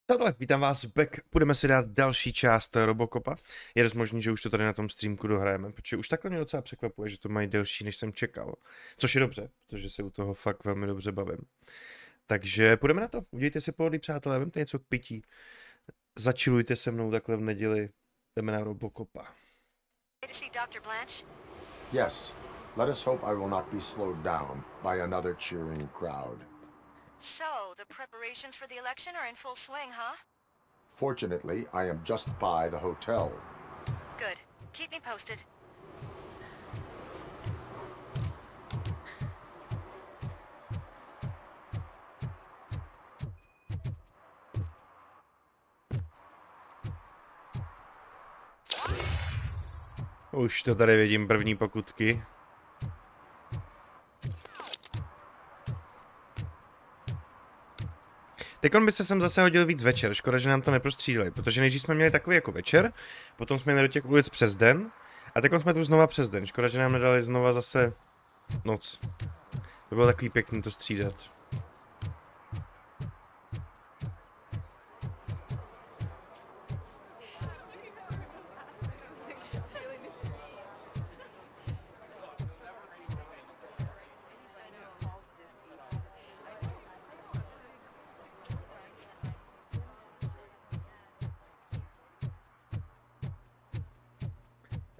Přátelé, vítám vás back. Budeme si dát další část RoboCopa. Je dost možný, že už to tady na tom streamku dohrajeme, protože už takhle mě docela překvapuje, že to mají delší, než jsem čekal. Což je dobře, protože se u toho fakt velmi dobře bavím. Takže půjdeme na to. Udějte si pohodlí, přátelé, vemte něco k pití. Začilujte se mnou takhle v neděli. Jdeme na RoboCopa. Yes. Let us hope I will not be slowed down by another cheering crowd. So, the preparations for the election are in full swing, huh? Fortunately, I am just by the hotel. Good. Keep me posted. Už to tady vidím, první pokutky. Teďkon by se sem zase hodil víc večer, škoda, že nám to neprostřídali, protože nejdřív jsme měli takový jako večer, potom jsme jeli do těch ulic přes den a teďkon jsme tu znova přes den, škoda, že nám nedali znova zase noc. To bylo takový pěkný to střídat.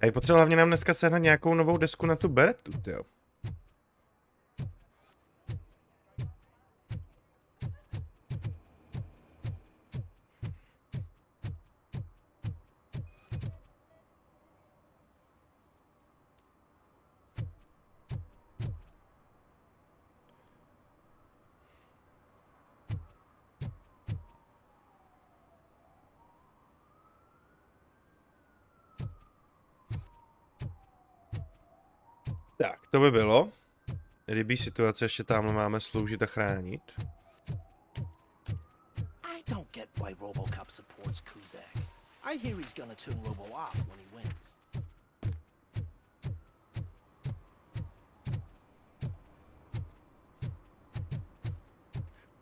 A je potřeba hlavně nám dneska sehnat nějakou novou desku na tu beretu, tyjo. Tak, to by bylo. Rybí situace ještě tamhle máme sloužit a chránit. I don't get why RoboCop supports Kuzak. I hear he's gonna turn Robo off when he wins.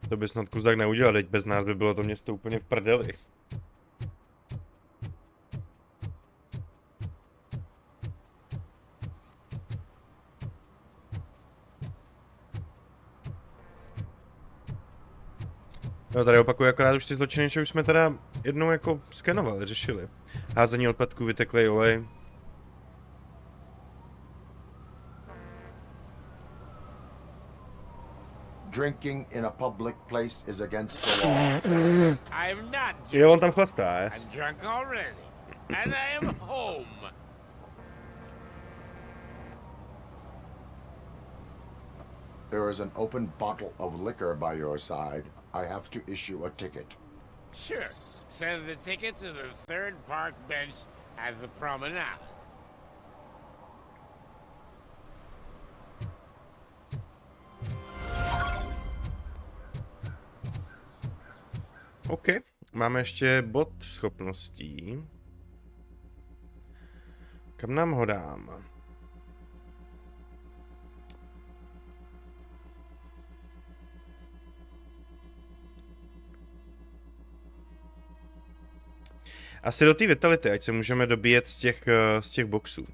To by snad Kuzak neudělal, teď bez nás by bylo to město úplně v prdeli. No tady opakuju akorát už ty zločiny, že už jsme teda jednou jako skenovali, řešili. Házení odpadků, vyteklej olej. Drinking in a public place is against the law. I'm not drunk. Jo, on tam chlastá, je. I'm drunk already. And I am home. There is an open bottle of liquor by your side. I have to issue a ticket. Sure. Send the ticket to the third park bench at the promenade. OK, máme ještě bod schopností. Kam nám ho dám? Asi do té vitality, ať se můžeme dobíjet z těch boxů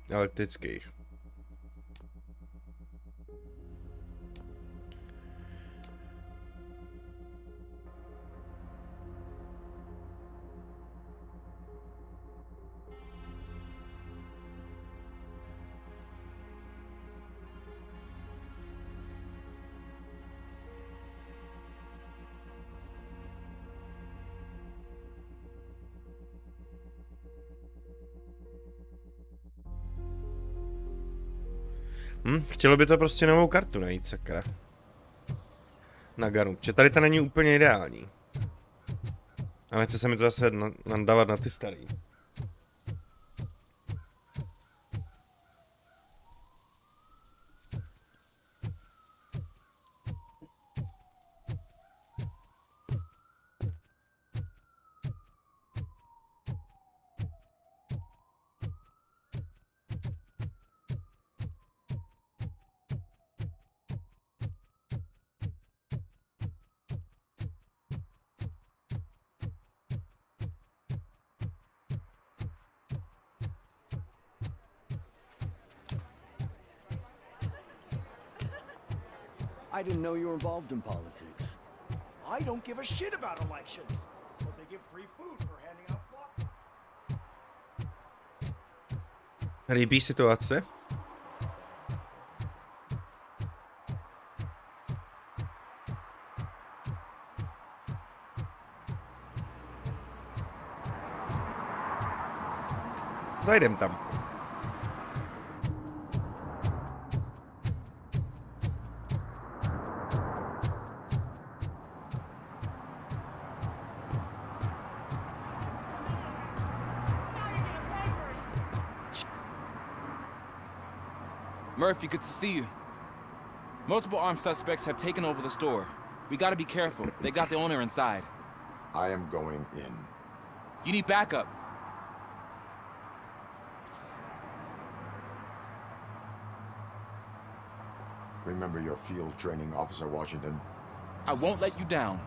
elektrických. Chtělo by to prostě novou kartu najít, sakra. Na Ganu, protože tady ta není úplně ideální. Ale nechce se mi to zase nadávat na ty starý. I didn't know you were involved in politics. I don't give a shit about elections, but they give free food for handing out flock. Líbí situace? Zajdem tam. Murphy, good to see you. Multiple armed suspects have taken over the store. We gotta be careful. They got the owner inside. I am going in. You need backup. Remember your field training, Officer Washington. I won't let you down.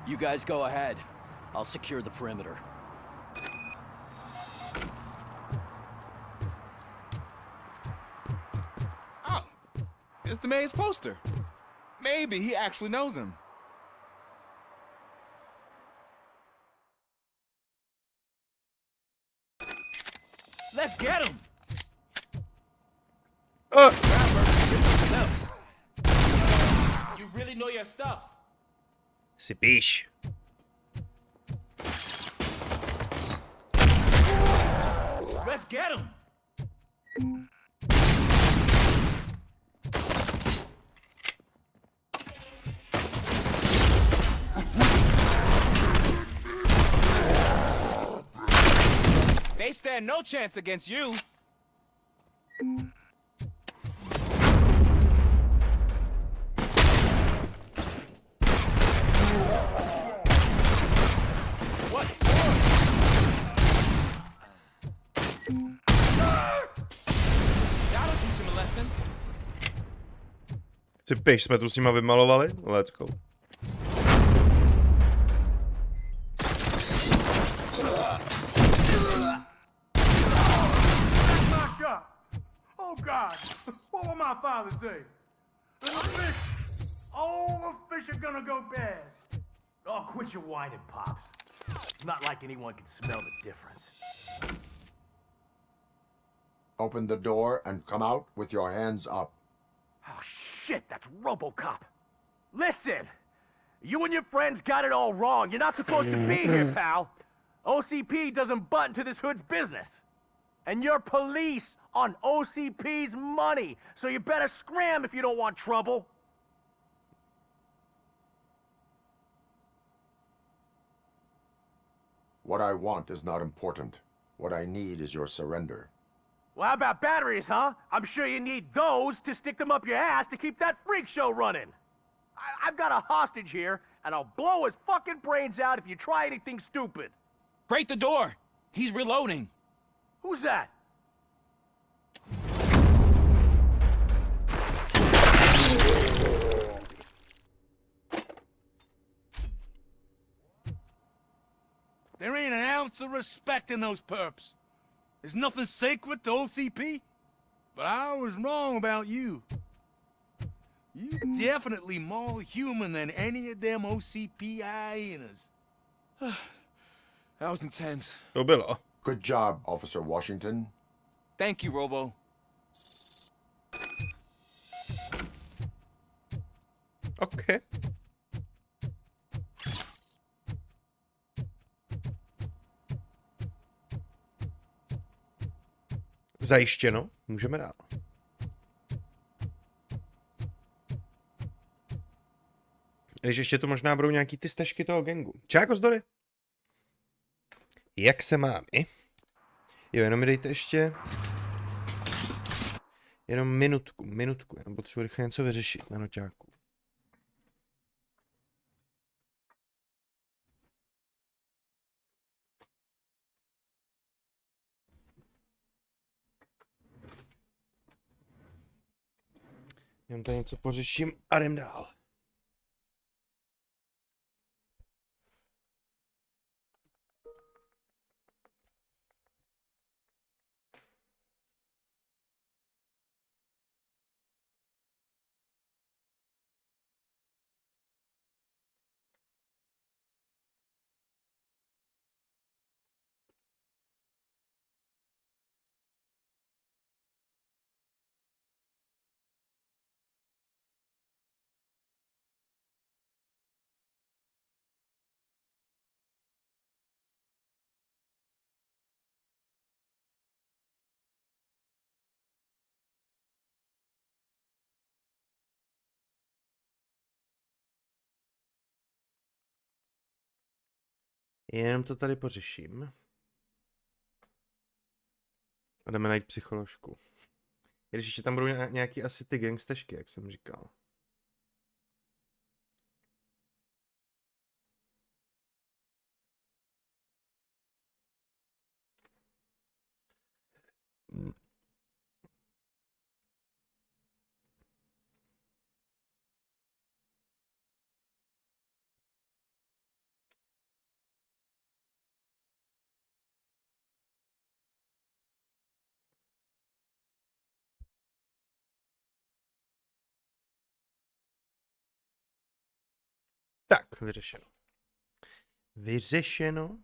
You guys go ahead. I'll secure the perimeter. Oh, it's the mayor's poster. Maybe he actually knows him. Let's get him! You really know your stuff. Si píš. Let's get him! They stand no chance against you. What for? That'll teach him a lesson. Si píš, jsme tu s nima vymalovali? Let's go. Oh God, what will my father say? The fish, oh, the fish are gonna go bad. Oh, quit your whining, Pops. It's not like anyone can smell the difference. Open the door and come out with your hands up. Oh shit, that's RoboCop. Listen, you and your friends got it all wrong. You're not supposed to be here, pal. OCP doesn't butt into this hood's business. And you're police on OCP's money, so you better scram if you don't want trouble. What I want is not important. What I need is your surrender. Well, how about batteries, huh? I'm sure you need those to stick them up your ass to keep that freak show running. I've got a hostage here, and I'll blow his fucking brains out if you try anything stupid. Break the door. He's reloading. Who's that? There ain't an ounce of respect in those perps. There's nothing sacred to OCP. But I was wrong about you. You definitely more human than any of them OCP hyenas. That was intense. To bylo. Good job, Officer Washington. Thank you, Robo. OK. Zajištěno, můžeme dál. Když ještě to možná budou nějaký ty stežky toho gangu. Čáko zdory. Jak se mám? Jo, jenom mi dejte ještě... Jenom minutku, jenom potřebuji rychle něco vyřešit na noťáku. Jenom tady něco pořeším a jdem dál. Jenom to tady pořeším. A jdeme najít psycholožku. Když ještě tam budou nějaký asi ty gangstešky, jak jsem říkal. Tak, vyřešeno. Vyřešeno.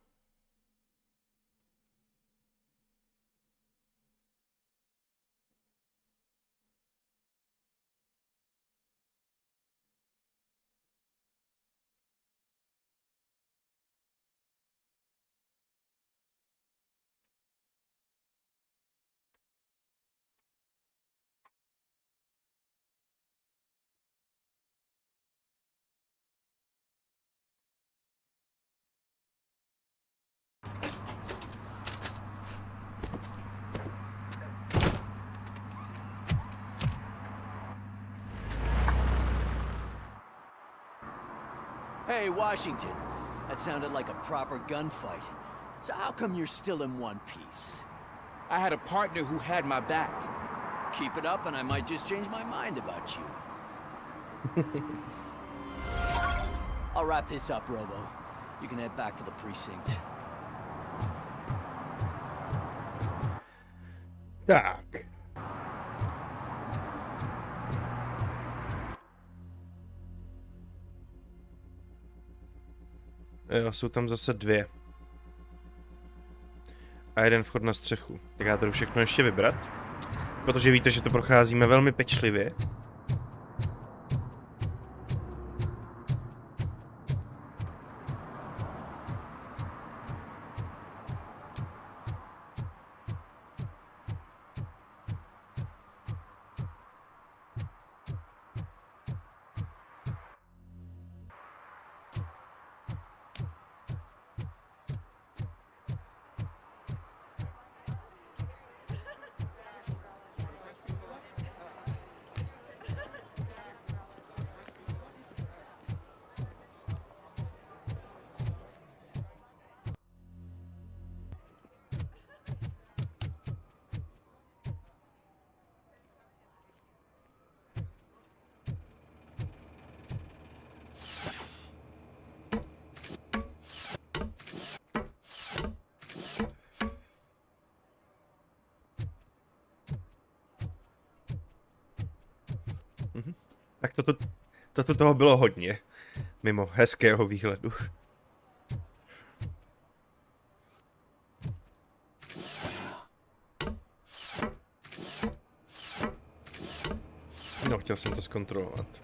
Hey, Washington. That sounded like a proper gunfight. So how come you're still in one piece? I had a partner who had my back. Keep it up and I might just change my mind about you. I'll wrap this up, Robo. You can head back to the precinct. Tak. Jo, jsou tam zase dvě. A jeden vchod na střechu. Tak já to jdu všechno ještě vybrat. Protože víte, že to procházíme velmi pečlivě. Tak toto toho bylo hodně. Mimo hezkého výhledu. No, chtěl jsem to zkontrolovat.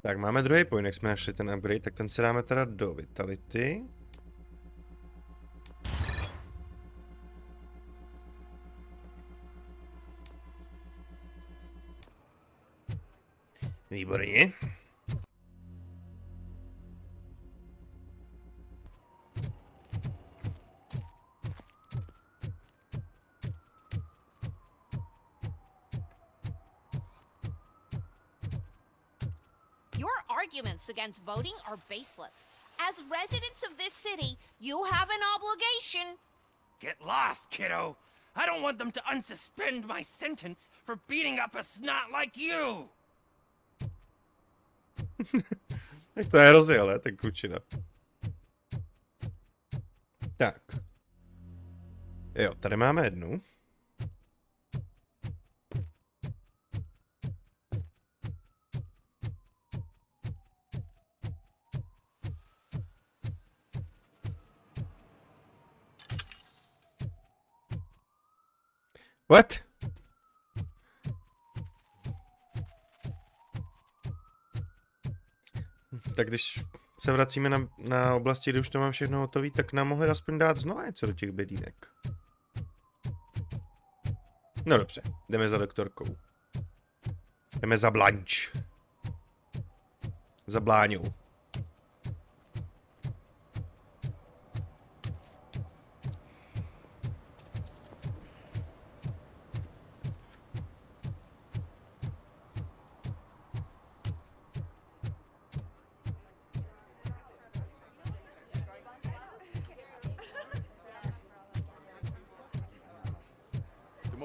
Tak, máme druhý point, jak jsme našli ten upgrade, tak ten si dáme teda do Vitality. Výborně. Your arguments against voting are baseless. As residents of this city, you have an obligation. Get lost, kiddo. I don't want them to unsuspend my sentence for beating up a snot like you. Tak to je rozjel, ne, ten klučina. Tak. Jo, tady máme jednu. What? Tak když se vracíme na oblasti, kde už to mám všechno hotové, tak nám mohli aspoň dát znovu něco do těch bedínek. No dobře, jdeme za doktorkou. Jdeme za Blanč. Za Bláňou.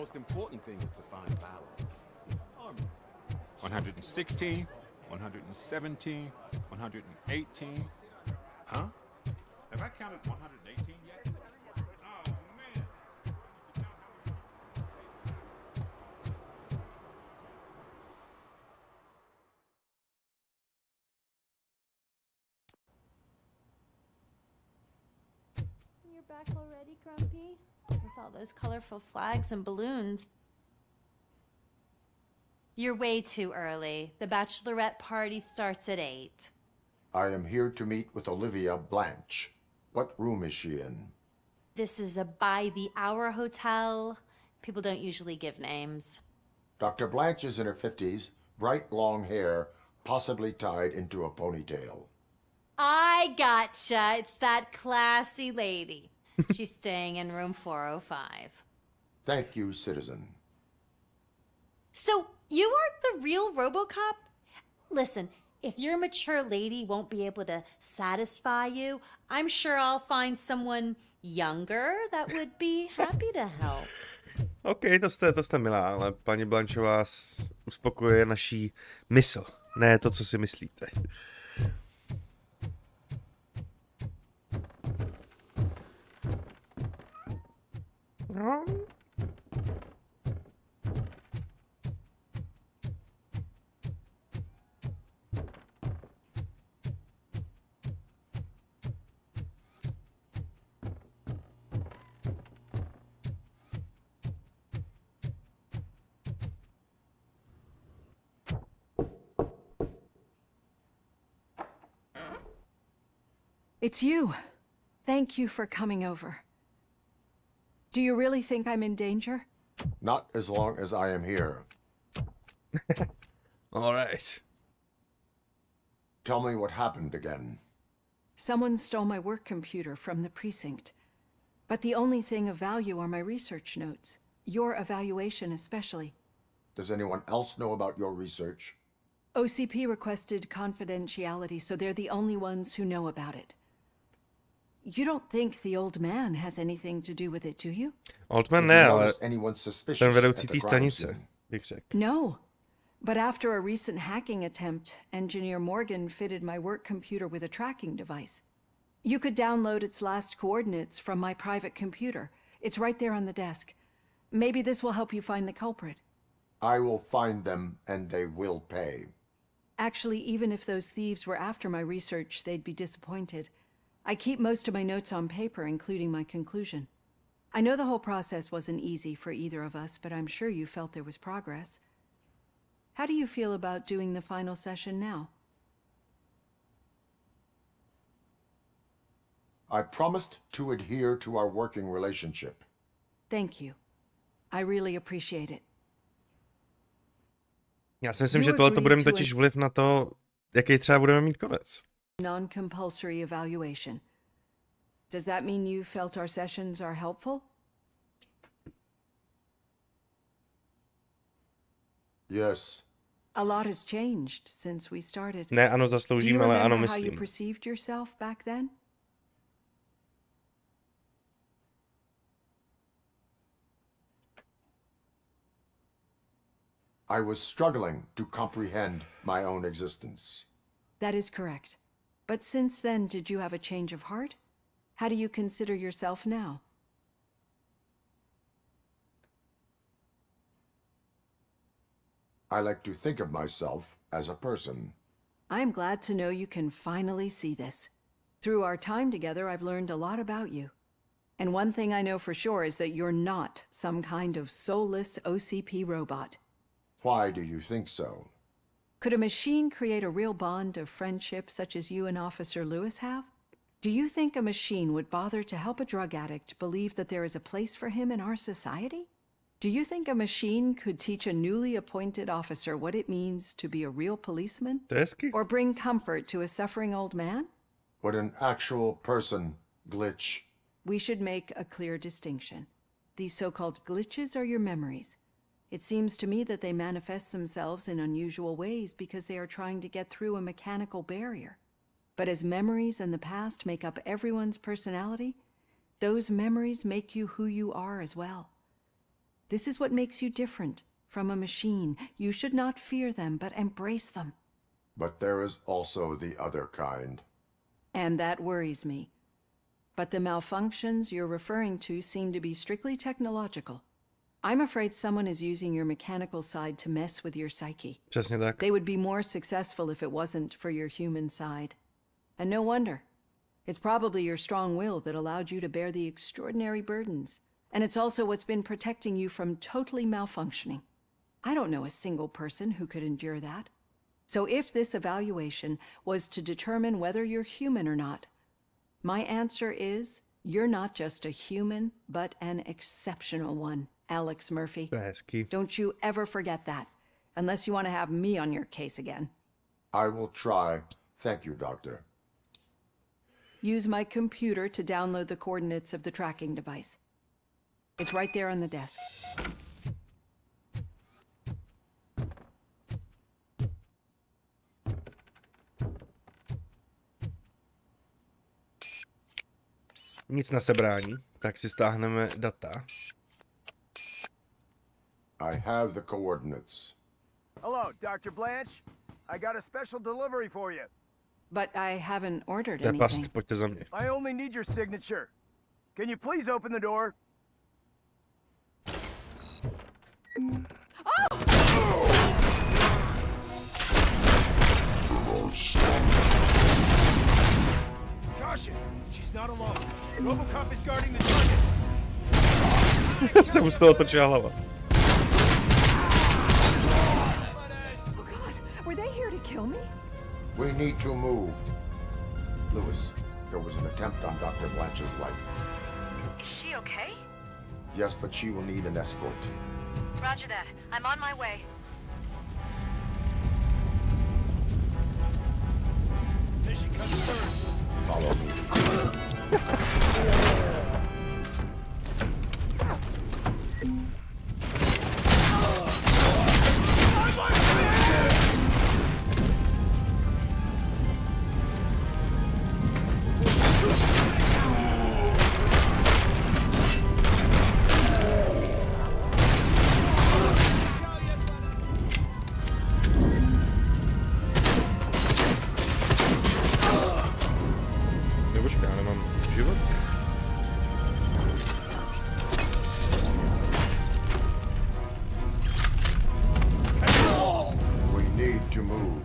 most important thing is to find balance. 116, 117, 118. Huh? Have I counted 118 yet? Oh, man. You're back already, Grumpy? With all those colorful flags and balloons. You're way too early. The bachelorette party starts at 8. I am here to meet with Olivia Blanche. What room is she in? This is a by-the-hour hotel. People don't usually give names. Dr. Blanche is in her 50s, bright long hair, possibly tied into a ponytail. I gotcha. It's that classy lady. She's staying in room 405. Thank you, citizen. So, you aren't the real RoboCop? Listen, if your mature lady won't be able to satisfy you, I'm sure I'll find someone younger that would be happy to help. OK, to jste milá, ale paní Blanche vás uspokojuje naší mysl, ne to, co si myslíte. No. It's you. Thank you for coming over. Do you really think I'm in danger? Not as long as I am here. All right. Tell me what happened again. Someone stole my work computer from the precinct. But the only thing of value are my research notes. Your evaluation especially. Does anyone else know about your research? OCP requested confidentiality, so they're the only ones who know about it. You don't think the old man has anything to do with it, do you? Old man Did ne, you ale notice anyone suspicious ten at vedoucí the té crime stanice, scene? bych řekl. No. But after a recent hacking attempt, Engineer Morgan fitted my work computer with a tracking device. You could download its last coordinates from my private computer. It's right there on the desk. Maybe this will help you find the culprit. I will find them and they will pay. Actually, even if those thieves were after my research, they'd be disappointed. I keep most of my notes on paper, including my conclusion. I know the whole process wasn't easy for either of us, but I'm sure you felt there was progress. How do you feel about doing the final session now? I promised to adhere to our working relationship. Thank you. I really appreciate it. Já si myslím, že tohle bude mít totiž vliv na to, jaký třeba budeme mít konec. Non-compulsory evaluation. Does that mean you felt our sessions are helpful? Yes. A lot has changed since we started. Ne, ano, Do you zasloužím, ale ano, remember how you myslím. perceived yourself back then? I was struggling to comprehend my own existence. That is correct. But since then, did you have a change of heart? How do you consider yourself now? I like to think of myself as a person. I am glad to know you can finally see this. Through our time together, I've learned a lot about you. And one thing I know for sure is that you're not some kind of soulless OCP robot. Why do you think so? Could a machine create a real bond of friendship such as you and Officer Lewis have? Do you think a machine would bother to help a drug addict believe that there is a place for him in our society? Do you think a machine could teach a newly appointed officer what it means to be a real policeman? Or bring comfort to a suffering old man? Would an actual person glitch? We should make a clear distinction. These so-called glitches are your memories. It seems to me that they manifest themselves in unusual ways because they are trying to get through a mechanical barrier. But as memories in the past make up everyone's personality, those memories make you who you are as well. This is what makes you different from a machine. You should not fear them, but embrace them. But there is also the other kind. And that worries me. But the malfunctions you're referring to seem to be strictly technological. I'm afraid someone is using your mechanical side to mess with your psyche. Přesně tak. They would be more successful if it wasn't for your human side. And no wonder. It's probably your strong will that allowed you to bear the extraordinary burdens. And it's also what's been protecting you from totally malfunctioning. I don't know a single person who could endure that. So if this evaluation was to determine whether you're human or not, my answer is you're not just a human, but an exceptional one, Alex Murphy. To je hezký. Don't you ever forget that, unless you want to have me on your case again. I will try. Thank you, Doctor. Use my computer to download the coordinates of the tracking device. It's right there on the desk. Nic na sebrání, tak si stáhneme data. I have the coordinates. Hello, Dr. Blanche. I got a special delivery for you. But I haven't ordered To je past, anything. pojďte za mě. I only need your signature. Can you please open the door? Caution! She's not alone. RoboCop is guarding the target. Se mu z toho točila hlava. Oh God, were they here to kill me? We need to move. Lewis, there was an attempt on Dr. Blanche's life. Is she okay? Yes, but she will need an escort. Roger that. I'm on my way. There she comes first. Follow me. Počkej, já nemám život. We need to move.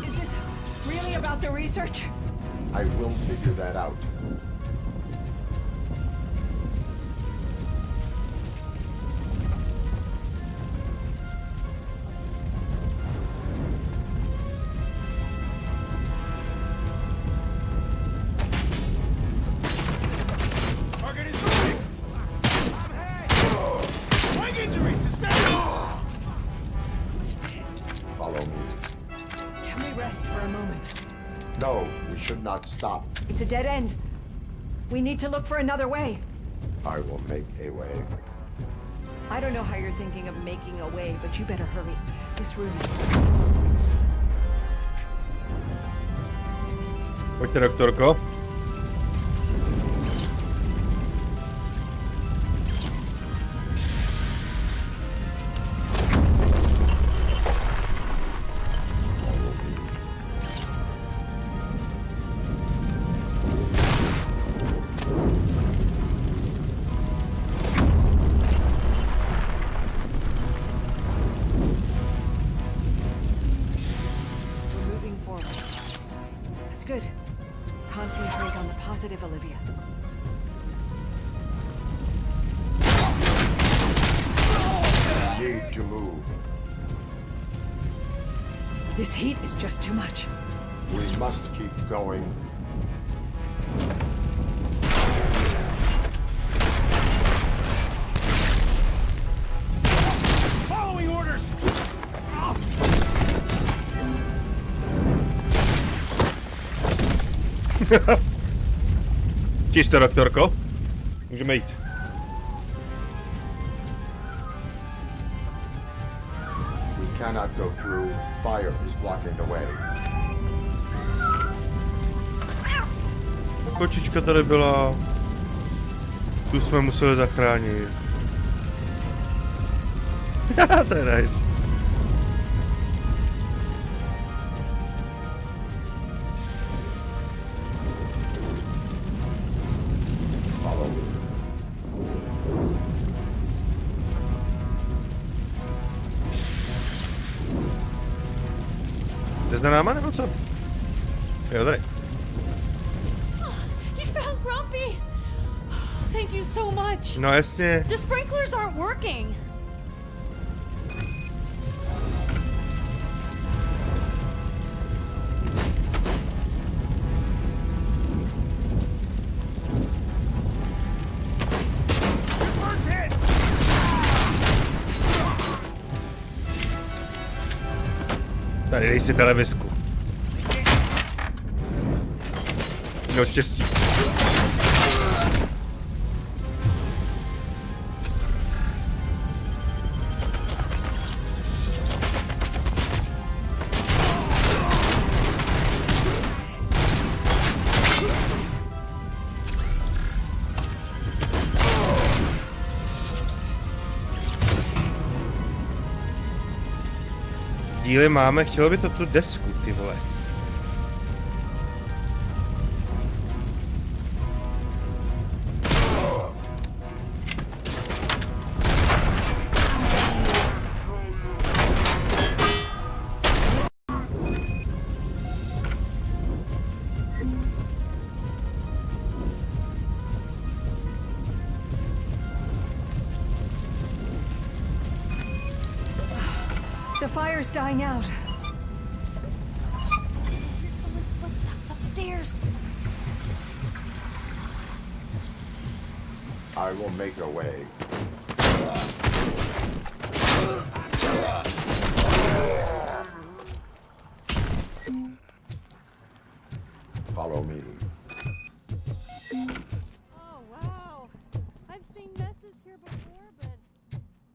Is this really about the research? I will figure that out. Target is moving. Leg injury sustained. Follow me. Can we rest for a moment? No, we should not stop. It's a dead end. We need to look for another way. I will make a way. I don't know how you're thinking of making a way, but you better hurry. This room. Pojďte, doktorko. We're moving forward. That's good. Concentrate on the positive, Olivia. We need to move. This heat is just too much. We must keep going. Following orders. Čisto, doktorko. Můžeme jít. We cannot go through. Fire is blocking the way. Kočička tady byla. Tu jsme museli zachránit. To je nice. Jde za náma nebo co? Jo, tady. You found Grumpy! Thank you so much! No jasně. The sprinklers aren't working! Tady dej si televizku. Měl štěstí. Díly máme, chtělo by to tu desku, ty vole. The fire's dying out. Here's someone's footsteps upstairs. I will make a way. Follow me. Oh, wow. I've seen messes here before, but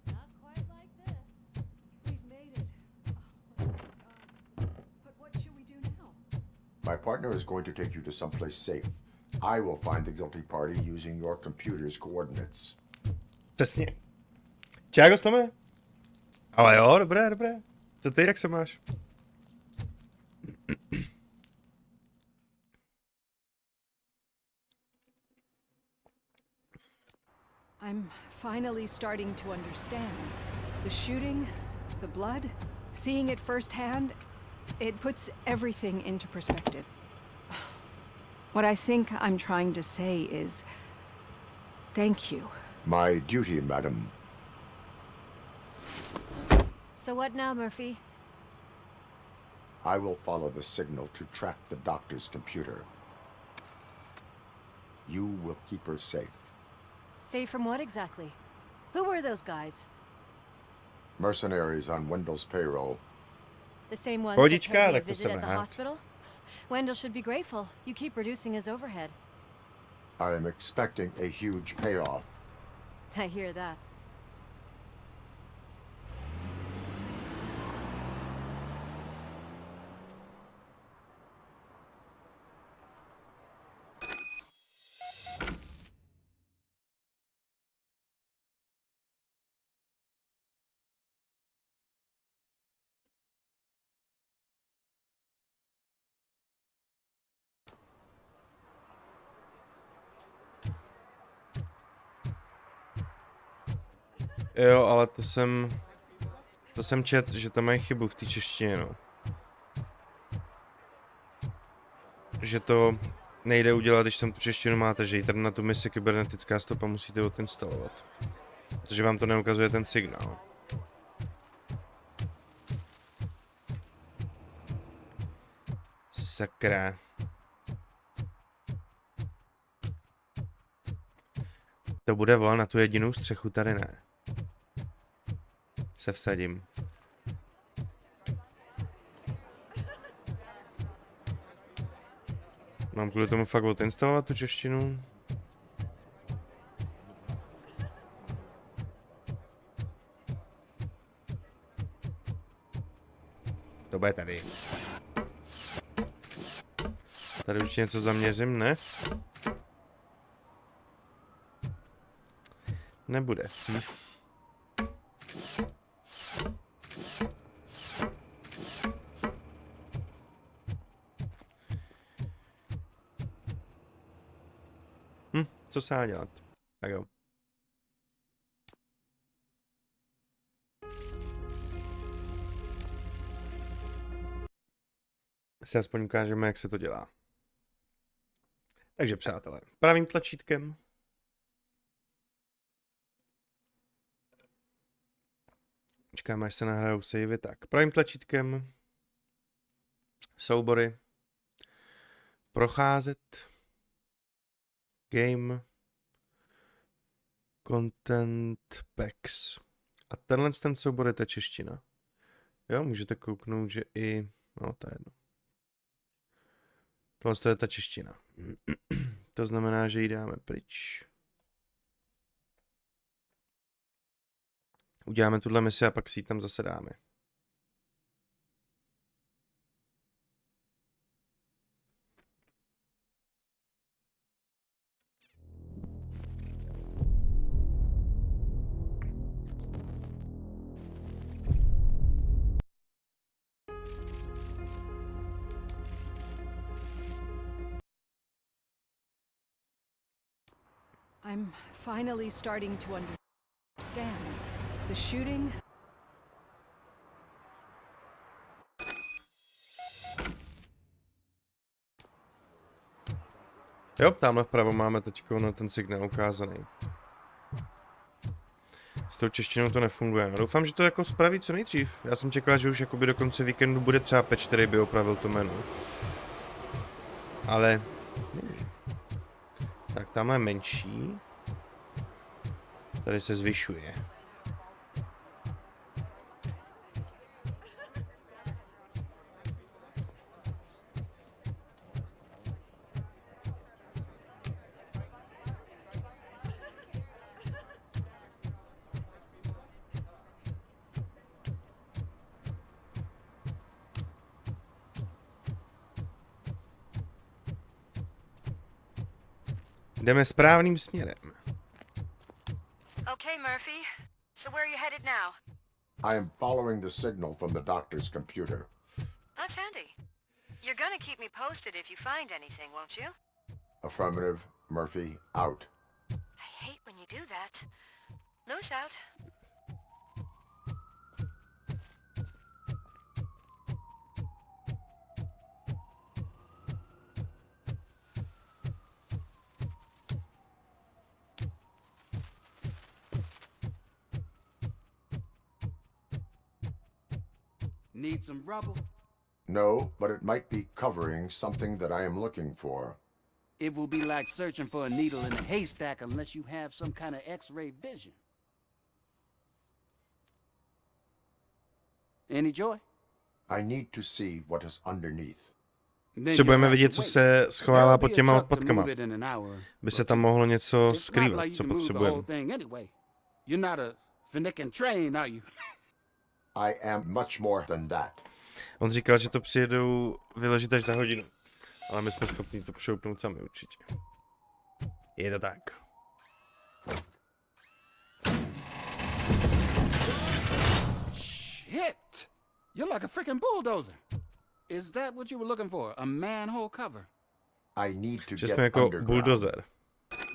not quite like this. We've made it. Oh, my God. But what should we do now? My partner is going to take you to someplace safe. I will find the guilty party using your computer's coordinates. Přesně. Čágo, Tome? Ale jo, dobré, dobré. Co ty, jak se máš? I'm finally starting to understand. The shooting, the blood, seeing it firsthand, it puts everything into perspective. What I think I'm trying to say is, thank you. My duty, madam. So what now, Murphy? I will follow the signal to track the doctor's computer. You will keep her safe. Safe from what exactly? Who were those guys? Mercenaries on Wendell's payroll. The same ones Pohodička, that paid me a tak to visit jsem at the rád. hospital? Wendell should be grateful. You keep reducing his overhead. I am expecting a huge payoff. I hear that. Jo, ale to jsem čet, že tam mají chybu v té češtině, no. Že to nejde udělat, když tam tu češtinu máte, že ji tady na tu misi kybernetická stopa musíte odinstalovat. Protože vám to neukazuje ten signál. Sakra. To bude vol na tu jedinou střechu, tady ne. Se vsadím. Mám kvůli tomu fakt odinstalovat tu češtinu? To bude tady. Tady už něco zaměřím, ne? Nebude. Co se dá dělat? Tak jo. Si aspoň ukážeme, jak se to dělá. Takže přátelé, pravým tlačítkem čekáme, až se nahrajou savey. Tak, pravým tlačítkem soubory, procházet, game, content packs. A ten soubor je ta čeština. Jo, můžete kouknout, že i... No, to je jedno. Tohle je ta čeština. To znamená, že ji dáme pryč. Uděláme tuhle misi a pak si ji tam zase dáme. I'm finally starting to understand. The shooting... Jo, tamhle vpravo máme teďko na ten signál ukázaný. S tou češtinou to nefunguje. No, doufám, že to jako spraví co nejdřív. Já jsem čekal, že už jakoby do konce víkendu bude třeba patch, který by opravil to menu. Ale... Tak, tamhle je menší. Tady se zvyšuje. Jdeme správným směrem. Okay, Murphy. So where are you headed now? I am following the signal from the doctor's computer. That's handy. You're gonna keep me posted if you find anything, won't you? Affirmative. Murphy, out. I hate when you do that. Loose out. Need some rubble? No, but it might be covering something that I am looking for. It will be like searching for a needle in a haystack unless you have some kind of X-ray vision. Any joy? I need to see what is underneath. Potřebujeme vidět, co se schovává pod těma odpadkama. By se tam mohlo něco skrývat, co potřebujeme. You're not a finicking train, are you? I am much more than that. On říkal, že to přijedou vyložit až za hodinu. Ale my jsme schopni to pošoupnout sami určitě. Je to tak. Shit! You're like a freaking bulldozer. Is that what you were looking for? A manhole cover? I need to Že get jsme jako underground. bulldozer.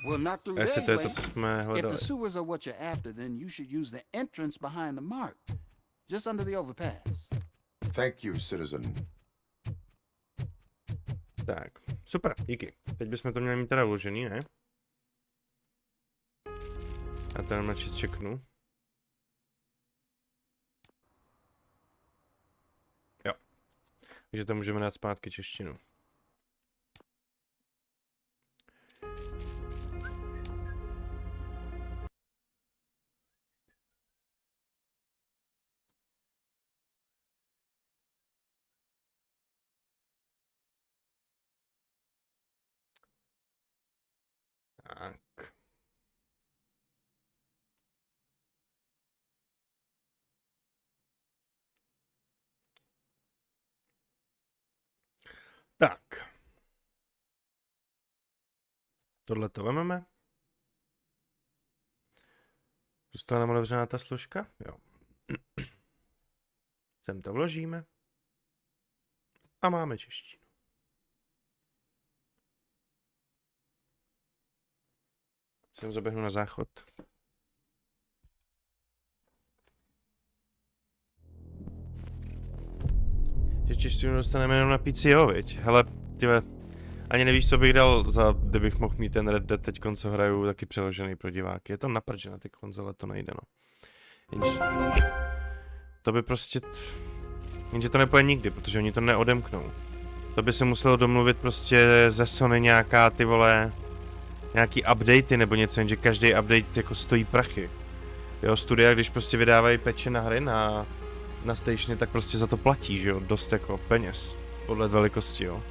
Well, not through Jestli there to je to, anyway. co jsme If hledali. the sewers are what you're after, then you should use the entrance behind the mark. Just under the overpass. Thank you, citizen. Tak, super, díky. Teď bychom to měli mít teda vložený, ne? A to jenom načíst čeknu. Jo. Takže tam můžeme dát zpátky češtinu. Tak. Tak. Tohle to vememe. Zůstala nám otevřená ta složka? Jo. Sem to vložíme. A máme češtinu. Sem zaběhnu na záchod. Že češtinu dostaneme jenom na píci, jo, viď? Hele, tyhle, ani nevíš, co bych dal za, kdybych mohl mít ten Red Dead teďkon, co hraju, taky přeložený pro diváky. Je to na prd, že na ty konzole to nejde, no. Jenže to by prostě... Jenže to nepojde nikdy, protože oni to neodemknou. To by se muselo domluvit prostě ze Sony nějaká, ty vole... Nějaký updaty nebo něco, jenže každý update jako stojí prachy. Jo, studia, když prostě vydávají peče na hry na stationy, tak prostě za to platí, že jo, dost jako peněz. Podle velikosti, jo.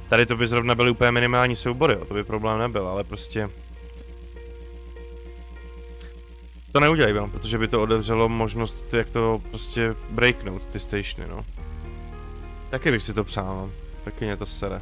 Tady to by zrovna byly úplně minimální soubory, jo, to by problém nebyl, ale prostě... To neudělají, jo, protože by to otevřelo možnost, jak to prostě breaknout, ty stationy, no. Taky bych si to přál, no. Taky mě to sere.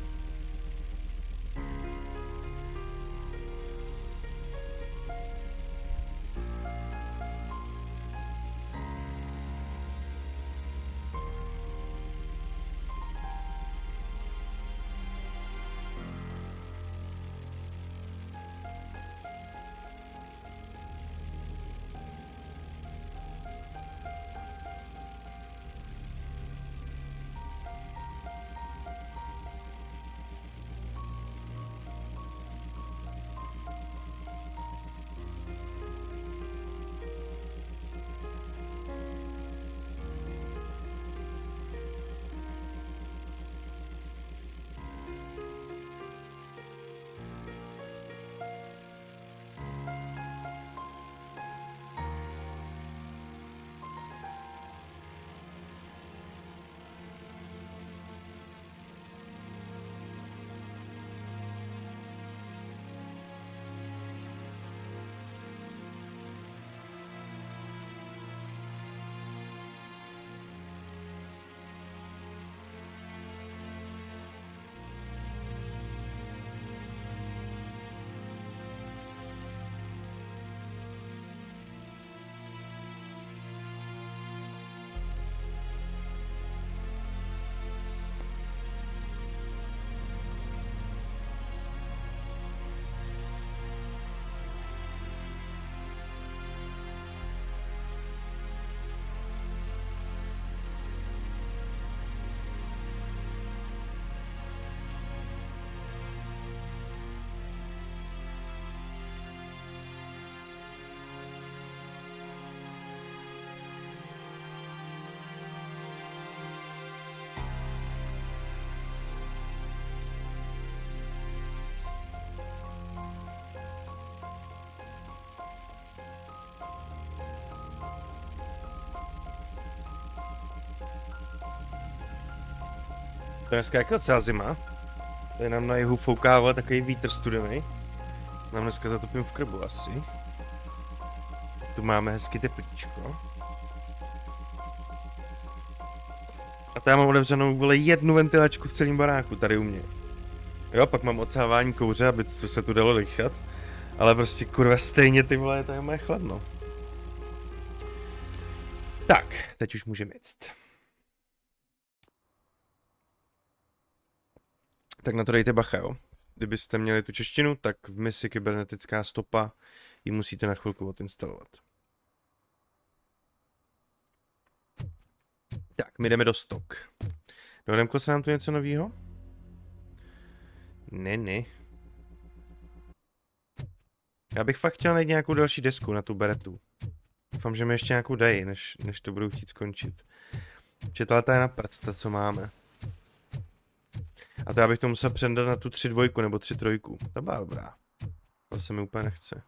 To je dneska jako docela zima. Tady nám na jihu foukává takový vítr studený. Nám dneska zatopím v krbu asi. Tu máme hezky teplíčko. A tady mám otevřenou, vole, jednu ventilačku v celém baráku, tady u mě. Jo, pak mám odsávání kouře, aby se tu dalo dýchat. Ale prostě kurva stejně, ty vole, je tady moje chladno. Tak, teď už můžeme jít. Tak na to dejte bacha, jo. Kdybyste měli tu češtinu, tak v misi kybernetická stopa ji musíte na chvilku odinstalovat. Tak, my jdeme do stok. Dohodemklo se nám tu něco novýho? Ne. Já bych fakt chtěl najít nějakou další desku na tu beretu. Doufám, že mi ještě nějakou dají, než to budu chtít skončit. Četala ta je na prd, ta co máme. A to já bych to musel předat na tu 3-2 nebo 3-3. To byla dobrá. To se mi úplně nechce.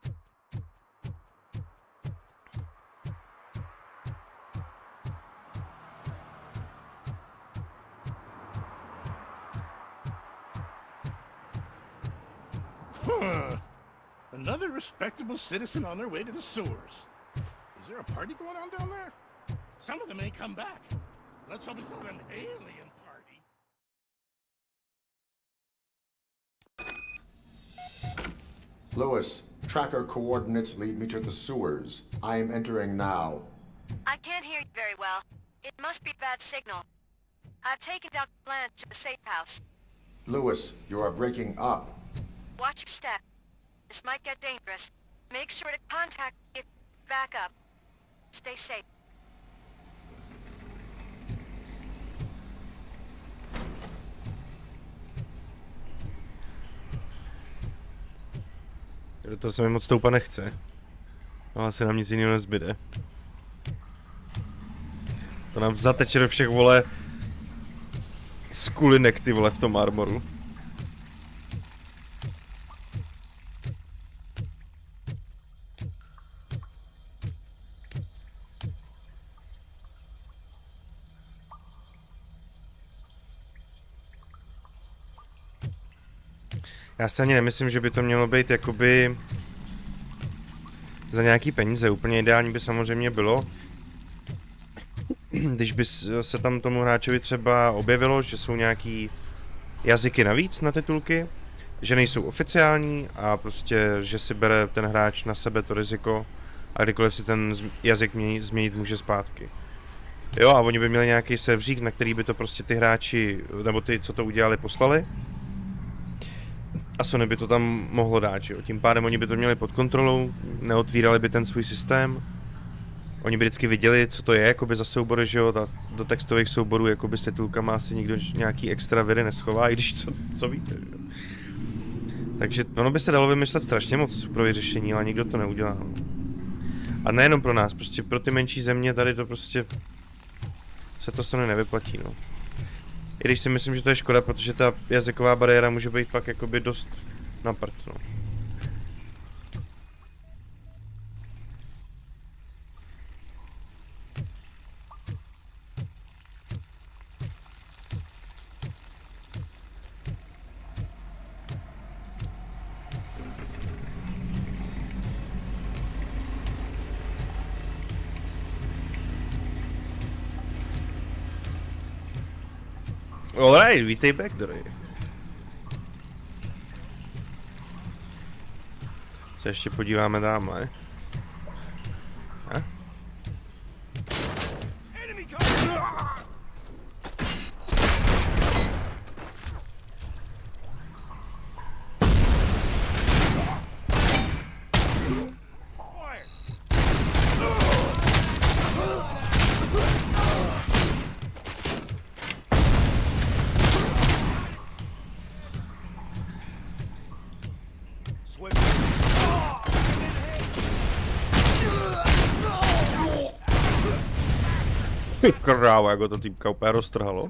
Another respectable citizen on their way to the sewers. Is there a party going on down there? Some of them may come back. Let's hope it's not an alien party. Lewis, Tracker coordinates lead me to the sewers. I am entering now. I can't hear you very well. It must be bad signal. I've taken down the plan to the safe house. Lewis, you are breaking up. Watch your step. This might get dangerous. Make sure to contact me if you back up. Stay safe. Do toho se mi moc stoupat nechce. No asi nám nic jiného nezbyde. To nám zateče do všech, vole, skulinek, ty vole, v tom armoru. Já si ani nemyslím, že by to mělo být jakoby za nějaký peníze. Úplně ideální by samozřejmě bylo, když by se tam tomu hráčovi třeba objevilo, že jsou nějaký jazyky navíc na titulky, že nejsou oficiální a prostě, že si bere ten hráč na sebe to riziko a kdykoliv si ten jazyk změnit může zpátky. Jo, a oni by měli nějaký serveřík, na který by to prostě ty hráči, nebo ty, co to udělali, poslali. A Sony by to tam mohlo dát, že jo. Tím pádem oni by to měli pod kontrolou, neotvírali by ten svůj systém. Oni by vždycky viděli, co to je jakoby za soubory, že jo, do textových souborů jakoby s titulkama asi nikdo nějaký extra viry neschová, i když co víte, že jo. Takže ono by se dalo vymyslet strašně moc pro vyřešení, ale nikdo to neudělá. No. A nejenom pro nás, prostě pro ty menší země tady to prostě se to Sony nevyplatí, no. I když si myslím, že to je škoda, protože ta jazyková bariéra může být pak jakoby dost na prd, no. Alright, vítej backdory. Se ještě podíváme dámhle. Kráva, jako to týpka úplně roztrhalo.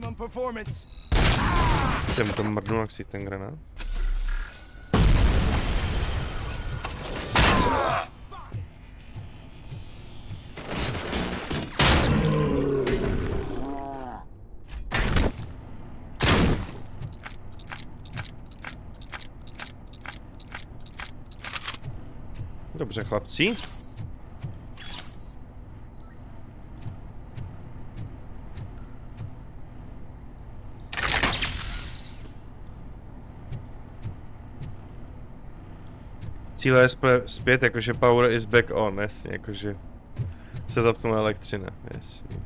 Jsem to mrdnul, jak si ten granát. Dobře, chlapci. Cíle je zpět, jakože power is back on, jasně, jakože se zapnula elektřina, jasně.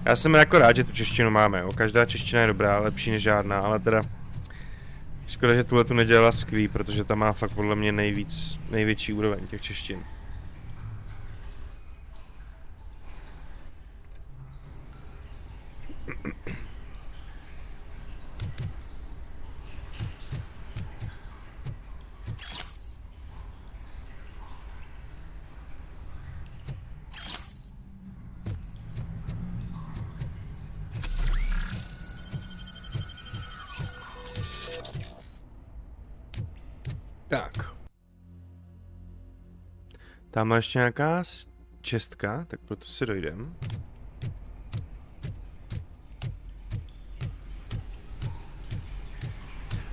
Já jsem jako rád, že tu češtinu máme, jo. Každá čeština je dobrá, lepší než žádná, ale teda škoda, že tuhle tu nedělala skví, protože ta má fakt podle mě největší úroveň těch češtin. Tak. Tam ještě nějaká čestka, tak proto si dojdem.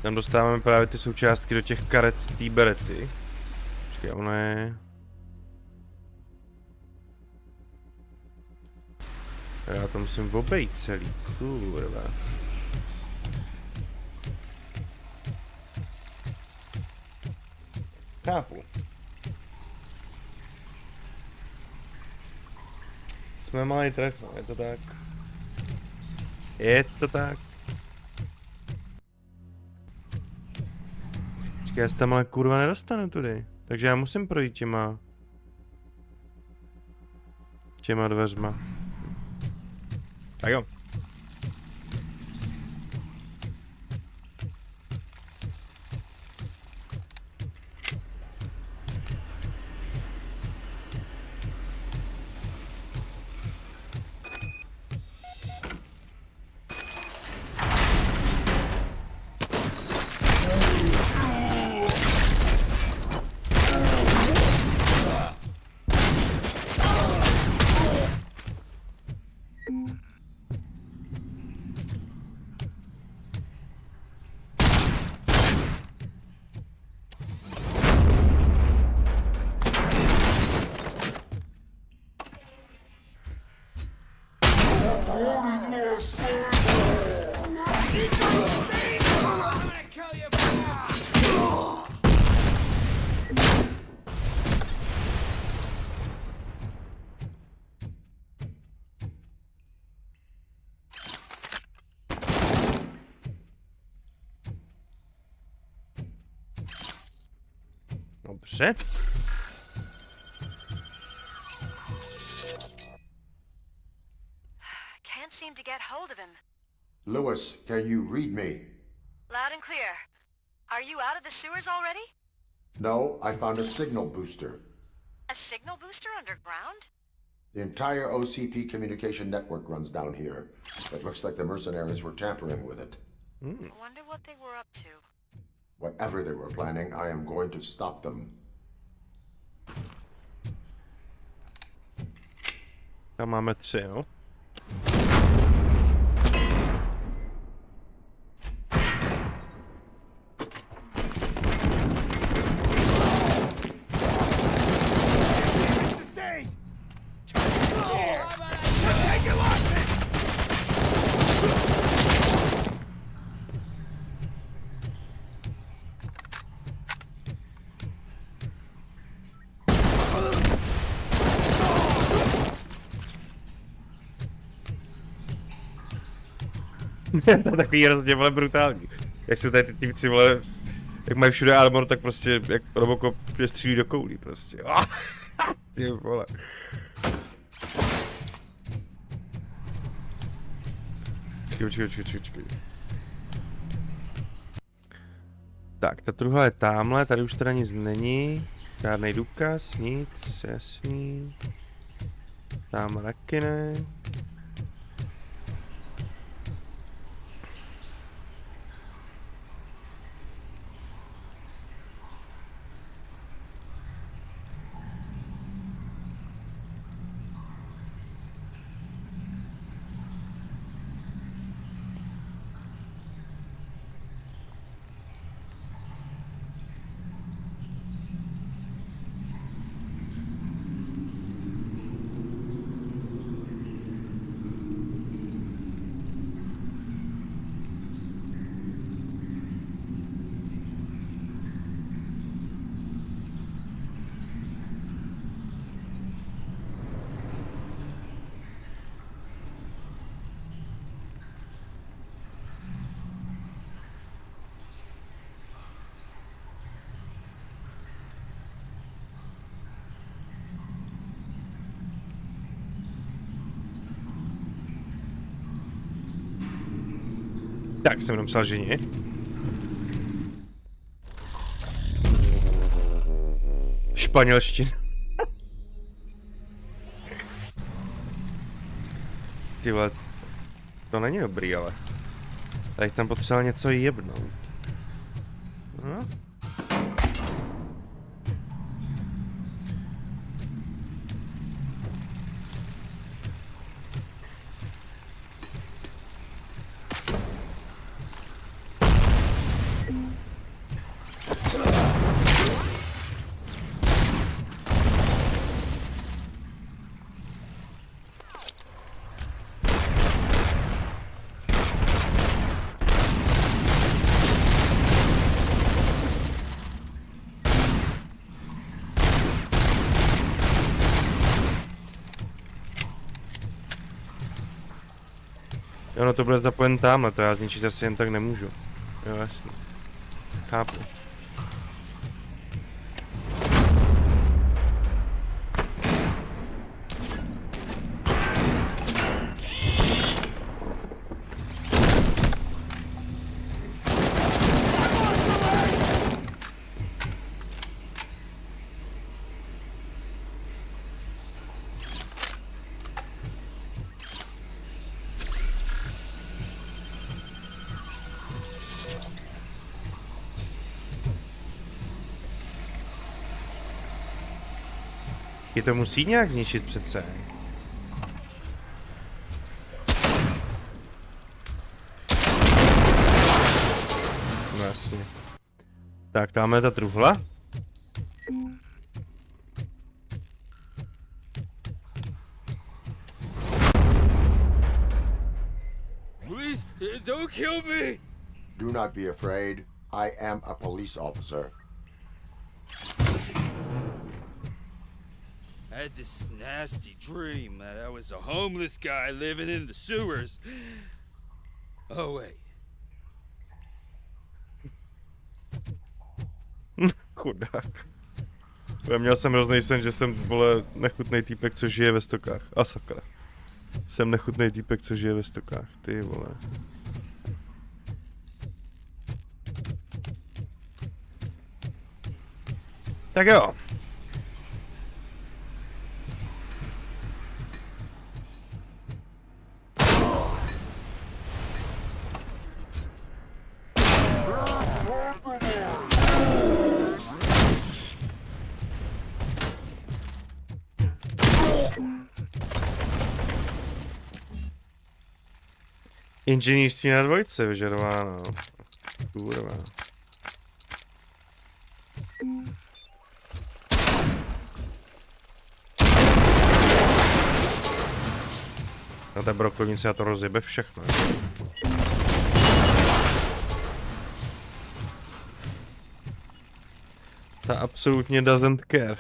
Tam dostáváme právě ty součástky do těch karet té berety. Počkej, ono je... Já to musím obejít celý, kurva. Chápu. Jsme malý trh, no, je to tak. Je to tak. Počkej, já se tam ale kurva nedostanu tudy. Takže já musím projít těma dveřma. Tak jo. Dobře. Can't seem to get hold of him. Lewis, can you read me? Loud and clear. Are you out of the sewers already? No, I found a signal booster. A signal booster underground? The entire OCP communication network runs down here. It looks like the mercenaries were tampering with it. Wonder what they were up to. Whatever they were planning, I am going to stop them. Tam máme 3, jo? To je takový rozhodně, vole, brutální. Jak jsou tady ty týpci, vole, jak mají všude armor, tak prostě, jak RoboCop je střílí do koulí, prostě. Ty vole. Počkej. Tak, ta druhá je támhle, tady už teda nic není. Žádnej důkaz, nic, jasný. Tam taky ne. Tak jsem napsal, že ne. Španělština. Ty vole, to není dobrý, ale. Tady tam potřeboval něco jebnout. No. Jo, no to bude zapojen tamhle, to já zničit asi jen tak nemůžu. Jo, jasně. Chápu. Je to musí nějak zničit přece. No jasně. Tak, tamhle ta truhla. Please, don't kill me! Do not be afraid. I am a police officer. I had this nasty dream that I was a homeless guy living in the sewers. Oh wait. Chudák. Já měl jsem hrozný sen, že jsem, vole, nechutnej týpek, co žije ve stokách. A sakra. Jsem nechutnej týpek, co žije ve stokách. Ty vole. Tak jo. Inženýrství na dvojce vyžadováno. Kurva. Na té brokovnici já to rozjebe všechno. Ta absolutně doesn't care.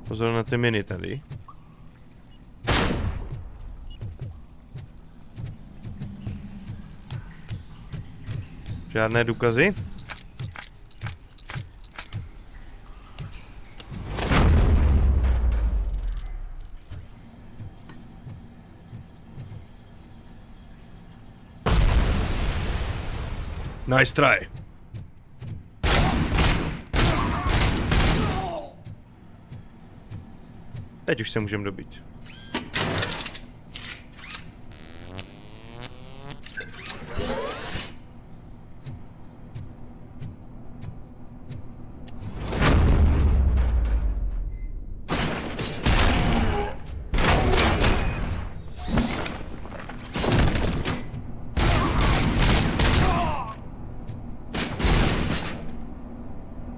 Pozor na ty miny tady. Žádné důkazy? Nice try. Teď už se můžeme dobít.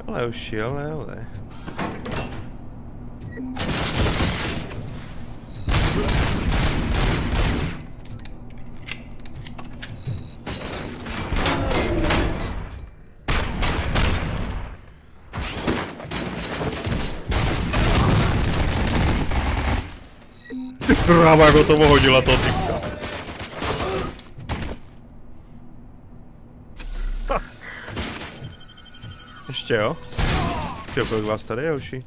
Ale už ale. Kráva, jako to hodila to typka. Ještě jo? Tyjo, kolik vás tady je, hoši?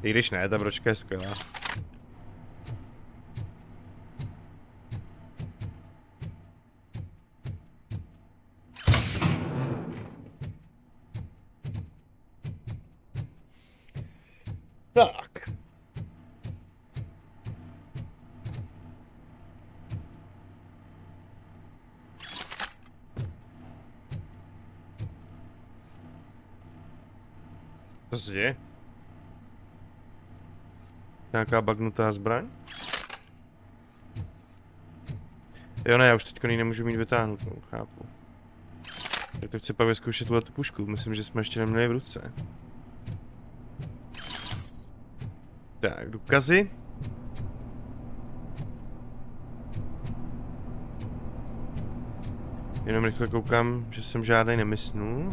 I když ne, ta bročka je skvělá. Tak. Co se děje? Nějaká bagnutá zbraň? Jo ne, já už teďko ji nemůžu mít vytáhnutou, chápu. Tak to chci pak vyzkoušet tu pušku, myslím, že jsme ještě neměli v ruce. Tak, důkazy. Jenom rychle koukám, že jsem žádnej nemysnul.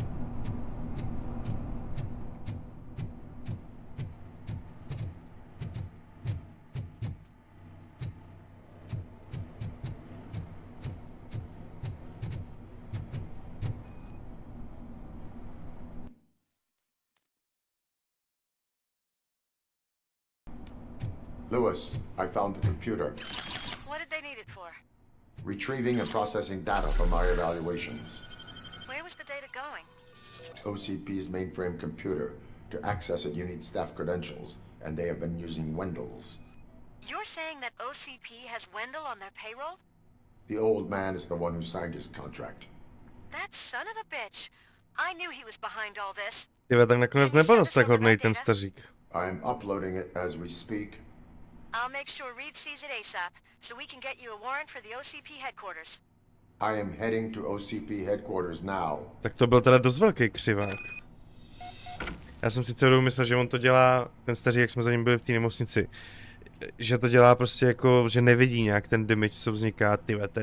Lewis, I found the computer. What did they need it for? Retrieving and processing data from my evaluations. Where was the data going? OCP's mainframe computer. To access it, you need staff credentials, and they have been using Wendell's. You're saying that OCP has Wendell on their payroll? The old man is the one who signed his contract. That son of a bitch. I knew he was behind all this. Tyve, tak nakonec nebyl dost tak hodnej ten stařík. I'm uploading it as we speak. I'll make sure Reed sees it ASAP, so we can get you a warrant for the OCP headquarters. I am heading to OCP headquarters now. Tak to byl teda dost velký křivák. Já jsem si celou myslel, že on to dělá, ten staří, jak jsme za ním byli v té nemocnici, že to dělá prostě jako, že nevidí nějak ten damage, co vzniká, ten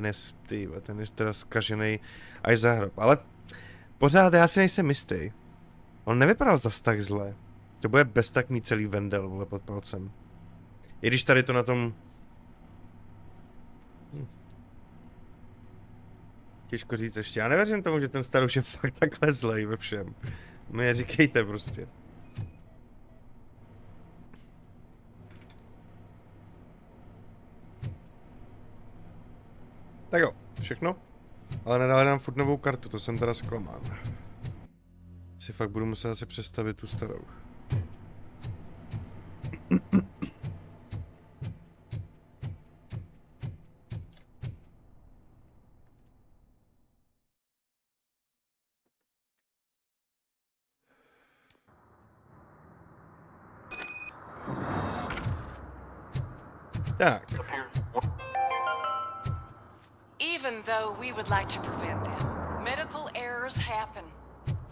je teda zkažený až za hrob. Ale pořád já si nejsem jistý. On nevypadal zas tak zle. To bude bez tak mít celý Wendell, vole, pod palcem. I když tady to na tom... Těžko říct ještě. Já nevěřím tomu, že ten starouš je fakt takhle zlej ve všem. Mě říkejte prostě. Tak jo, všechno. Ale nedali nám furt novou kartu, to jsem teda zklamán. Si fakt budu muset asi přestavit tu starou. Tak. Even though we would like to prevent them, medical errors happen.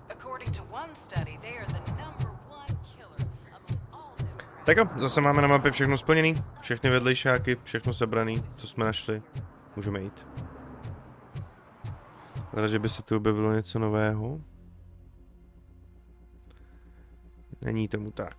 According to one study, they are the #1 killer among all Democrats. Tak jo, zase máme na mapě všechno splněný, všechny vedlejšáky, všechno sebraný, co jsme našli. Můžeme jít. Teda, že by se tu objevilo něco nového. Není tomu tak.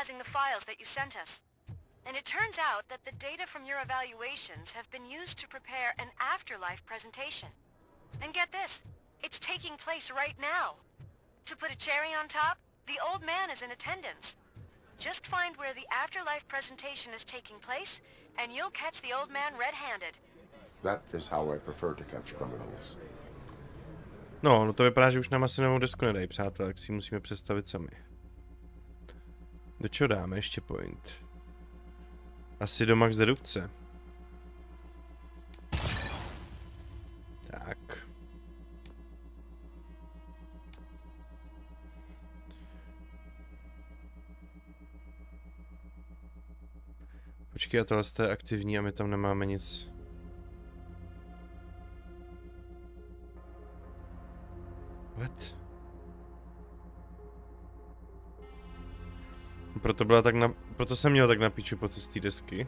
The files that you sent us. And it turns out that the data from your evaluations have been used to prepare an afterlife presentation. And get this, it's taking place right now. To put a cherry on top, the old man is in attendance. Just find where the afterlife presentation is taking place, and you'll catch the old man red-handed. That is how I prefer to catch criminals. No to vypadá, že už nám asi novou desku nedají, přátelé, tak si musíme představit sami. Do čeho dáme ještě point? Asi do max dedukce. Tak. Počkej, a tohle je aktivní a my tam nemáme nic. What? Proto jsem měl tak na píču pocit z té desky.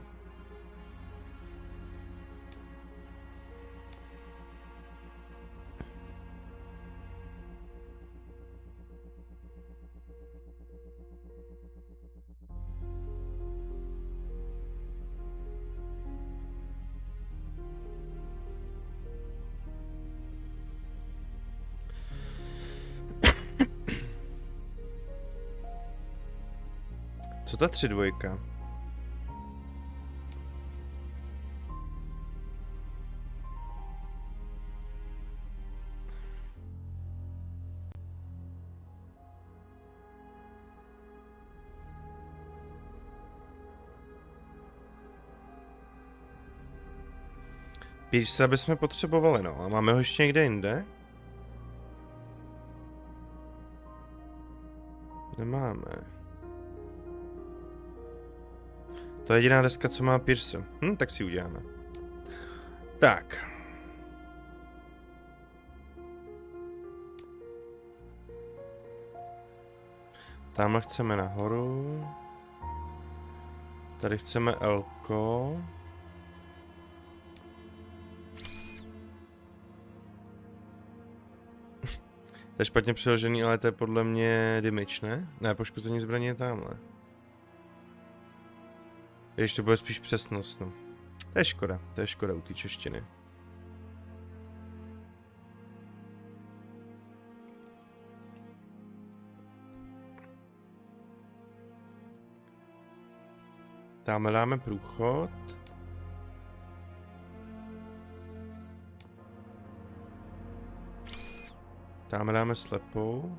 Co ta 3-2? Piercera bychom potřebovali, no. A máme ho ještě někde jinde? Nemáme. To je jediná deska, co má Pierce. Tak si ji uděláme. Tak. Tamhle chceme nahoru. Tady chceme L-ko. To je špatně přeložený, ale to je podle mě damage, ne? Ne, poškození zbraně je tamhle. Když to bude spíš přesnost, no. To je škoda u té češtiny. Tamhle dáme průchod. Tamhle dáme slepou.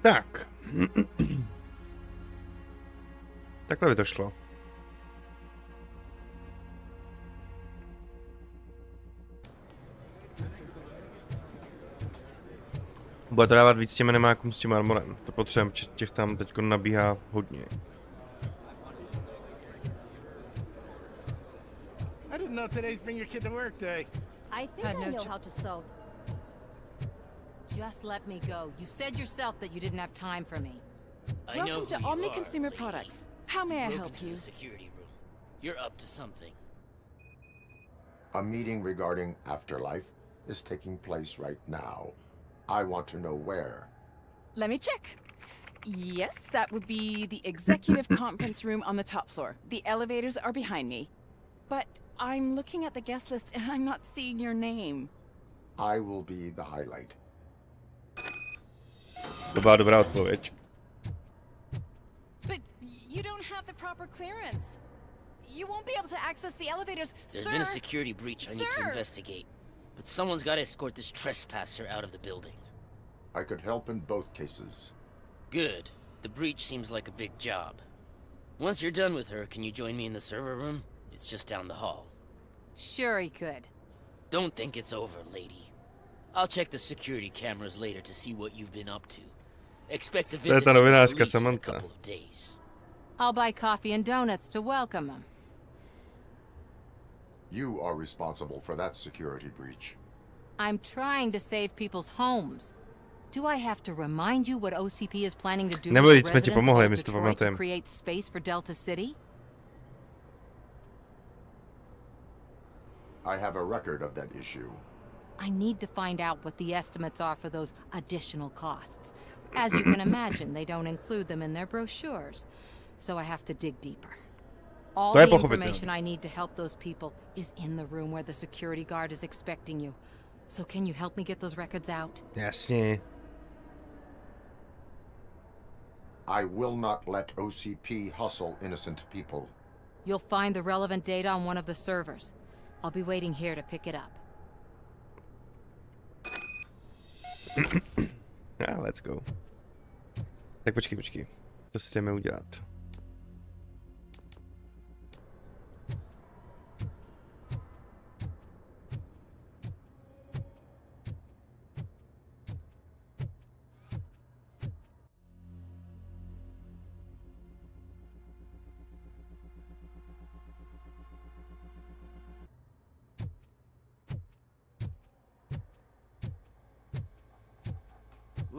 Tak. Takhle by to šlo. Bude to dávat víc těm nemákům s tím armorem. To potřebujeme, těch tam teď nabíhá hodně. I didn't know today's bring your kid to work day. I think I know how to sew. Just let me go. You said yourself that you didn't have time for me. Welcome to Omni Consumer Products. How may I help you? Security room. You're up to something. A meeting regarding afterlife is taking place right now. I want to know where. Let me check. Yes, that would be the executive conference room on the top floor. The elevators are behind me. But I'm looking at the guest list and I'm not seeing your name. I will be the highlight. To byla dobrá odpověď. But you don't have the proper clearance. You won't be able to access the elevators, There's sir. been a security breach I need to investigate. But someone's got to escort this trespasser out of the building. I could help in both cases. Good. The breach seems like a big job. Once you're done with her, can you join me in the server room? It's just down the hall. Sure he could. Don't think it's over, lady. I'll check the security cameras later to see what you've been up to. Expect a To je visit ta from the novinářka police in a Samantha. couple of days. I'll buy coffee and donuts to welcome them. You are responsible for that security breach. I'm trying to save people's homes. Do I have to remind you what OCP is planning to do Nebo with víc the jsme ti residents pomohli, of my si to Detroit to pamatujeme. create space for Delta City? I have a record of that issue. I need to find out what the estimates are for those additional costs. As you can imagine, they don't include them in their brochures, so I have to dig deeper. All To je the pochopitelné. information I need to help those people is in the room where the security guard is expecting you. So can you help me get those records out? Jasně. I will not let OCP hustle innocent people. You'll find the relevant data on one of the servers. I'll be waiting here to pick it up. Let's go. Tak počkej. To si jdeme udělat.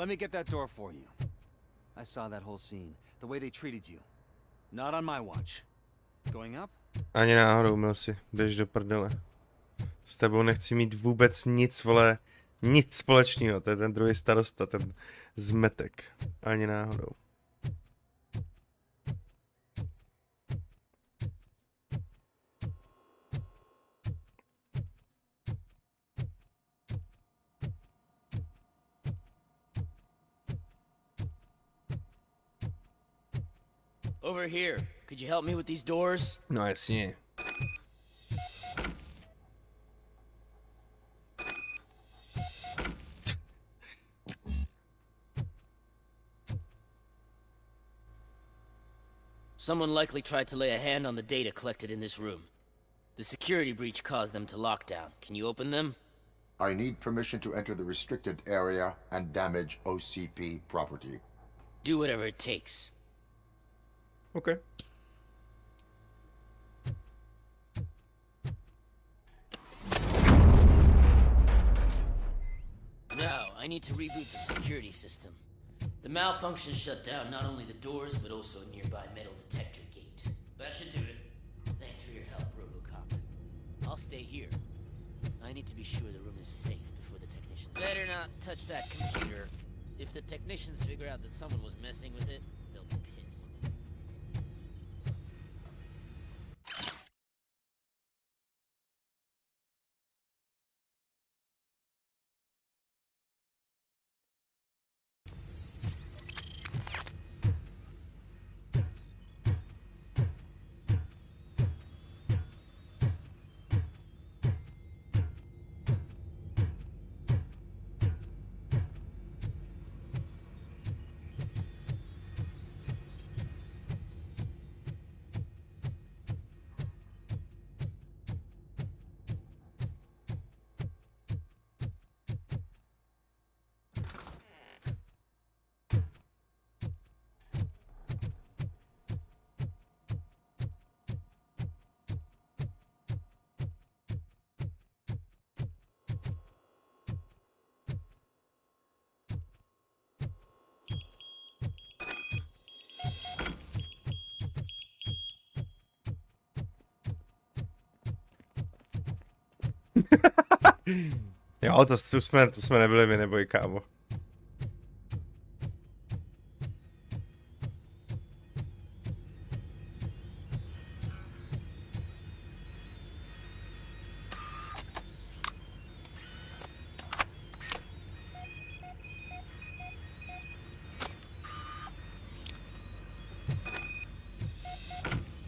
Let me get that door for you. I saw that whole scene. The way they treated you. Not on my watch. Going up? Ani náhodou, Milsi. Běž do prdele. S tebou nechci mít vůbec nic, vole. Nic společného. To je ten druhý starosta, ten zmetek. Ani náhodou. Over here. Could you help me with these doors? No jasně. Someone likely tried to lay a hand on the data collected in this room. The security breach caused them to lock down. Can you open them? I need permission to enter the restricted area and damage OCP property. Do whatever it takes. Okay. Now, I need to reboot the security system. The malfunction shut down not only the doors, but also a nearby metal detector gate. That should do it. Thanks for your help, RoboCop. I'll stay here. I need to be sure the room is safe before the technicians... Better not touch that computer. If the technicians figure out that someone was messing with it, they'll be pissed. Jo, to jsme nebyli my, neboj, kámo.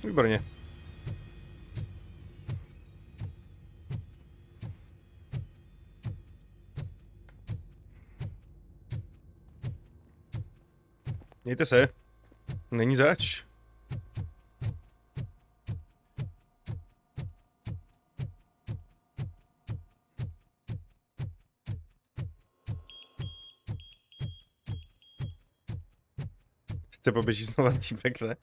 Výborně. Mějte se. Není zač. Se poběží znova týpek, ne?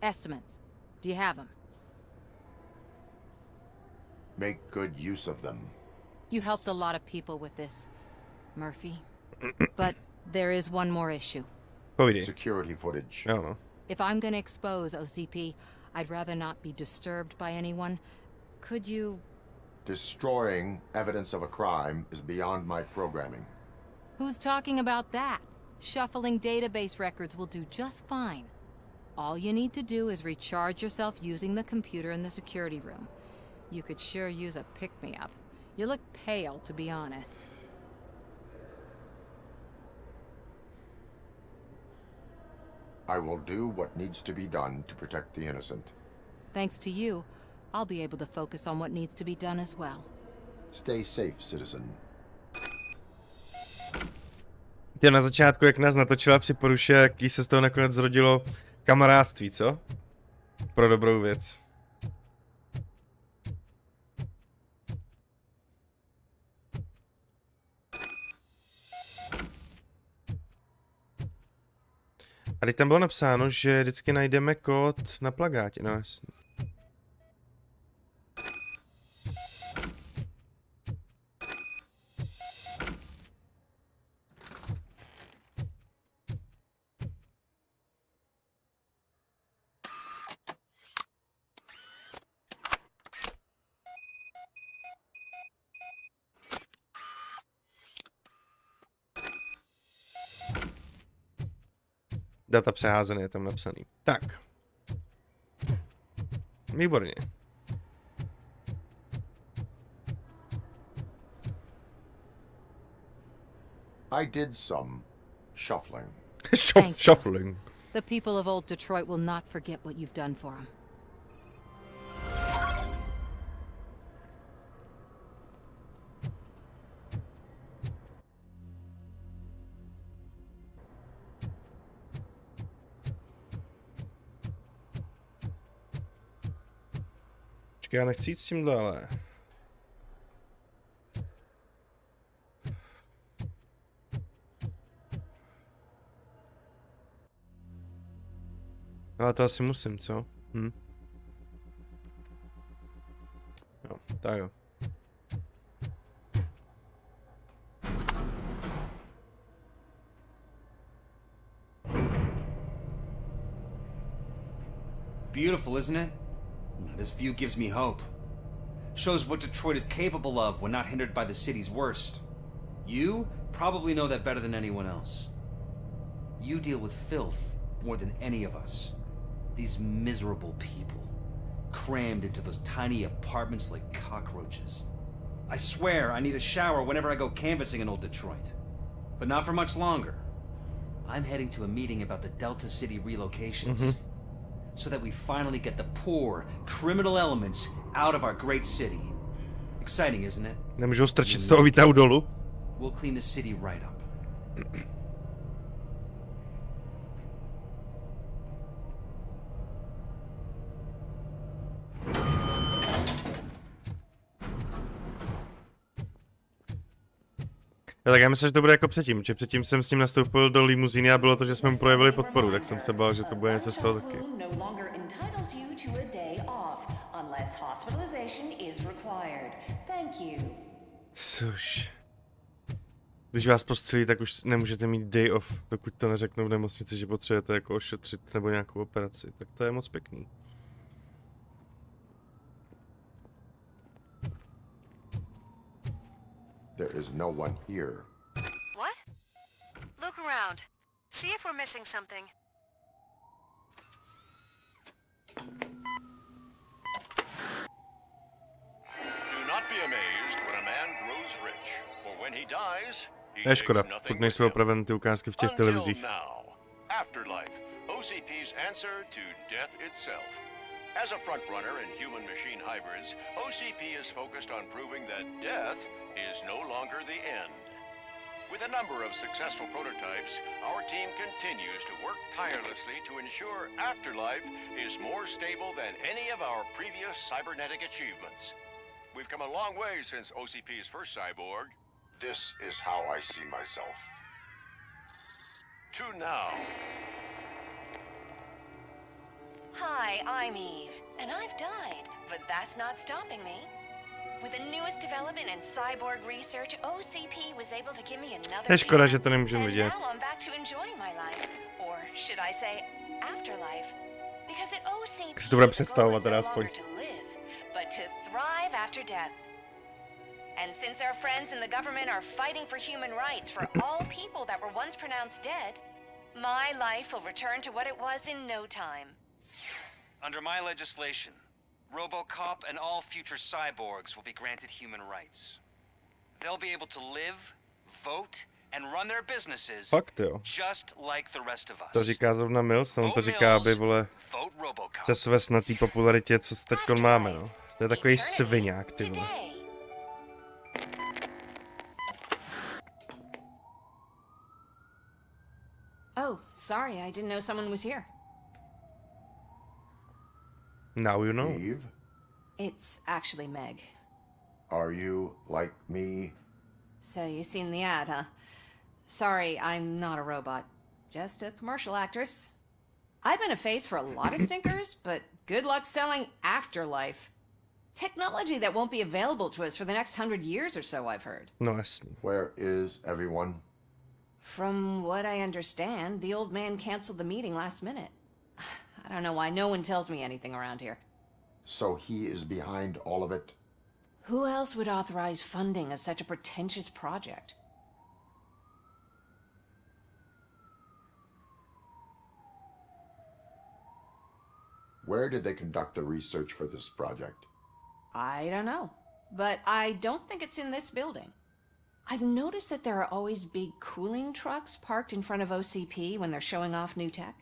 Estimates. Do you have them? Make good use of them. You helped a lot of people with this, Murphy. But there is one more issue. Security footage. I don't know. If I'm gonna expose OCP, I'd rather not be disturbed by anyone. Could you... Destroying evidence of a crime is beyond my programming. Who's talking about that? Shuffling database records will do just fine. All you need to do is recharge yourself using the computer in the security room. You could sure use a pick-me-up. You look pale, to be honest. I will do what needs to be done to protect the innocent. Thanks to you, I'll be able to focus on what needs to be done as well. Stay safe, citizen. Tě na začátku, jak nás natočila při poruše, jaký se z toho nakonec zrodilo kamarádství, co? Pro dobrou věc. A teď tam bylo napsáno, že vždycky najdeme kód na plakátě, no jasně. Data přeházené je tam napsaný. Tak. Výborně. I did some shuffling. Shuffling. The people of old Detroit will not forget what you've done for them. Já nechci jít s tím dále. Ale to asi musím, co? Jo, tak jo. Beautiful, isn't it? This view gives me hope. Shows what Detroit is capable of when not hindered by the city's worst. You probably know that better than anyone else. You deal with filth more than any of us. These miserable people, crammed into those tiny apartments like cockroaches. I swear I need a shower whenever I go canvassing in old Detroit. But not for much longer. I'm heading to a meeting about the Delta City relocations. So that we finally get the poor, criminal elements out of our great city. Exciting, isn't it? Nemůžu strčit z toho výtahu dolů. We'll clean the city right up. Tak já myslím, že to bude jako předtím, že předtím jsem s ním nastoupil do limuzíny a bylo to, že jsme mu projevili podporu, tak jsem se bál, že to bude něco z toho taky. Což... Když vás postřelí, tak už nemůžete mít day off, dokud to neřeknou v nemocnici, že potřebujete jako ošetřit nebo nějakou operaci, tak to je moc pěkný. There is no one here. What? Look around. See if we're missing something. Do not be amazed when a man grows rich, for when he dies, he Je škoda, takes furt nothing nejsou with him. opraveny ty ukázky v těch Until televizích. now, Afterlife, OCP's answer to death itself. As a frontrunner in human-machine hybrids, OCP is focused on proving that death is no longer the end. With a number of successful prototypes, our team continues to work tirelessly to ensure Afterlife is more stable than any of our previous cybernetic achievements. We've come a long way since OCP's first cyborg. This is how I see myself. To now. Hi, I'm Eve, and I've died, but that's not stopping me. With the newest development in cyborg research, OCP was able to give me another Je škoda, chance, že to nemůžeme and vidět. now I'm back to enjoying my life, or should I say, afterlife? Because at OCP, Si to bude the goal představovat is teda no aspoň. longer to live, but to thrive after death. And since our friends in the government are fighting for human rights for all people that were once pronounced dead, my life will return to what it was in no time. Under my legislation, RoboCop and all future cyborgs will be granted human rights. They'll be able to live, vote, and run their businesses Fakt jo. just like the rest of us. To říká zrovna Mills, on to říká, aby vole se svést na té popularitě, co teďkon máme, no. To je takový sviňák, ty vole. Oh, sorry, I didn't know someone was here. Now you know. Eve, It's actually Meg. are you like me? So you've seen the ad, huh? Sorry, I'm not a robot. Just a commercial actress. I've been a face for a lot of stinkers, but good luck selling Afterlife. Technology that won't be available to us for the next 100 years or so, I've heard. No jasný. Where is everyone? From what I understand, the old man canceled the meeting last minute. I don't know why no one tells me anything around here. So he is behind all of it? Who else would authorize funding of such a pretentious project? Where did they conduct the research for this project? I don't know, but I don't think it's in this building. I've noticed that there are always big cooling trucks parked in front of OCP when they're showing off new tech.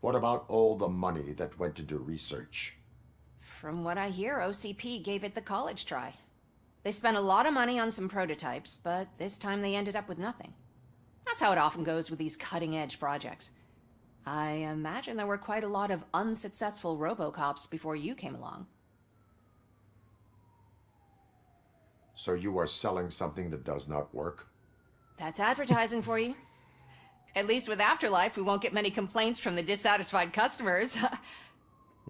What about all the money that went into research? From what I hear, OCP gave it the college try. They spent a lot of money on some prototypes, but this time they ended up with nothing. That's how it often goes with these cutting-edge projects. I imagine there were quite a lot of unsuccessful RoboCops before you came along. So you are selling something that does not work? That's advertising for you. At least with Afterlife, we won't get many complaints from the dissatisfied customers.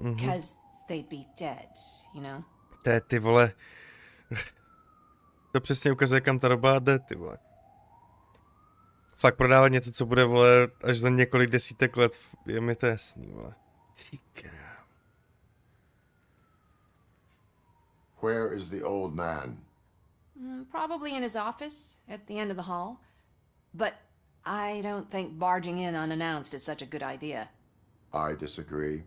Because they'd be dead, you know? To je, ty vole. To přesně ukazuje, kam ta doba jde, ty vole. Fakt prodávat něco, co bude, vole, až za několik desítek let, je mi to jasný, vole. Ty krám. Where is the old man? Probably in his office at the end of the hall. But I don't think barging in unannounced is such a good idea. I disagree.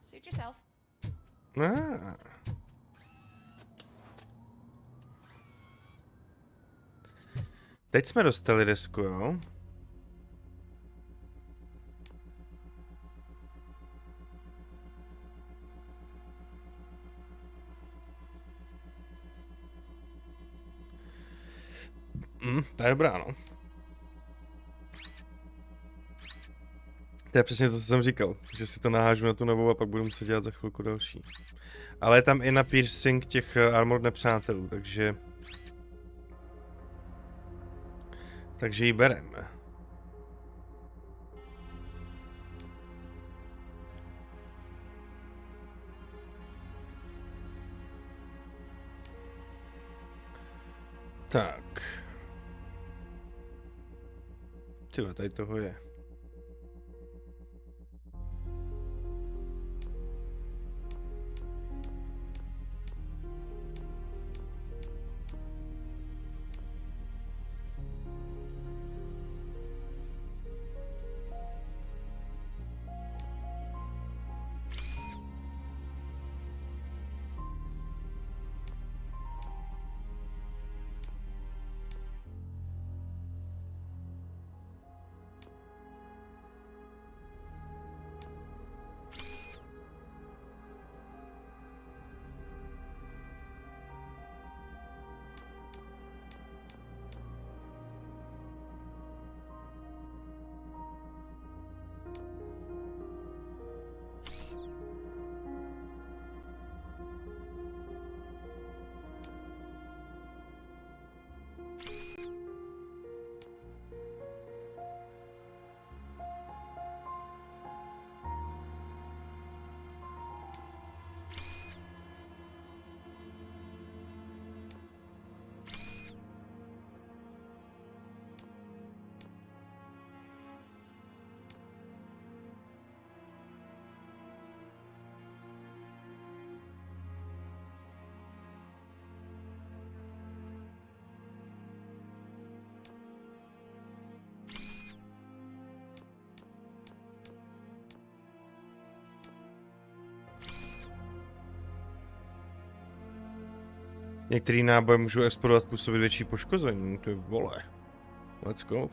Suit yourself. Teď jsme dostali desku, jo? To je dobrá, no. To je přesně to, co jsem říkal, že si to nahážu na tu novou a pak budu muset dělat za chvilku další. Ale je tam i na piercing těch armored nepřátelů, takže ji bereme. Tak. Tyhle, tady toho je. Některý náboje můžou explodovat, působit větší poškození. To je vole. Let's go.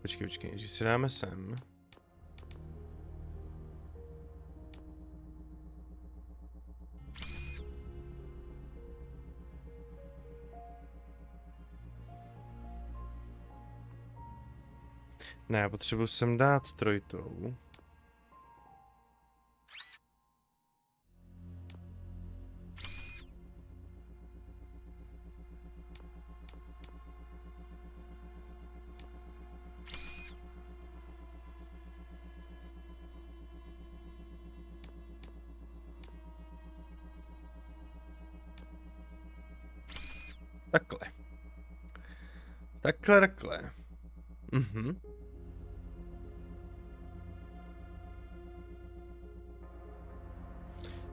Počkej, když si dáme sem. Ne, já potřebuji sem dát trojitou. Takhle. Mhm.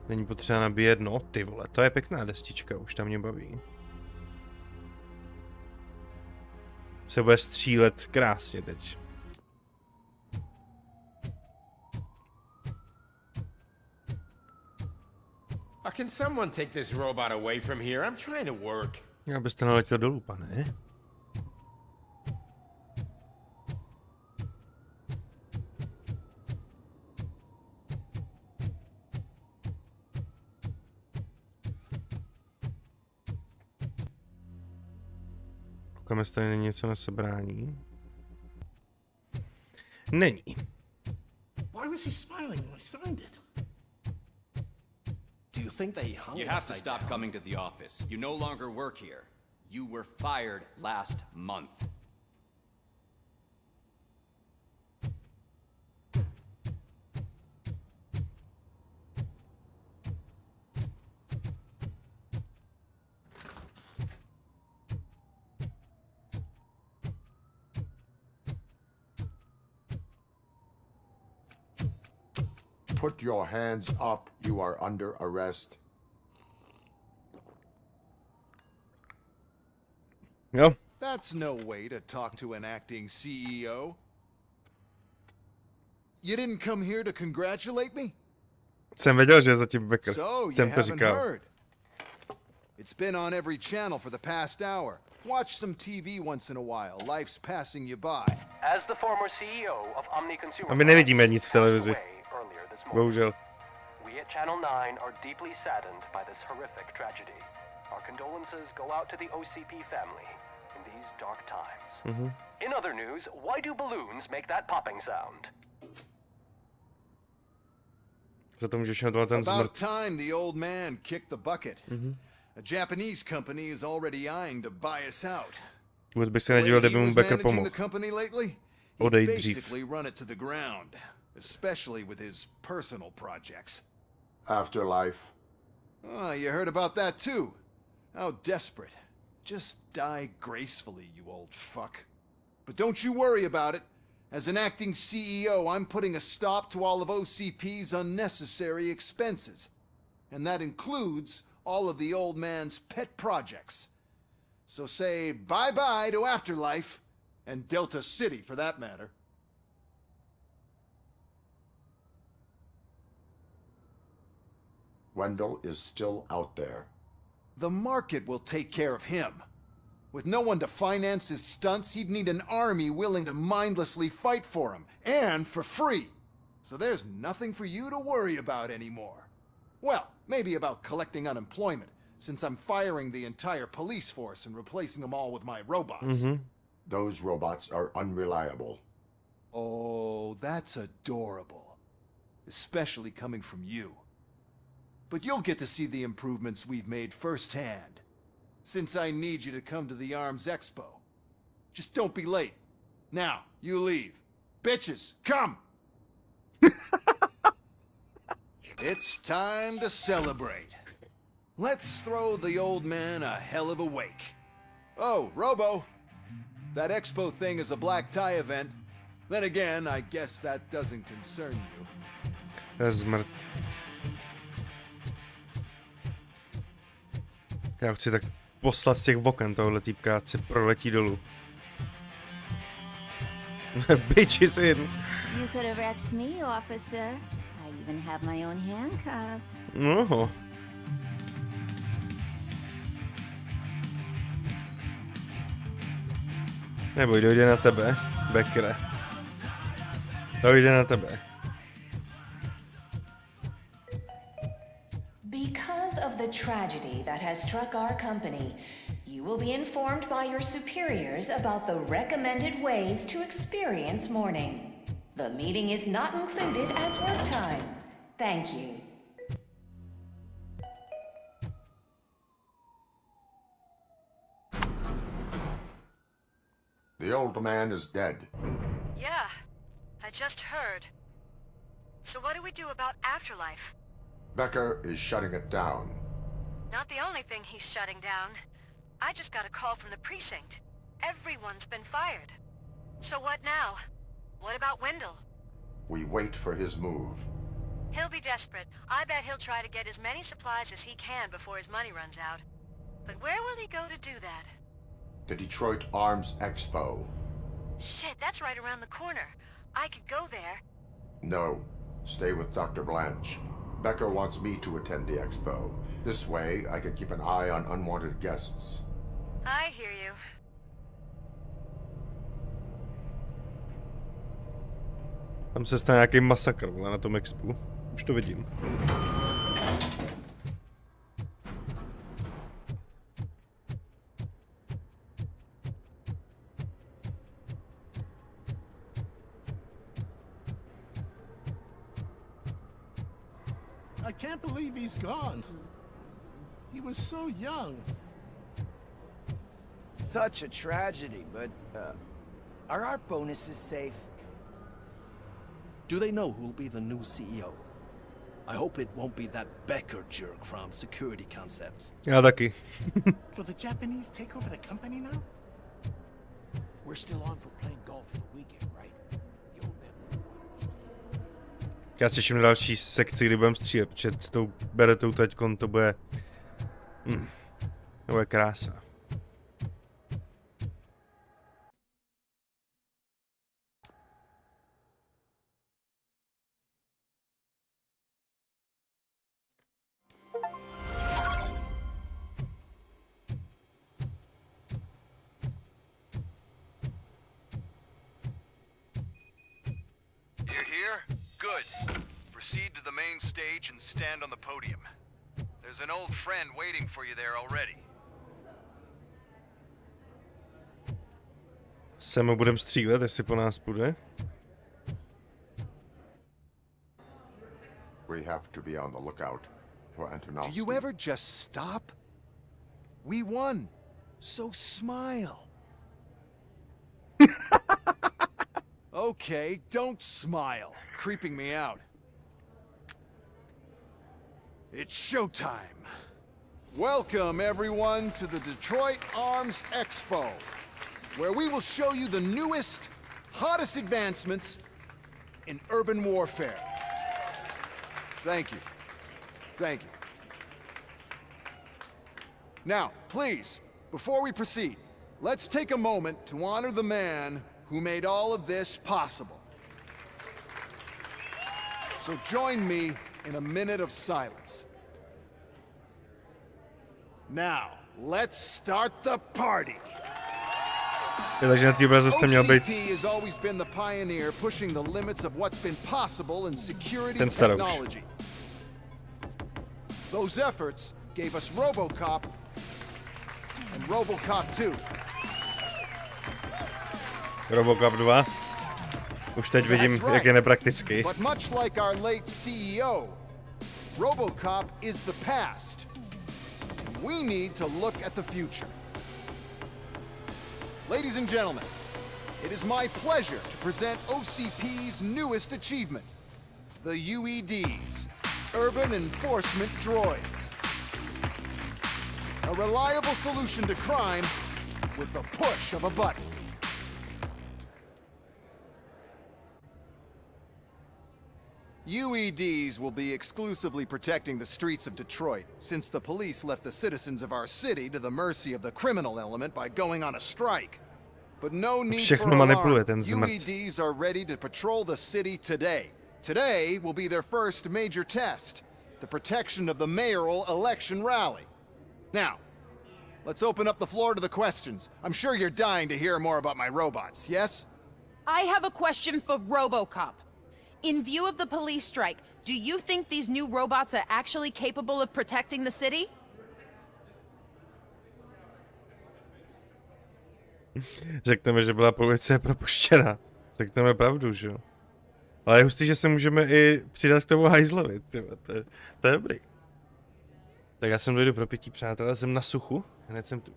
Není potřeba nabíjet, no ty vole, to je pěkná destička, už tam mě baví. Se bude střílet krásně teď. Can someone take this robot away from here? I'm trying to work. Já byste naletěl dolů, pane. Koukám, jestli tady není něco na sebrání. Není. Why was he smiling when I signed it? Do you think they hung You have to stop coming to the office. You no longer work here. You were fired last month. Put your hands up. You are under arrest. Jo. That's no way to talk to an acting CEO. You didn't come here to congratulate me? Jsem věděl, že je zatím Becker. So, you Jsem to haven't říkal. heard. It's been on every channel for the past hour. Watch some TV once in a while. Life's passing you by. As the former CEO of Omni Consumer A my nevidíme nic v televizi. earlier this morning, Bohužel. we at Channel 9 are deeply saddened by this horrific tragedy. Our condolences go out to the OCP family in these dark times. In other news, why do balloons make that popping sound? Za to můžeš na ten About zmrt. time the old man kicked the bucket. A Japanese company is already eyeing to buy us out. Vůbec bych se nedíval, kdyby mu Becker pomohl. Odejď dřív. Basically run it to the ground, especially with his personal projects. Afterlife. Oh, you heard about that too. How desperate. Just die gracefully, you old fuck. But don't you worry about it. As an acting CEO, I'm putting a stop to all of OCP's unnecessary expenses. And that includes all of the old man's pet projects. So say bye-bye to Afterlife, and Delta City for that matter. Wendell is still out there. The market will take care of him. With no one to finance his stunts, he'd need an army willing to mindlessly fight for him, and for free. So there's nothing for you to worry about anymore. Well, maybe about collecting unemployment, since I'm firing the entire police force and replacing them all with my robots. Those robots are unreliable. Oh, that's adorable. Especially coming from you. But you'll get to see the improvements we've made firsthand. Since I need you to come to the Arms Expo. Just don't be late. Now, you leave. Bitches, come! It's time to celebrate. Let's throw the old man a hell of a wake. Oh, Robo! That expo thing is a black tie event. Then again, I guess that doesn't concern you. Zmrt. Já chci tak poslat z těch oken tohle týpka, ať se proletí dolů. Bitches in. You could arrest me, officer. I even have my own handcuffs. No. Nebo dojde na tebe, Beckere. Dojde na tebe. Because of the tragedy that has struck our company, you will be informed by your superiors about the recommended ways to experience mourning. The meeting is not included as work time. Thank you. The old man is dead. Yeah, I just heard. So what do we do about afterlife? Becker is shutting it down. Not the only thing he's shutting down. I just got a call from the precinct. Everyone's been fired. So what now? What about Wendell? We wait for his move. He'll be desperate. I bet he'll try to get as many supplies as he can before his money runs out. But where will he go to do that? The Detroit Arms Expo. Shit, that's right around the corner. I could go there. No, stay with Dr. Blanche. Becker wants me to attend the expo. This way, I can keep an eye on unwanted guests. I hear you. Tam se stane nějaký masakr, vole, na tom expu. Už to vidím. I can't believe he's gone. He was so young. Such a tragedy, but, are our bonuses safe? Do they know who'll be the new CEO? I hope it won't be that Becker jerk from Security Concepts. Já taky. Will the Japanese take over the company now? We're still on for playing golf for the weekend, right? The old man. Já se těším na další sekci, kdy budeme střílet, protože s tou beretou teďkon to bude... To bude krása. You're here? Good. Proceed to the main stage and stand on the podium. There's an old friend waiting for you there already. Sem budeme střílet, jestli po nás půjde. We have to be on the lookout for Do Antonovsky. you ever just stop? We won. So smile. Okay, don't smile. Creeping me out. It's showtime. Welcome, everyone, to the Detroit Arms Expo, where we will show you the newest, hottest advancements in urban warfare. Thank you. Thank you. Now, please, before we proceed, let's take a moment to honor the man who made all of this possible. So join me in a minute of silence. Now, let's start the party. Takže na té obrazovce měl být OCP has always been the pioneer pushing the limits of what's been possible in security ten starou. technology. Those efforts gave us RoboCop and RoboCop 2. RoboCop 2. Už teď vidím, That's right. jak je nepraktický. But much like our late CEO, RoboCop is the past. We need to look at the future. Ladies and gentlemen, it is my pleasure to present OCP's newest achievement, the UEDs, Urban Enforcement Droids. A reliable solution to crime with the push of a button. UEDs will be exclusively protecting the streets of Detroit, since the police left the citizens of our city to the mercy of the criminal element by going on a strike. But no need for alarm. UEDs are ready to patrol the city today. Today will be their first major test, the protection of the mayoral election rally. Now, let's open up the floor to the questions. I'm sure you're dying to hear more about my robots, yes? I have a question for RoboCop. In view of the police strike, do you think these new robots are actually capable of protecting the city? Řekneme, že byla policie propuštěna. Řekneme pravdu, že jo? Ale je hustý, že se můžeme i přidat k tomu hajzlovi, to je dobrý. Tak já jsem dojdu pro pití, přátelé, jsem na suchu, hned jsem tu.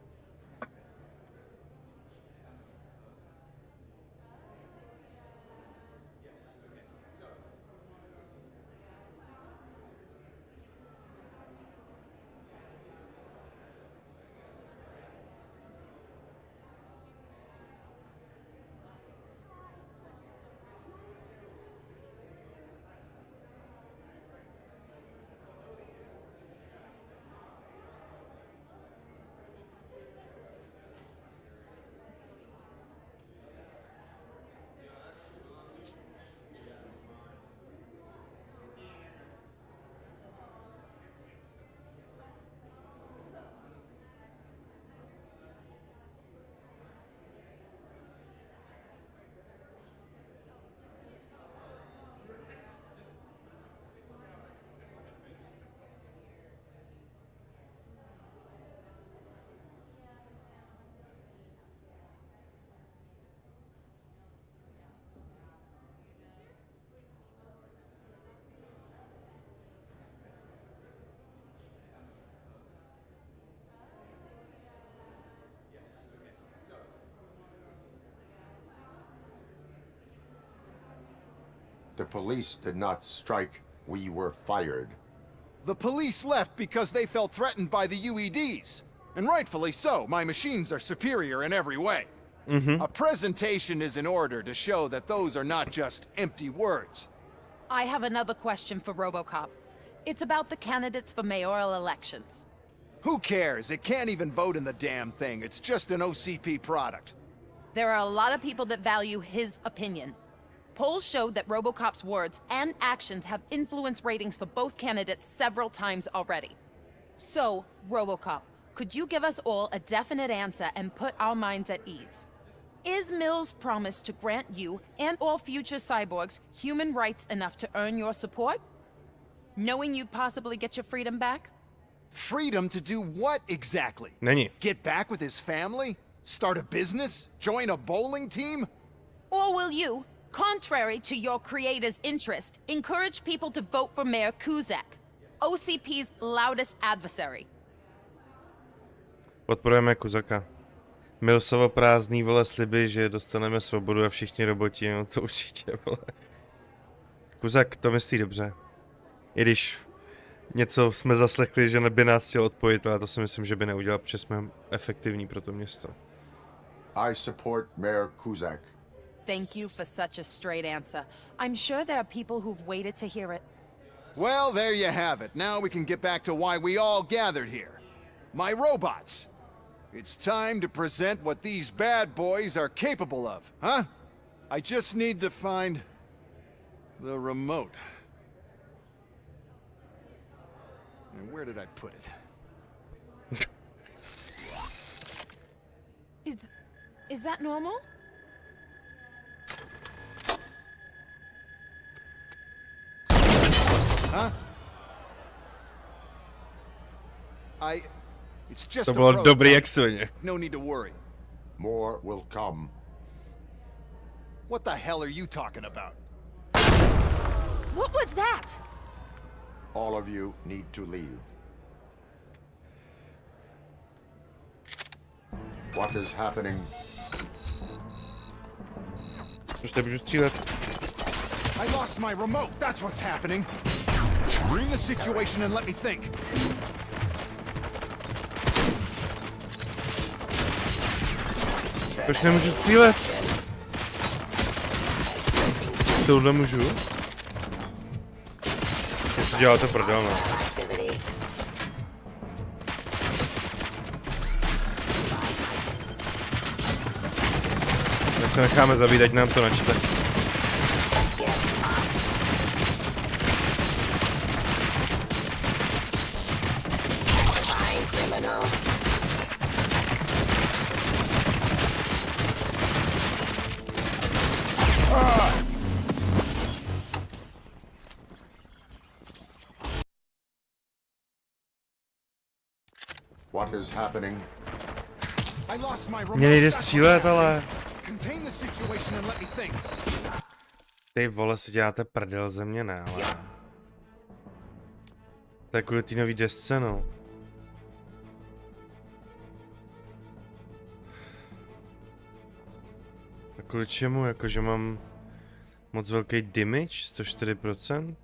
The police did not strike. We were fired. The police left because they felt threatened by the UEDs. And rightfully so. My machines are superior in every way. A presentation is in order to show that those are not just empty words. I have another question for RoboCop. It's about the candidates for mayoral elections. Who cares? It can't even vote in the damn thing. It's just an OCP product. There are a lot of people that value his opinion. Polls showed that RoboCop's words and actions have influenced ratings for both candidates several times already. So, RoboCop, could you give us all a definite answer and put our minds at ease? Is Mills' promise to grant you and all future cyborgs human rights enough to earn your support? Knowing you'd possibly get your freedom back? Freedom to do what exactly? Není. Get back with his family? Start a business? Join a bowling team? Or will you, contrary to your creator's interest, encourage people to vote for Mayor Kuzak, OCP's loudest adversary? Podporujeme Kuzaka. Millsovo prázdný, vole, sliby, že dostaneme svobodu a všichni roboti, no to určitě, vole. Kuzak to myslí dobře. I když něco jsme zaslechli, že by nás chtěl odpojit, ale to si myslím, že by neudělal, protože jsme efektivní pro to město. I support Mayor Kuzak. Thank you for such a straight answer. I'm sure there are people who've waited to hear it. Well, there you have it. Now we can get back to why we all gathered here. My robots. It's time to present what these bad boys are capable of, huh? I just need to find the remote. And where did I put it? Is that normal? Huh? It's just to bylo a dobrý jak svině. No need to worry. More will come. What the hell are you talking about? What was that? All of you need to leave. What is happening? Už můžu střílet. I lost my remote. That's what's happening. Read the situation and let me think. Proč nemůžu střílet? Tohle můžu? Jestli děláte prdel, no. Tak se necháme zabít, ať nám to načte. What is happening? Mně nejde střílet, ale... Contain the situation and let me think. Ty vole, si děláte prdel ze mě, ne, ale... To je kvůli té nový desce, no. A kvůli čemu? Jakože mám moc velký damage, 104%?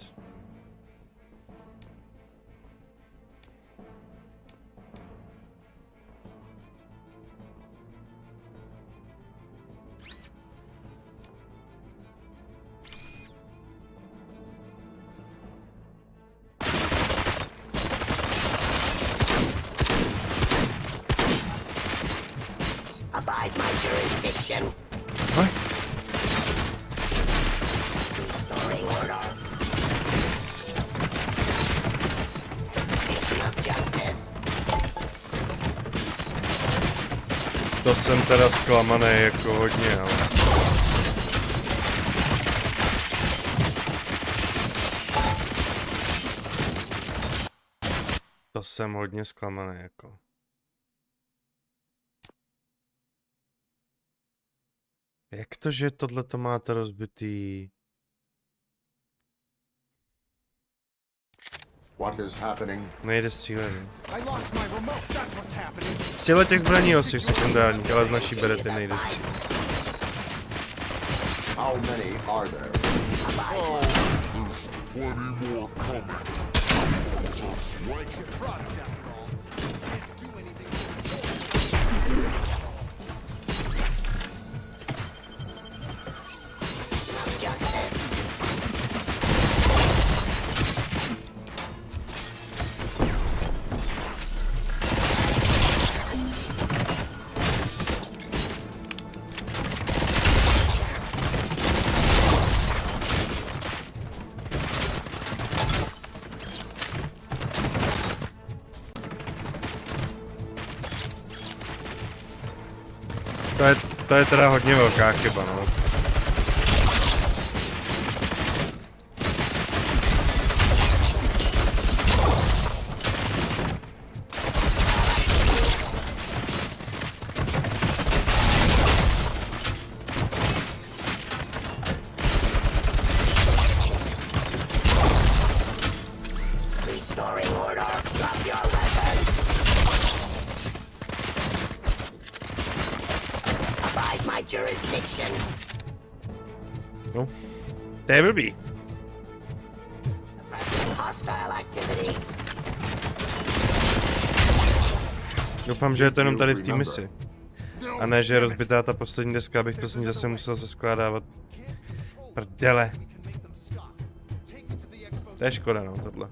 Abide my jurisdiction. What? Restoring order. Mission of justice. To jsem teda zklamaný jako hodně, ale... To jsem hodně zklamaný jako... Jak to, že tohleto máte rozbitý? What is happening? Nejde střílet. Z těch zbraní z těch sekundárních, ale z naší berety nejde střílet. How many are there? Oh, there's plenty more coming. What's your product after all? Can't do anything. To je teda hodně velká chyba, no. Restoring order. Drop your weapons. Abide my jurisdiction. No, there will be. Hostile activity. Doufám, že je to jenom tady v té misi. A ne, že je rozbitá ta poslední deska, abych to s ní zase musel seskládávat. Prdele. To je škoda, no, tohle.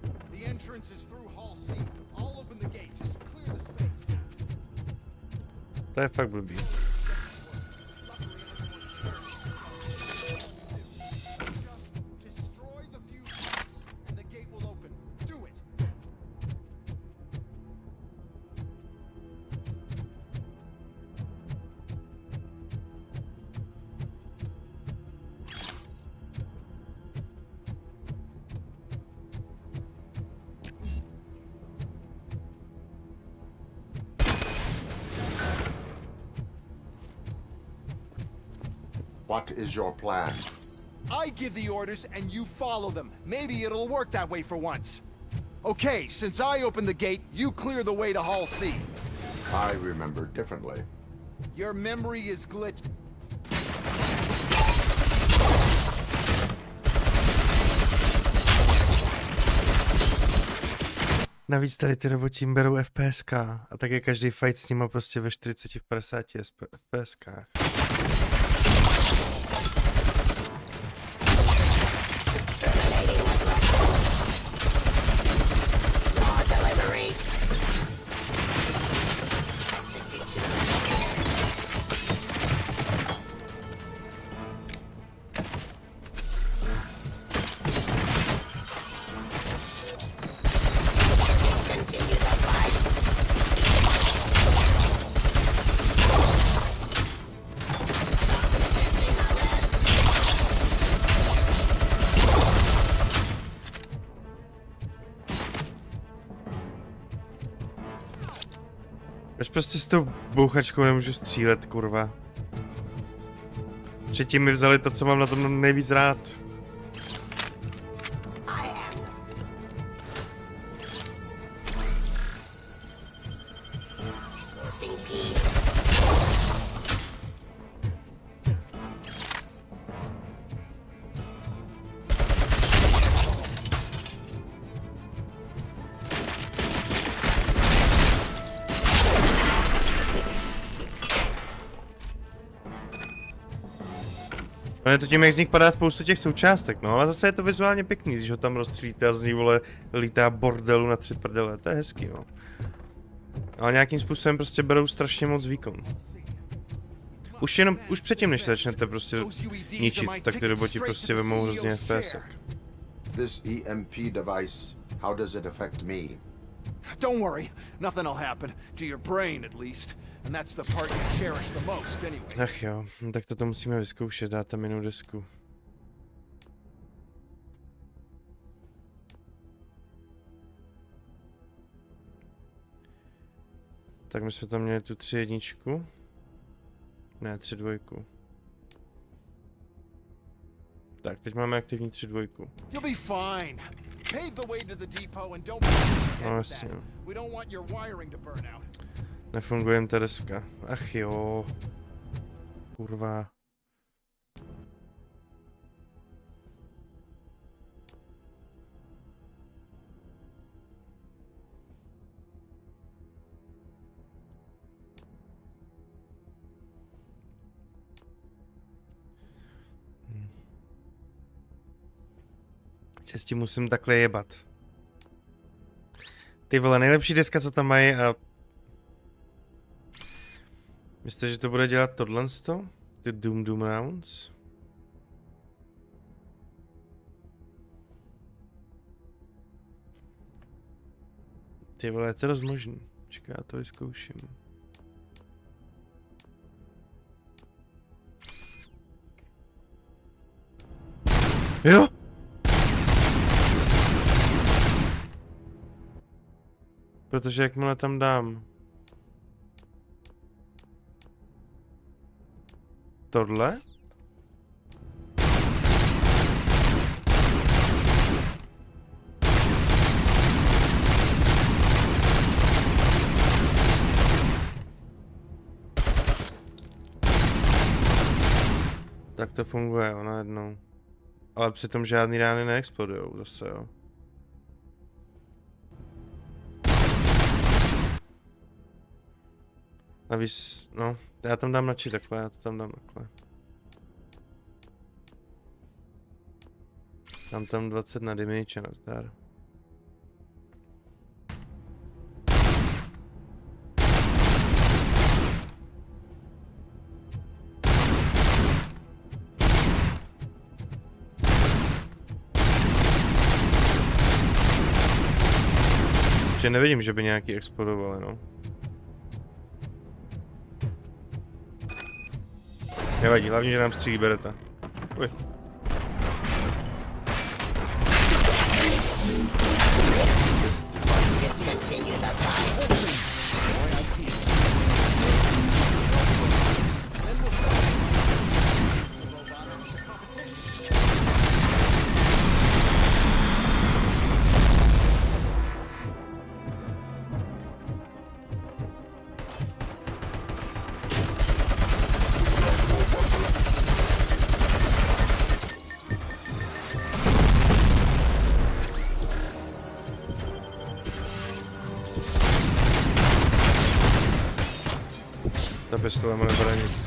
To je fakt blbý. What is your plan? I give the orders and you follow them. Maybe it'll work that way for once. Okay, since I opened the gate, you clear the way to Hall C. I remember differently. Your memory is glitched. Navíc tady ty roboti jim berou FPSK a tak je každý fight s nima prostě ve 40 v 50 FPSkách. Až prostě s tou bouchačkou nemůžu střílet, kurva. Předtím mi vzali to, co mám na tom nejvíc rád. No je to tím, jak z nich padá spoustu těch součástek, no ale zase je to vizuálně pěkný, když ho tam rozstřílíte a z ní, vole, lítá bordelu na 3 prdele, to je hezký, no. Ale nějakým způsobem prostě berou strašně moc výkon. Už předtím, než začnete prostě ničit, tak ty roboti prostě vemou hrozně FPSek. This EMP device, how does it affect me? Don't worry, nothing will happen, to your brain at least. And that's the part you cherish the most anyway. Ach jo, no tak toto musíme vyzkoušet, dát tam jinou desku. Tak my jsme tam měli tu 3 jedničku. Ne, 3 dvojku. Tak, teď máme aktivní 3 dvojku. You'll be fine. Pave the way to the depot and don't No jasně. We don't want your wiring to burn out. Nefunguje jim ta deska. Ach jo. Kurva. Se s tím musím takhle jebat. Ty vole, nejlepší deska, co tam mají a... Myslíte, že to bude dělat tohle? Ty Doom rounds? Ty vole, je to dost možný. Čekaj, já to vyzkouším. Jo! Protože jakmile tam dám tohle? Tak to funguje, jo, najednou. Ale přitom žádný rány neexplodujou zase, jo. Navíc, no, já tam dám radši takhle, já to tam dám takhle. Dám tam 20 na damage a nazdar. Že nevidím, že by nějaký explodovaly, no. Nevadí, hlavně, že nám střílí bereta. Uj. Ta pistole mu nebude nic.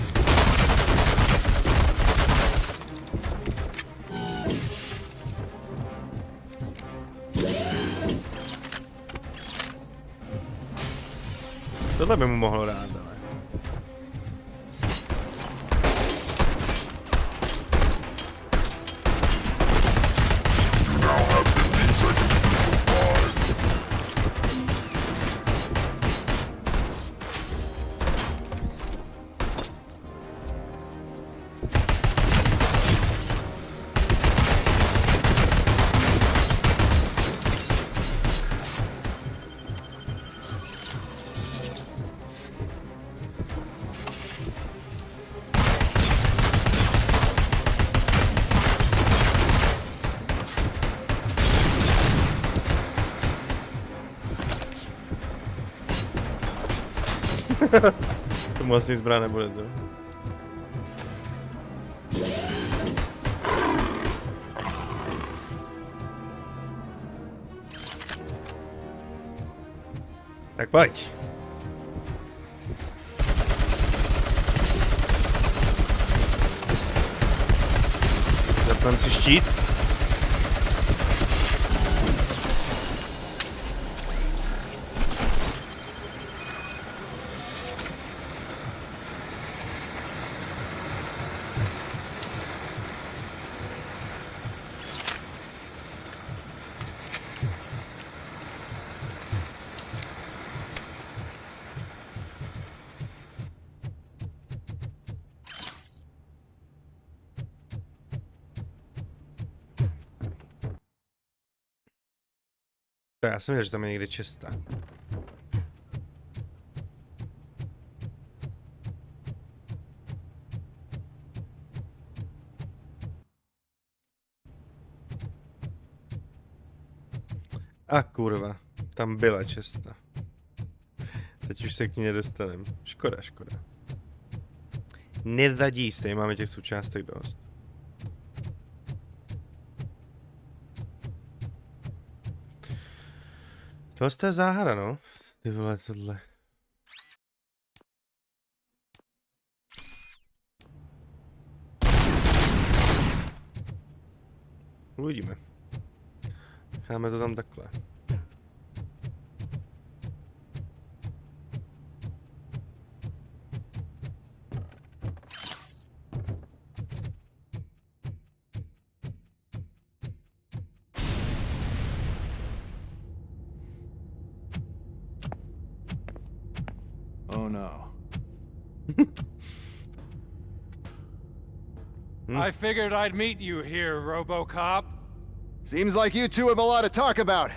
Tohle by mu mohlo dát, ale... Tomu asi nic brát nebude, to. Tak pojď. Zapnám si štít. Já jsem věděl, že tam je někde česta. A kurva, tam byla česta. Teď už se k ní nedostaneme. Škoda, škoda. Nevadí, stejně máme těch součástek dost. Tohle je záhada, no. Ty vole, tohle. Uvidíme. Necháme to tam takhle. Oh no. I figured I'd meet you here, RoboCop. Seems like you two have a lot to talk about.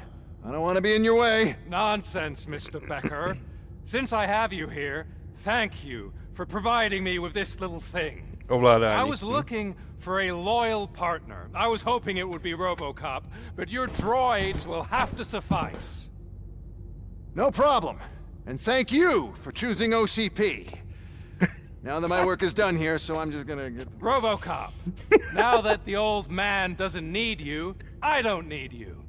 I don't want to be in your way. Nonsense, Mr. Becker. Since I have you here, thank you for providing me with this little thing. I was looking for a loyal partner. I was hoping it would be RoboCop, but your droids will have to suffice. No problem. And thank you for choosing OCP. Now that my work is done here, so I'm just gonna get... RoboCop, now that the old man doesn't need you, I don't need you.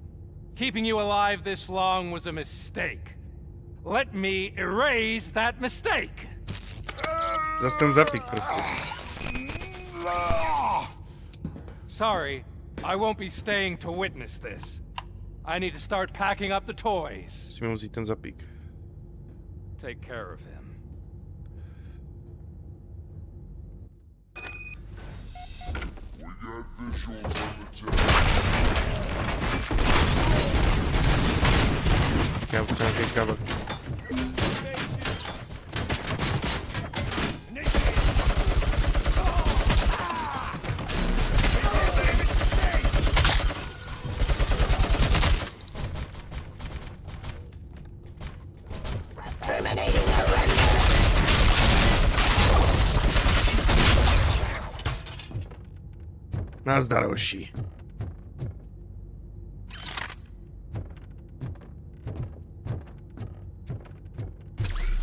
Keeping you alive this long was a mistake. Let me erase that mistake. Zas ten zapík prostě. Sorry, I won't be staying to witness this. I need to start packing up the toys. Musíme vzít ten zapík. Take care of him. Já už nějaký kabel. Nazdar, hoši.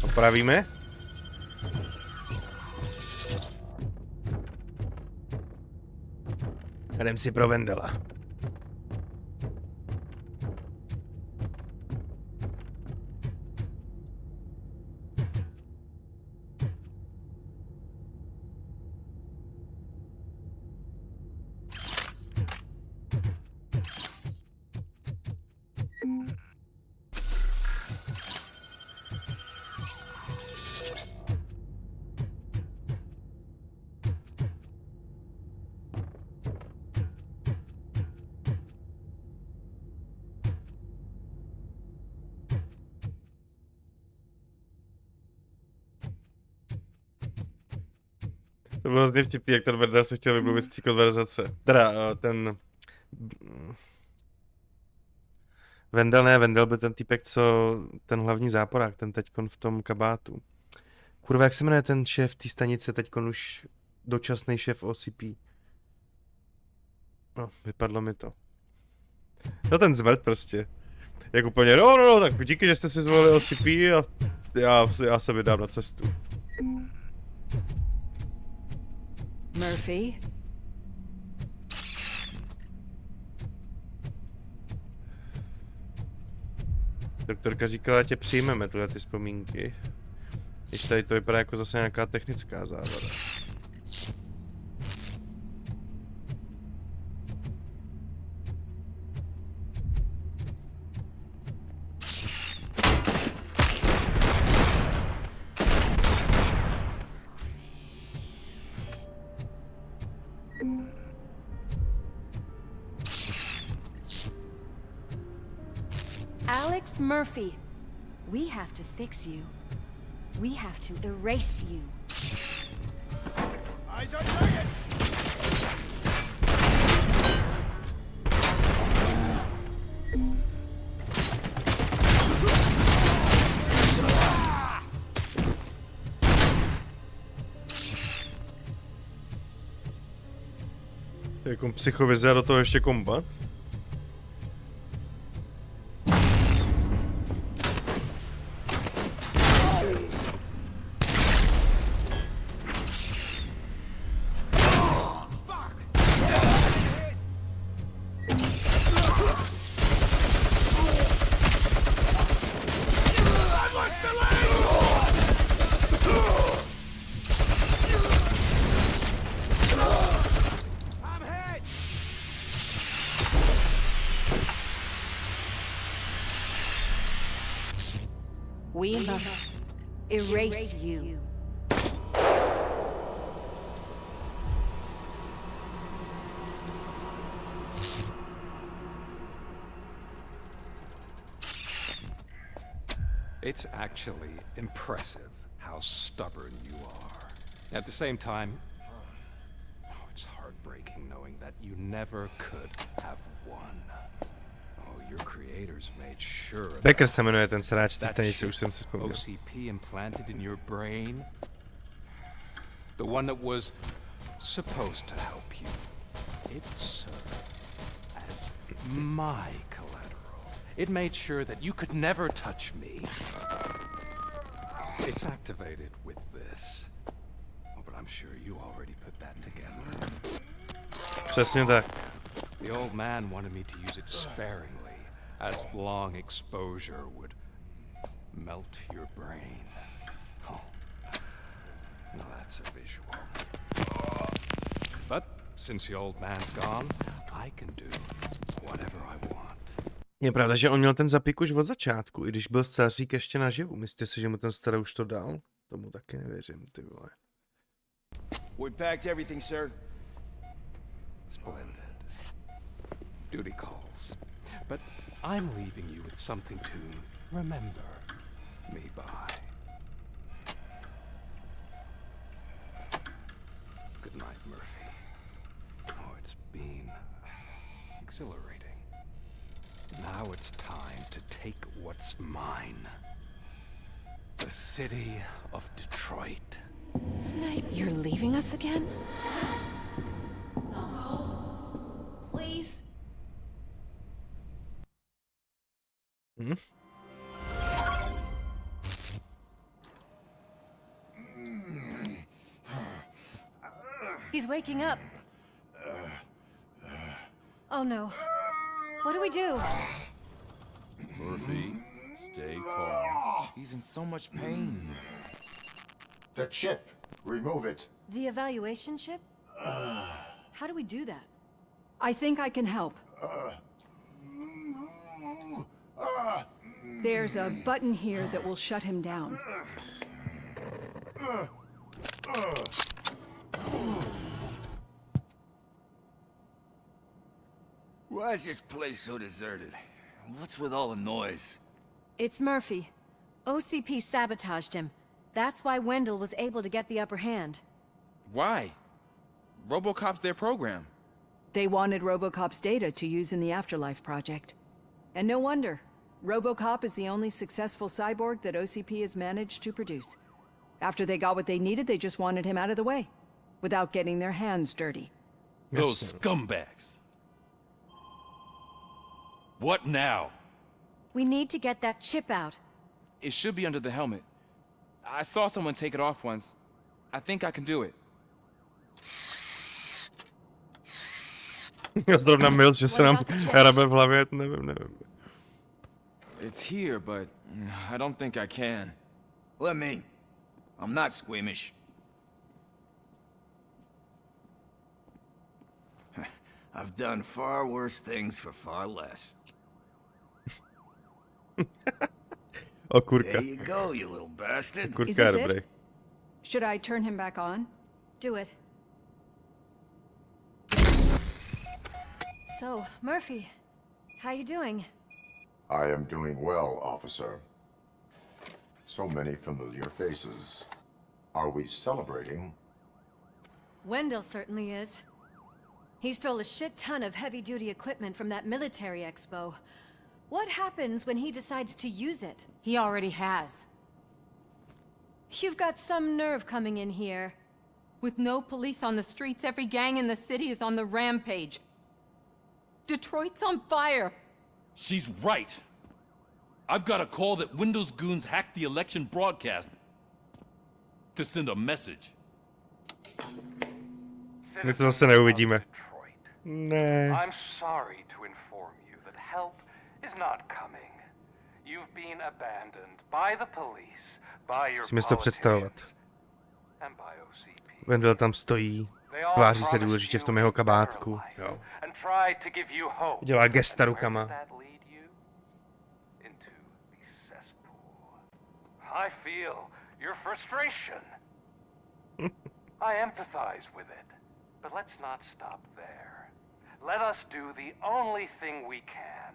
Opravíme? Jdem si pro Vendela. To bylo hrozně vtipný, jak ten Vendel se chtěl vymluvit z té konverzace. Teda ten... Vendel byl ten týpek, co... Ten hlavní záporák, ten teďkon v tom kabátu. Kurva, jak se jmenuje ten šéf té stanice, teďkon už dočasný šéf OCP? No, vypadlo mi to. No ten zmrt prostě. Jak úplně, no, tak díky, že jste si zvolili OCP a já se vydám na cestu. Murphy? Doktorka říkala, tě přijmeme tyhle ty vzpomínky. Když tady to vypadá jako zase nějaká technická závada. Alex Murphy, we have to fix you. We have to erase you. Eyes on target! Jako psychovize a do toho ještě kombat? We must erase you. It's actually impressive how stubborn you are. At the same time, it's heartbreaking knowing that you never could have won. Your creators made sure of Becker se jmenuje ten sráč té stanice, už jsem si vzpomněl. OCP implanted in your brain. The one that was supposed to help you. It served as my collateral. It made sure that you could never touch me. It's activated with this. Oh, but I'm sure you already put that together. Přesně tak. The old man wanted me to use it sparingly, as long exposure would melt your brain. Oh, now that's a visual. But since the old man's gone, I can do whatever I want. Je pravda, že on měl ten zapik už od začátku, i když byl stařík ještě naživu. Myslíte si, že mu ten starý už to dal? Tomu taky nevěřím, ty vole. We packed everything, sir. Splendid. Duty calls. But I'm leaving you with something to remember me by. Good night, Murphy. Oh, it's been exhilarating. Now it's time to take what's mine. The city of Detroit. You're leaving us again? Don't go. Please. Hmm? He's waking up. Oh no. What do we do? Murphy, stay calm. He's in so much pain. The chip. Remove it. The evaluation chip? How do we do that? I think I can help. There's a button here that will shut him down. Why is this place so deserted? What's with all the noise? It's Murphy. OCP sabotaged him. That's why Wendell was able to get the upper hand. Why? RoboCop's their program. They wanted RoboCop's data to use in the Afterlife project. And no wonder. RoboCop is the only successful cyborg that OCP has managed to produce. After they got what they needed, they just wanted him out of the way, without getting their hands dirty. Those scumbags. What now? We need to get that chip out. It should be under the helmet. I saw someone take it off once. I think I can do it. Já zrovna mil, že se nám hrabe v hlavě, nevím. It's here, but I don't think I can. Let me. I'm not squeamish. I've done far worse things for far less. O kurka. There you go, you little bastard. Is this it? Should I turn him back on? Do it. So, Murphy, how you doing? I am doing well, officer. So many familiar faces. Are we celebrating? Wendell certainly is. He stole a shit ton of heavy-duty equipment from that military expo. What happens when he decides to use it? He already has. You've got some nerve coming in here. With no police on the streets, every gang in the city is on the rampage. Detroit's on fire. She's right. I've got a call that Windows goons hacked the election broadcast to send a message. My to zase neuvidíme. Ne. I'm sorry to inform you that help is not coming. You've been abandoned by the police, by your Musíme si to představovat. and by OCP. Wendell tam stojí, tváří se důležitě v tom jeho kabátku. Jo. And tried to give you hope. Dělá gesta rukama. I feel your frustration. I empathize with it, but let's not stop there. Let us do the only thing we can.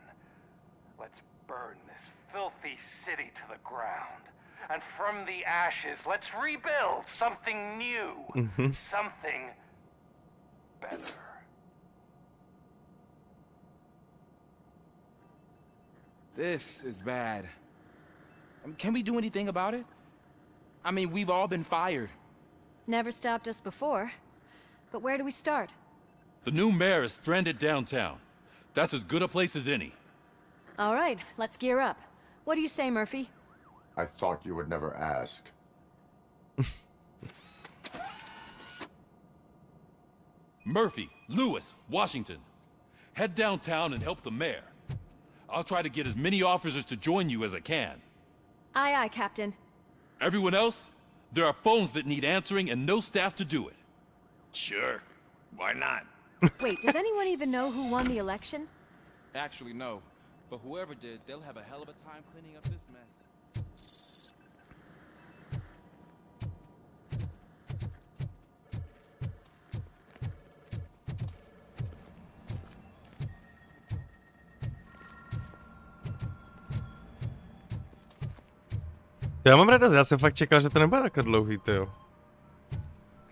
Let's burn this filthy city to the ground. And from the ashes, let's rebuild something new. Something better. This is bad. Can we do anything about it? I mean, we've all been fired. Never stopped us before. But where do we start? The new mayor is stranded downtown. That's as good a place as any. All right, let's gear up. What do you say, Murphy? I thought you would never ask. Murphy, Lewis, Washington. Head downtown and help the mayor. I'll try to get as many officers to join you as I can. Aye, aye, Captain. Everyone else? There are phones that need answering and no staff to do it. Sure. Why not? Wait, does anyone even know who won the election? Actually, no. But whoever did, they'll have a hell of a time cleaning up this mess. Já mám radost, já jsem fakt čekal, že to nebude takhle dlouhý, tyjo.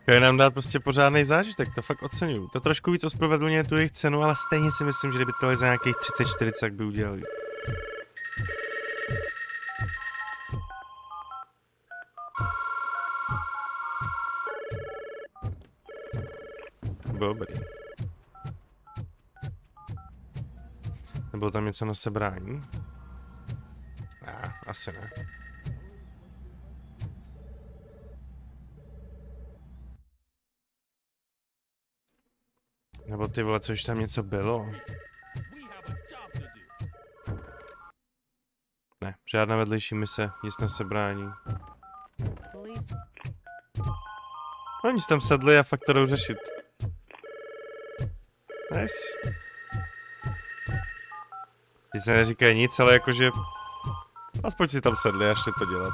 Chtěli nám dát prostě pořádný zážitek, to fakt oceňuju. To trošku víc ospravedlňuje tu jejich cenu, ale stejně si myslím, že kdyby to je za nějakých 30-40, tak by udělali. Dobrý. Nebylo tam něco na sebrání? Asi ne. Nebo ty vole, což tam něco bylo? Ne, žádná vedlejší mise, nic na sebrání. No, oni tam sedli a fakt to jdou řešit. Nice. Teď se neříkají nic, ale jakože... Aspoň si tam sedli a šli to dělat.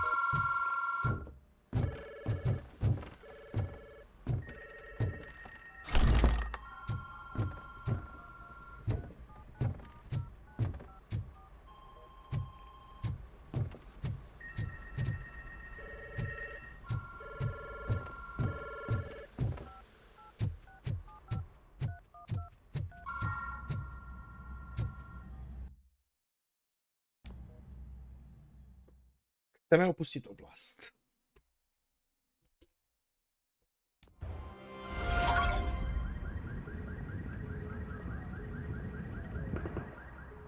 Chceme opustit oblast.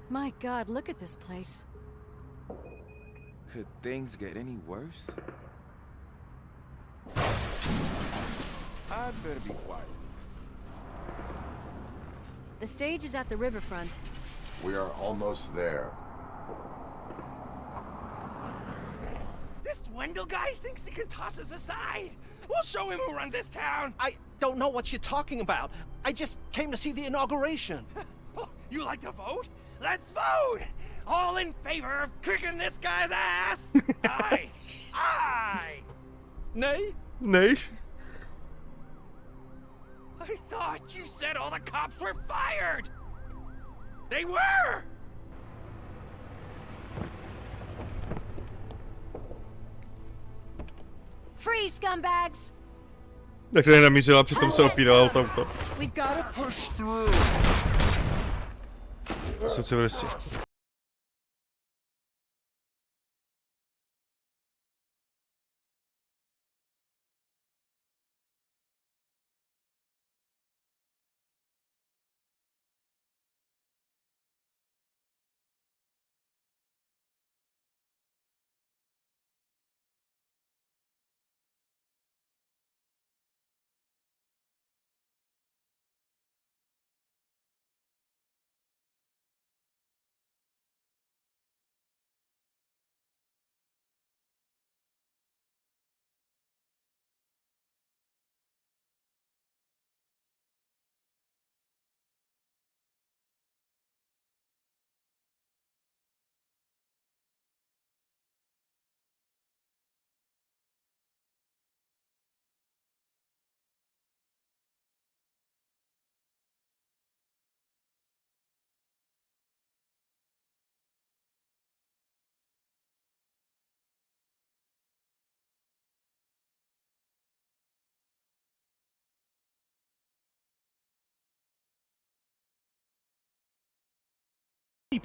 My God, look at this place. Could things get any worse? I'd better be quiet. The stage is at the riverfront. We are almost there. This Wendell guy thinks he can toss us aside. We'll show him who runs this town. I don't know what you're talking about. I just came to see the inauguration. Oh, you like to vote? Let's vote! All in favor of kicking this guy's ass? Aye! Aye! Nay? Nay? I thought you said all the cops were fired! They were! Free, scumbags! Tak to nenamířila, přitom se opírala o auto. We've got to push through. Jsou civilisti.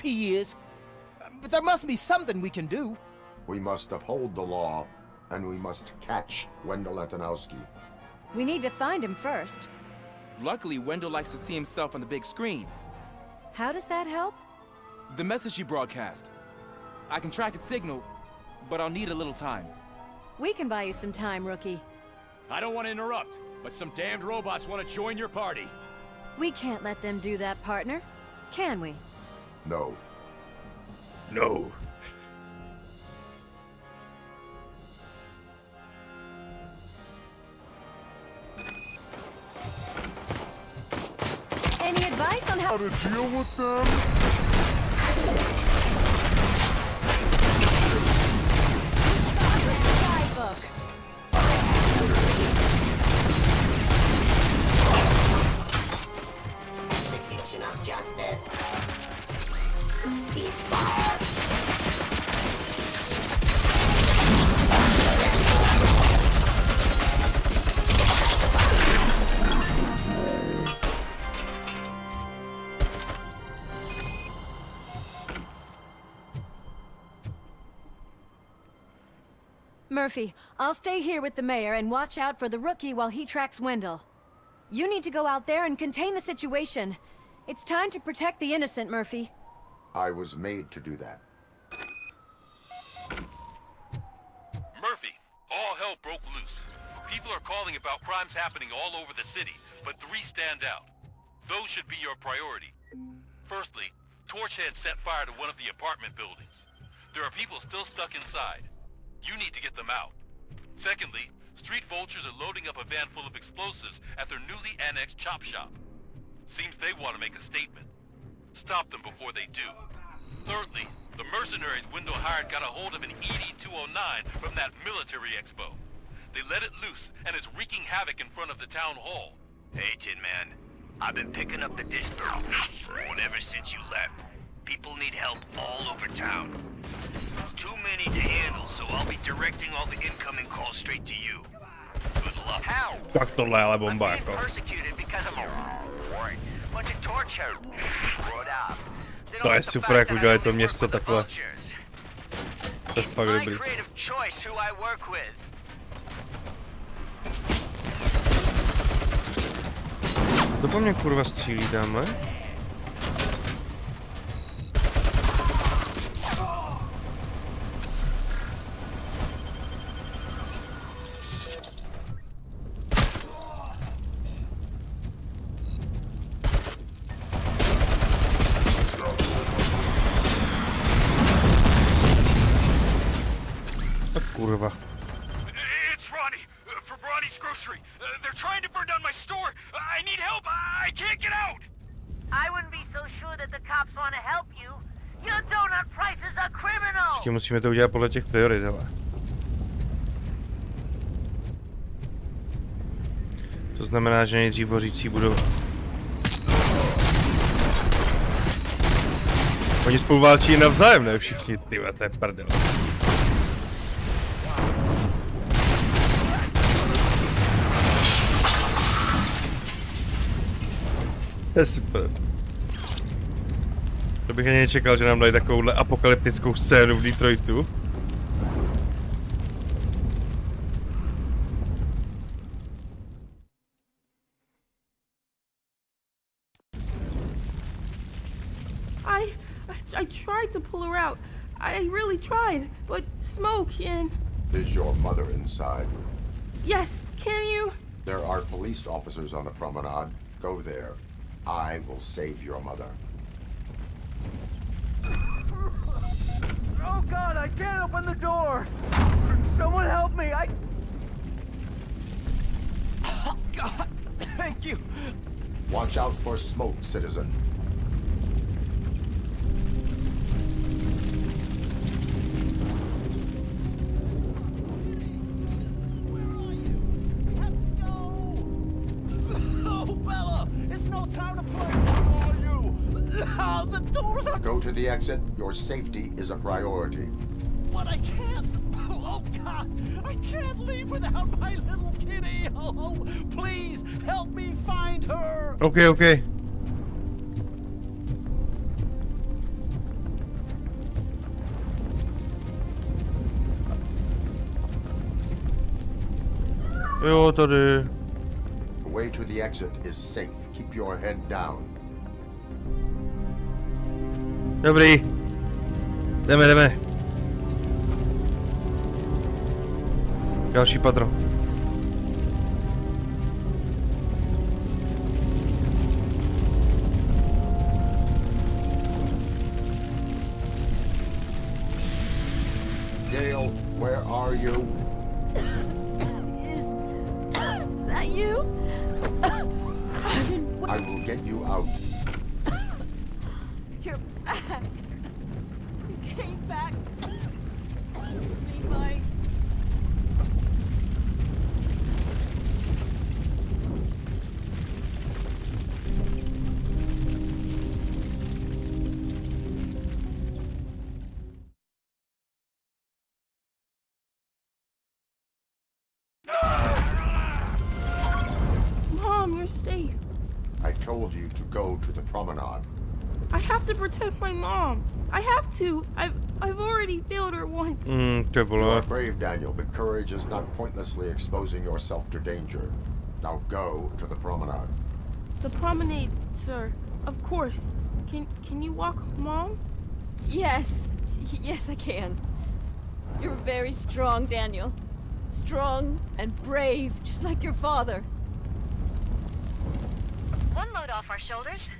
Years, but there must be something we can do. We must uphold the law, and we must catch Wendell Antonowski. We need to find him first. Luckily, Wendell likes to see himself on the big screen. How does that help? The message he broadcast. I can track its signal, but I'll need a little time. We can buy you some time, rookie. I don't want to interrupt, but some damned robots want to join your party. We can't let them do that, partner. Can we? No. No. Any advice on how to deal with them? guidebook? Execution of justice. Ceasefire. Murphy, I'll stay here with the mayor and watch out for the rookie while he tracks Wendell. You need to go out there and contain the situation. It's time to protect the innocent, Murphy. I was made to do that. Murphy, all hell broke loose. People are calling about crimes happening all over the city, but 3 stand out. Those should be your priority. Firstly, Torchhead set fire to one of the apartment buildings. There are people still stuck inside. You need to get them out. Secondly, street vultures are loading up a van full of explosives at their newly annexed chop shop. Seems they want to make a statement. Stop them before they do. Thirdly, the mercenaries Wendell hired got a hold of an ED-209 from that military expo. They let it loose, and it's wreaking havoc in front of the town hall. Hey, Tin Man. I've been picking up the dispatch ever since you left. People need help all over town. It's too many to handle, so I'll be directing all the incoming calls straight to you. Good luck. How? Tak tohle je ale bomba jako. Persecuted because of a bunch of torture. To je super, jak udělali to město takhle. It's my creative choice who I work with. To po mně kurva střílí tamhle. Kurva. It's Ronnie, from Ronnie's Grocery. They're trying to burn down my store. I need help. I can't get out. I wouldn't be so sure that the cops want to help you. Your donut prices are criminal. Ještě musíme to udělat podle těch priorit, hele. To znamená, že nejdřív hořící budou. Oni spolu válčí navzájem, ne všichni, tyhle, to je prdel. To je super. To bych ani nečekal, že nám dají takovouhle apokalyptickou scénu v Detroitu. I tried to pull her out. I really tried, but smoke and... Is your mother inside? Yes, can you? There are police officers on the promenade. Go there. I will save your mother. Oh God, I can't open the door! Someone help me, Oh God, thank you! Watch out for smoke, citizen. Go to the exit. Your safety is a priority. But I can't. Oh God, I can't leave without my little kitty. Oh, please help me find her. Okay. Jo, tady. The way to the exit is safe. Keep your head down. Dobrý. Jdeme. Další patro. Gail, where are you? Is that you? I will get you out. You're back. You came back. Be mine. Mom, you're safe. I told you to go to the promenade. I have to protect my mom. I have to. I've already failed her once. You are brave, Daniel, but courage is not pointlessly exposing yourself to danger. Now go to the promenade. The promenade, sir. Of course. Can you walk, Mom? Yes. Yes, I can. You're very strong, Daniel. Strong and brave, just like your father. One load off our shoulders.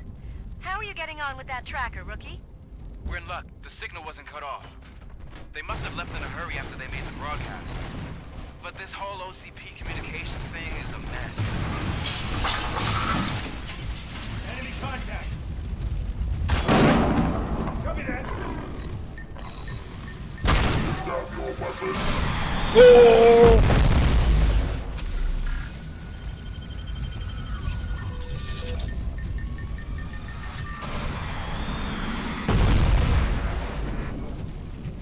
How are you getting on with that tracker, rookie? We're in luck. The signal wasn't cut off. They must have left in a hurry after they made the broadcast. But this whole OCP communications thing is a mess. Enemy contact! Copy that! Drop your weapon. Oh!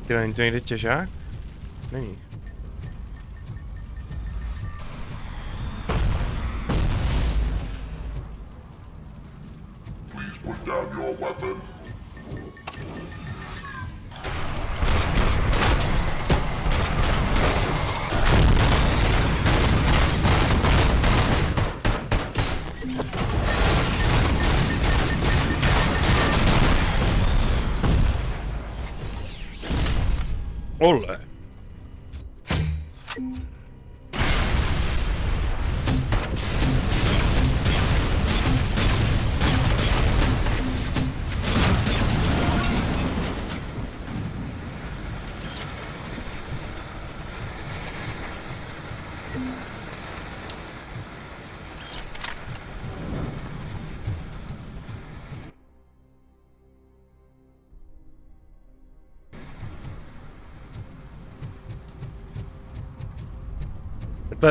Tyhle, není to někde těžák? Není. Please put down your weapon. Ole.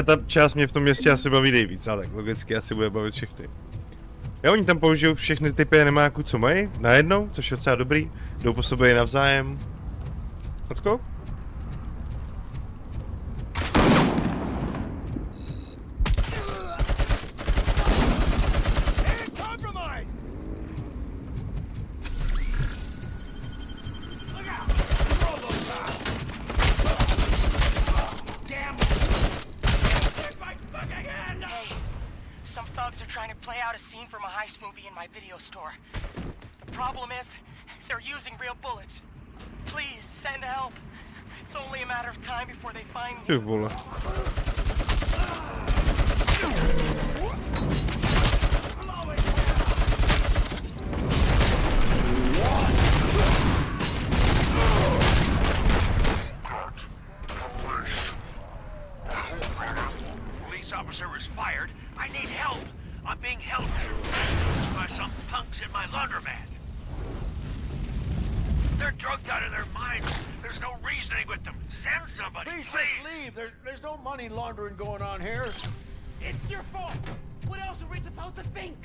Ta část mě v tom městě asi baví nejvíc, ale tak logicky asi bude bavit všechny. Jo, oni tam použijou všechny typy animáků, co mají, najednou, což je docela dobrý. Jdou po sobě navzájem. Let's go. Video store. The problem is, they're using real bullets. Please send help. It's only a matter of time before they find me. Police officer was fired. I need help. I'm being held by some punks in my laundromat. They're drugged out of their minds. There's no reasoning with them. Send somebody, please. Just leave. There's no money laundering going on here. It's your fault. What else are we supposed to think?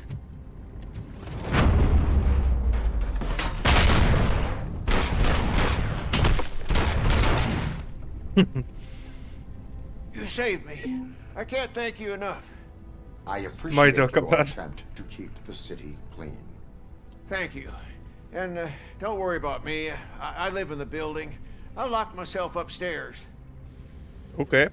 You saved me. I can't thank you enough. I appreciate your attempt to keep the city clean. Thank you. And don't worry about me. I live in the building. I'll lock myself upstairs. Okay.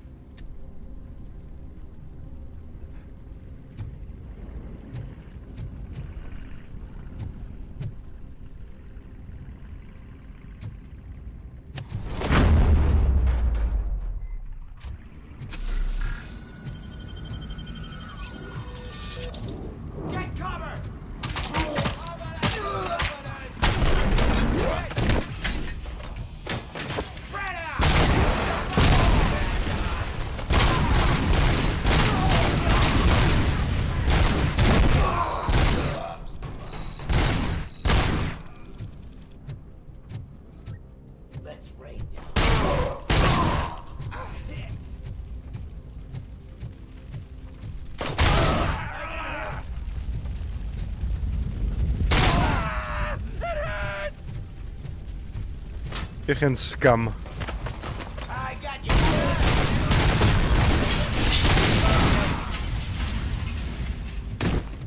Všechen skam.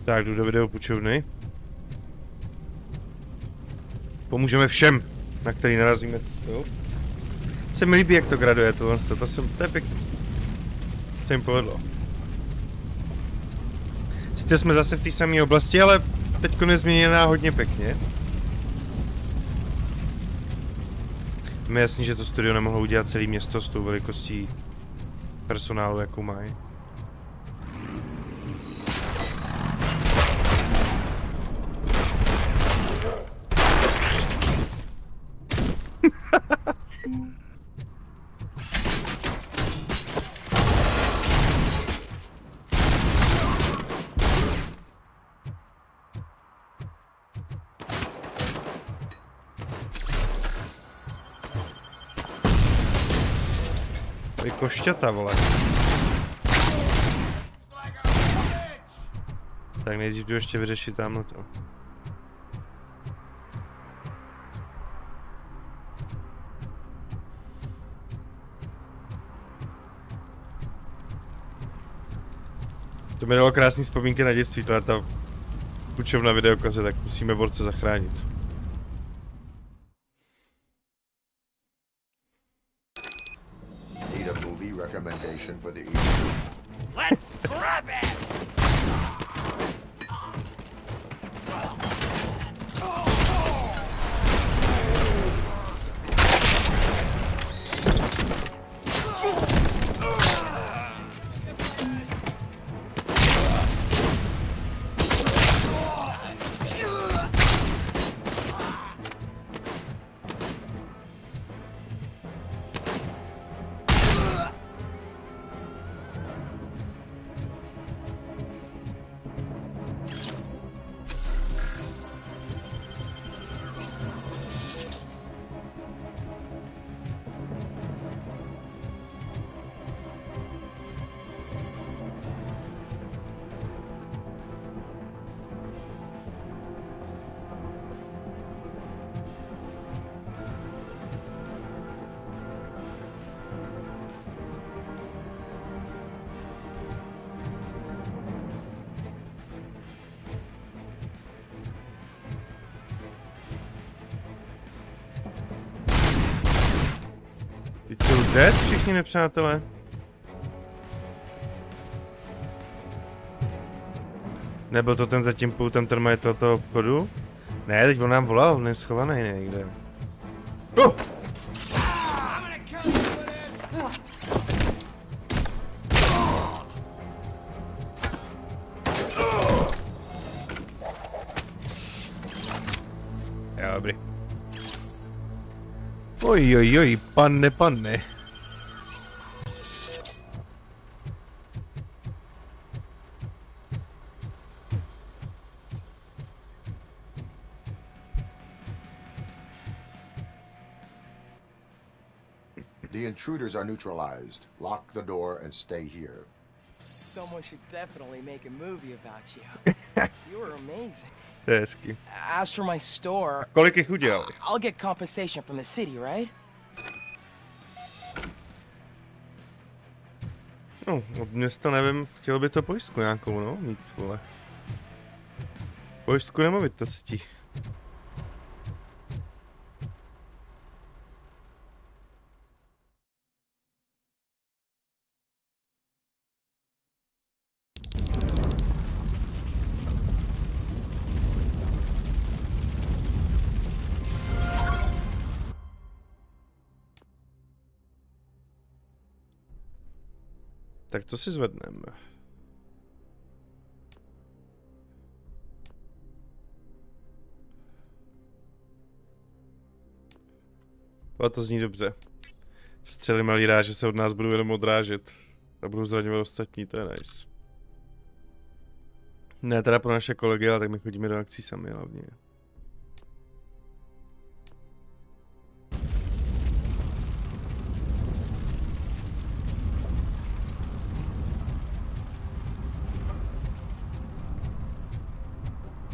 Tak, jdu do videopůjčovny. Pomůžeme všem, na který narazíme cestou. Se mi líbí, jak to graduje tohle, to je pěkný. Se jim povedlo. Sice jsme zase v té samé oblasti, ale teďko nezměněná hodně pěkně. Je jasný, že to studio nemohlo udělat celé město s tou velikostí personálu, jakou mají. Košťata, vole. Tak nejdřív jdu ještě vyřešit tamhle to. To mi dalo krásný vzpomínky na dětství, tohle ta půjčovna videokaze, tak musíme borce zachránit. Recommendation for the evening. Let's scrap it! Teď jsou dead všichni nepřátelé. Nebyl to ten zatím ten termajitel toho obchodu? Ne, teď on nám volal, on je schovaný někde. Jo, dobrý. Oj, panne. The intruders are neutralized. Lock the door and stay here. Someone should definitely make a movie about you. You were amazing. To je hezký. As for my store, Kolik jich udělali? I'll get compensation from the city, right? No, od města nevím, chtěl by to pojistku nějakou, no, mít, vole. Pojistku nemovitostí. Tak to si zvedneme. Ale to zní dobře. Střely malý ráže se od nás budou jenom odrážet. A budou zraňovat ostatní, to je nice. Ne teda pro naše kolegy, ale tak my chodíme do akcí sami hlavně.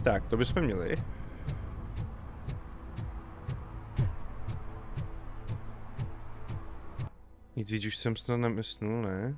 Tak, to bychom měli. Nic víc už jsem snad nemyslel, ne?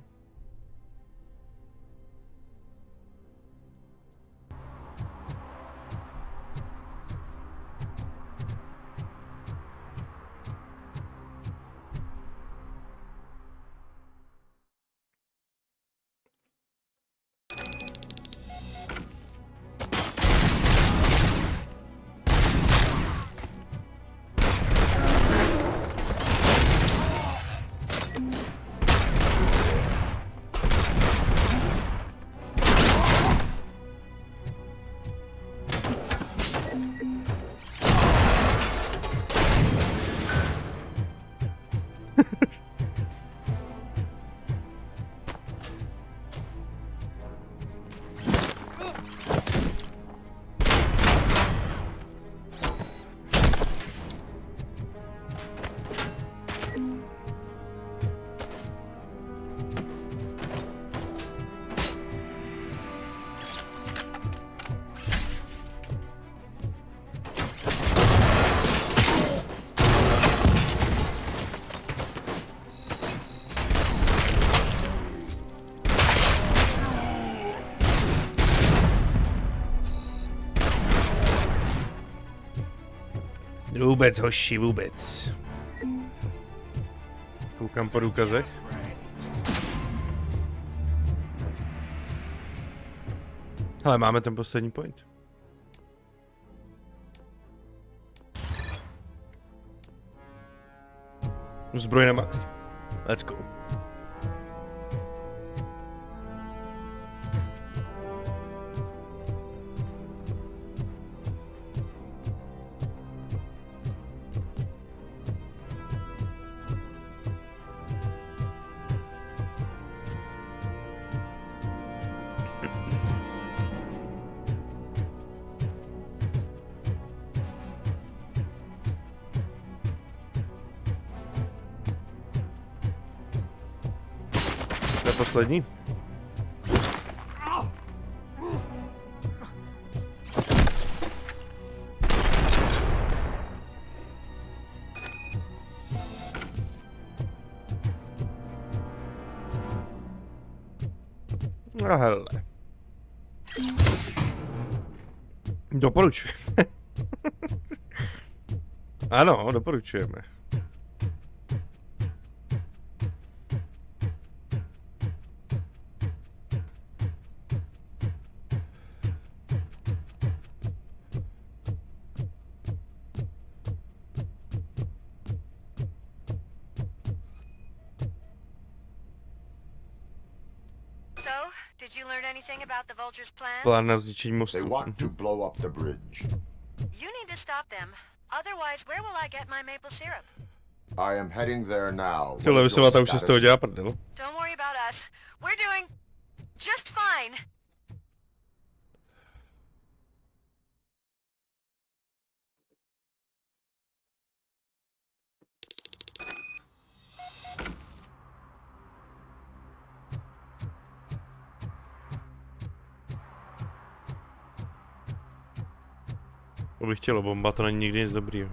Vůbec, hoši, vůbec. Koukám po důkazech. Ale máme ten poslední point. Zbroj na max. Let's go. Poslední. No hele. Doporučujeme. Ano, doporučujeme. Did you learn anything about the Vulture's plans? Plán na zničení They mostu. want to blow up the bridge. You need to stop them. Otherwise, where will I get my maple syrup? I am heading there now. Tyhle vysovata už si z toho dělá prdel. Don't worry about us. We're doing just fine. To bych chtělo, bomba to není nikdy nic dobrýho.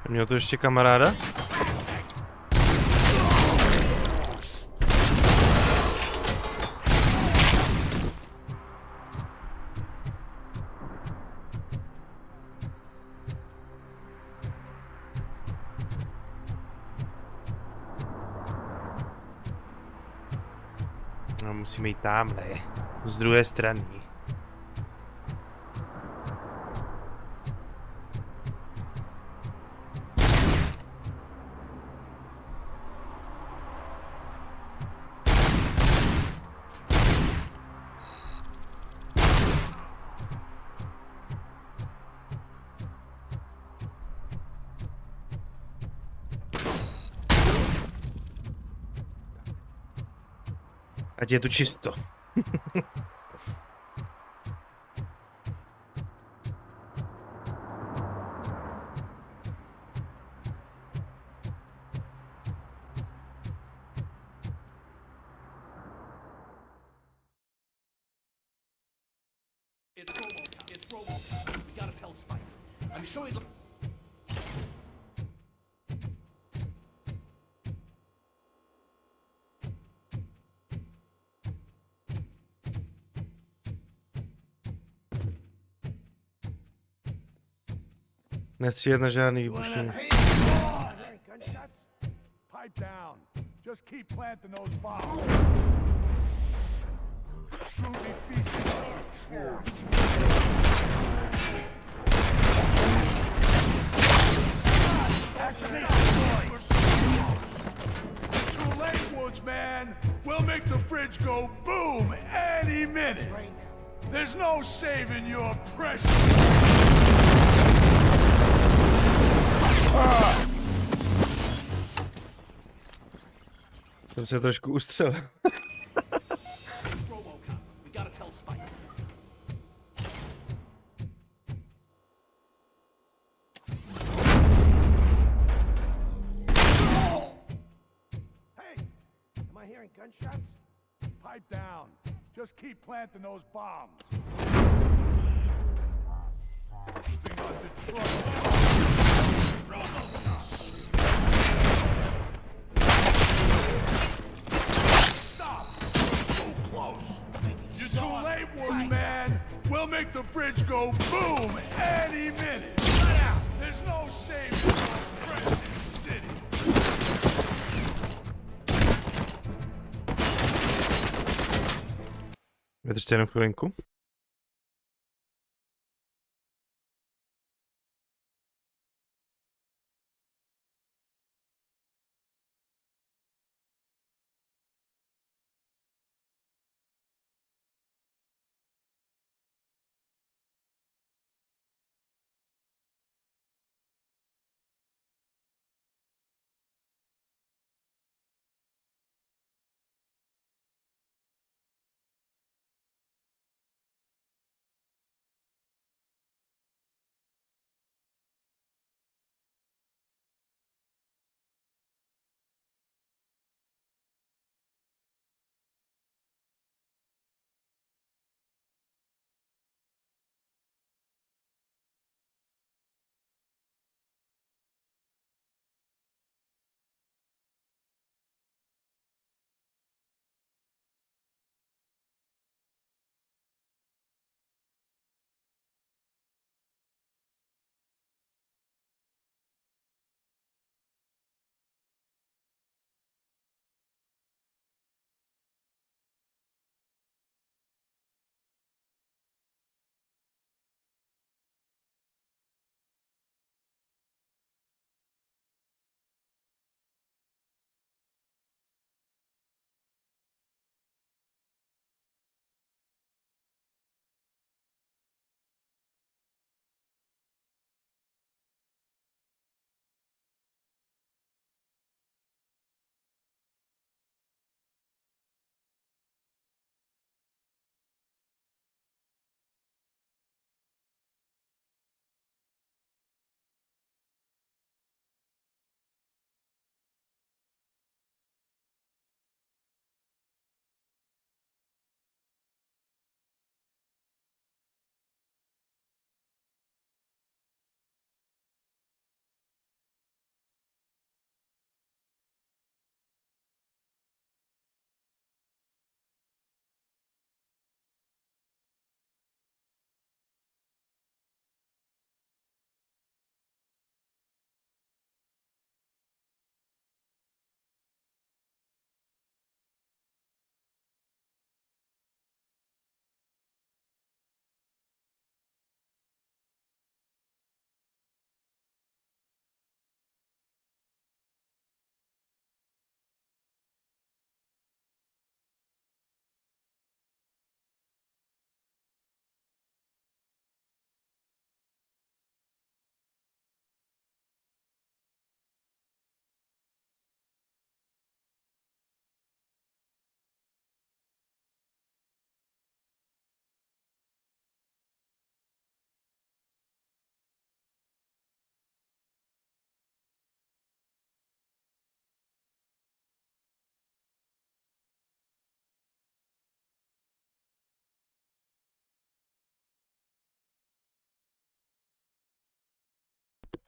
Měl to ještě kamaráda? No, musíme jít tamhle, z druhé strany. Ať je tu čisto. It's RoboCop. It's RoboCop. We gotta tell Spike. I'm sure he'd. Nestřílet na žádný výbušení. Pipe down. Just keep planting those bombs. Truly feasting on Too late, Woodsman. We'll make the bridge go boom any minute. There's no saving your precious. Jsem se trošku ustřel. Gunshots? Pipe down. Just keep planting those bombs. Stop! So close. fridge go boom any minute. Let out. There's no saving for precious city. Vydržte jenom chvilinku.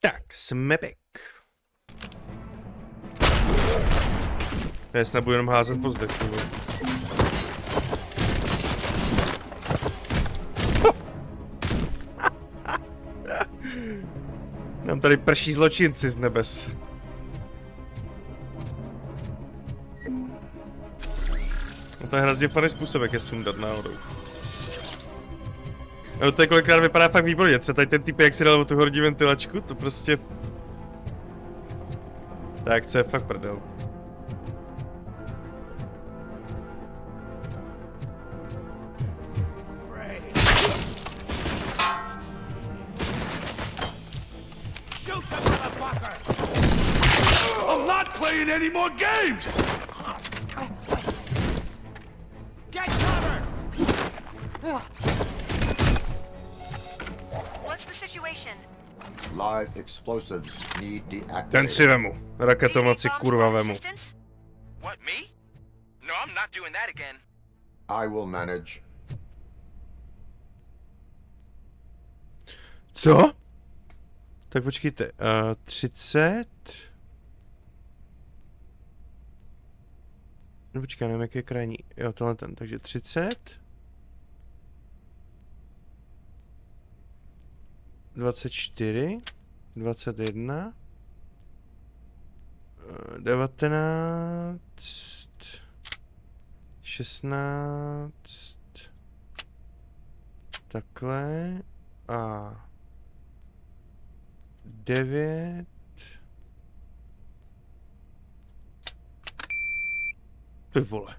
Tak, jsme back. Já snad budu jenom házet po zdechu. Nám tady prší zločinci z nebes. No to je hrozně funny způsob, jak je sundat náhodou. No to je kolikrát vypadá fakt výborně, třeba tady ten typ, jak si dal tu horní ventilačku, to prostě... Tak, co je fakt prdel. I'm not playing any more games! Get covered! What's the situation? Live explosives need deactivated. Ten si vemu. Raketomoci kurva vemu. What, me? No, I'm not doing that again. I will manage. Co? Tak počkejte, 30... No počkej, nevím, jaký je krajní. Jo, tohle ten, takže 30... 24, 21, 19, 16, takhle a 9. Ty vole.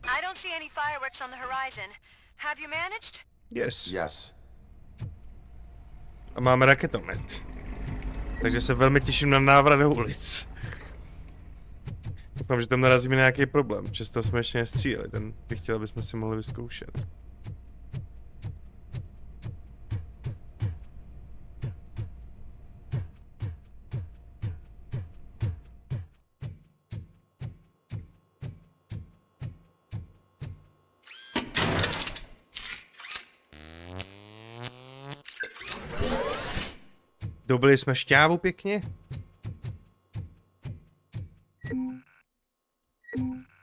I don't see any fireworks on the horizon. Have you managed? Yes. Yes. A máme raketomet. Takže se velmi těším na návrat do ulic. Doufám, že tam narazíme na nějaký problém. Přesto jsme ještě nestříleli. Ten bych chtěl, abychom si mohli vyzkoušet. Dobili jsme šťávu pěkně.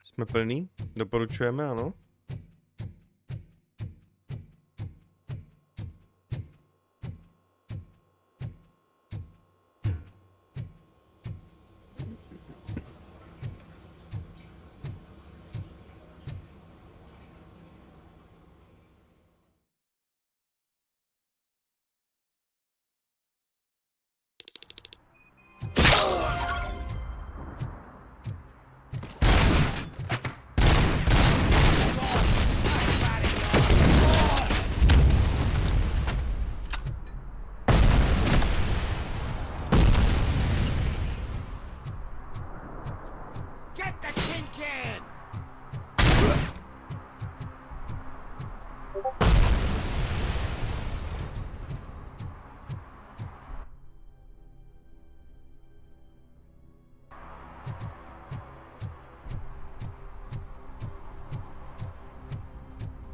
Jsme plný? Doporučujeme, ano.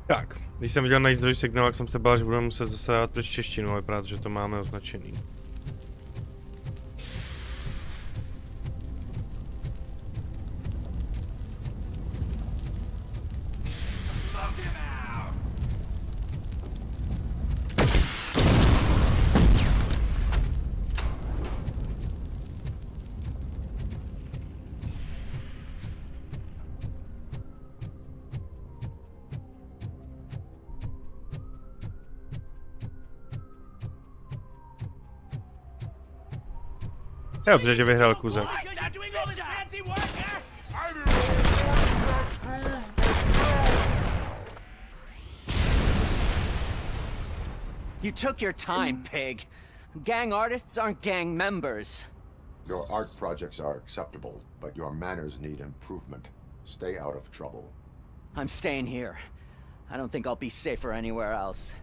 Tak, když jsem viděl najít zdroj signál, tak jsem se bál, že budeme muset zase dávat přes češtinu, ale právě, že to máme označený. Je dobře, že vyhrál kůzek. You took your time, pig. Gang artists aren't gang members. Your art projects are acceptable, but your manners need improvement. Stay out of trouble. I'm staying here. I don't think I'll be safer anywhere else.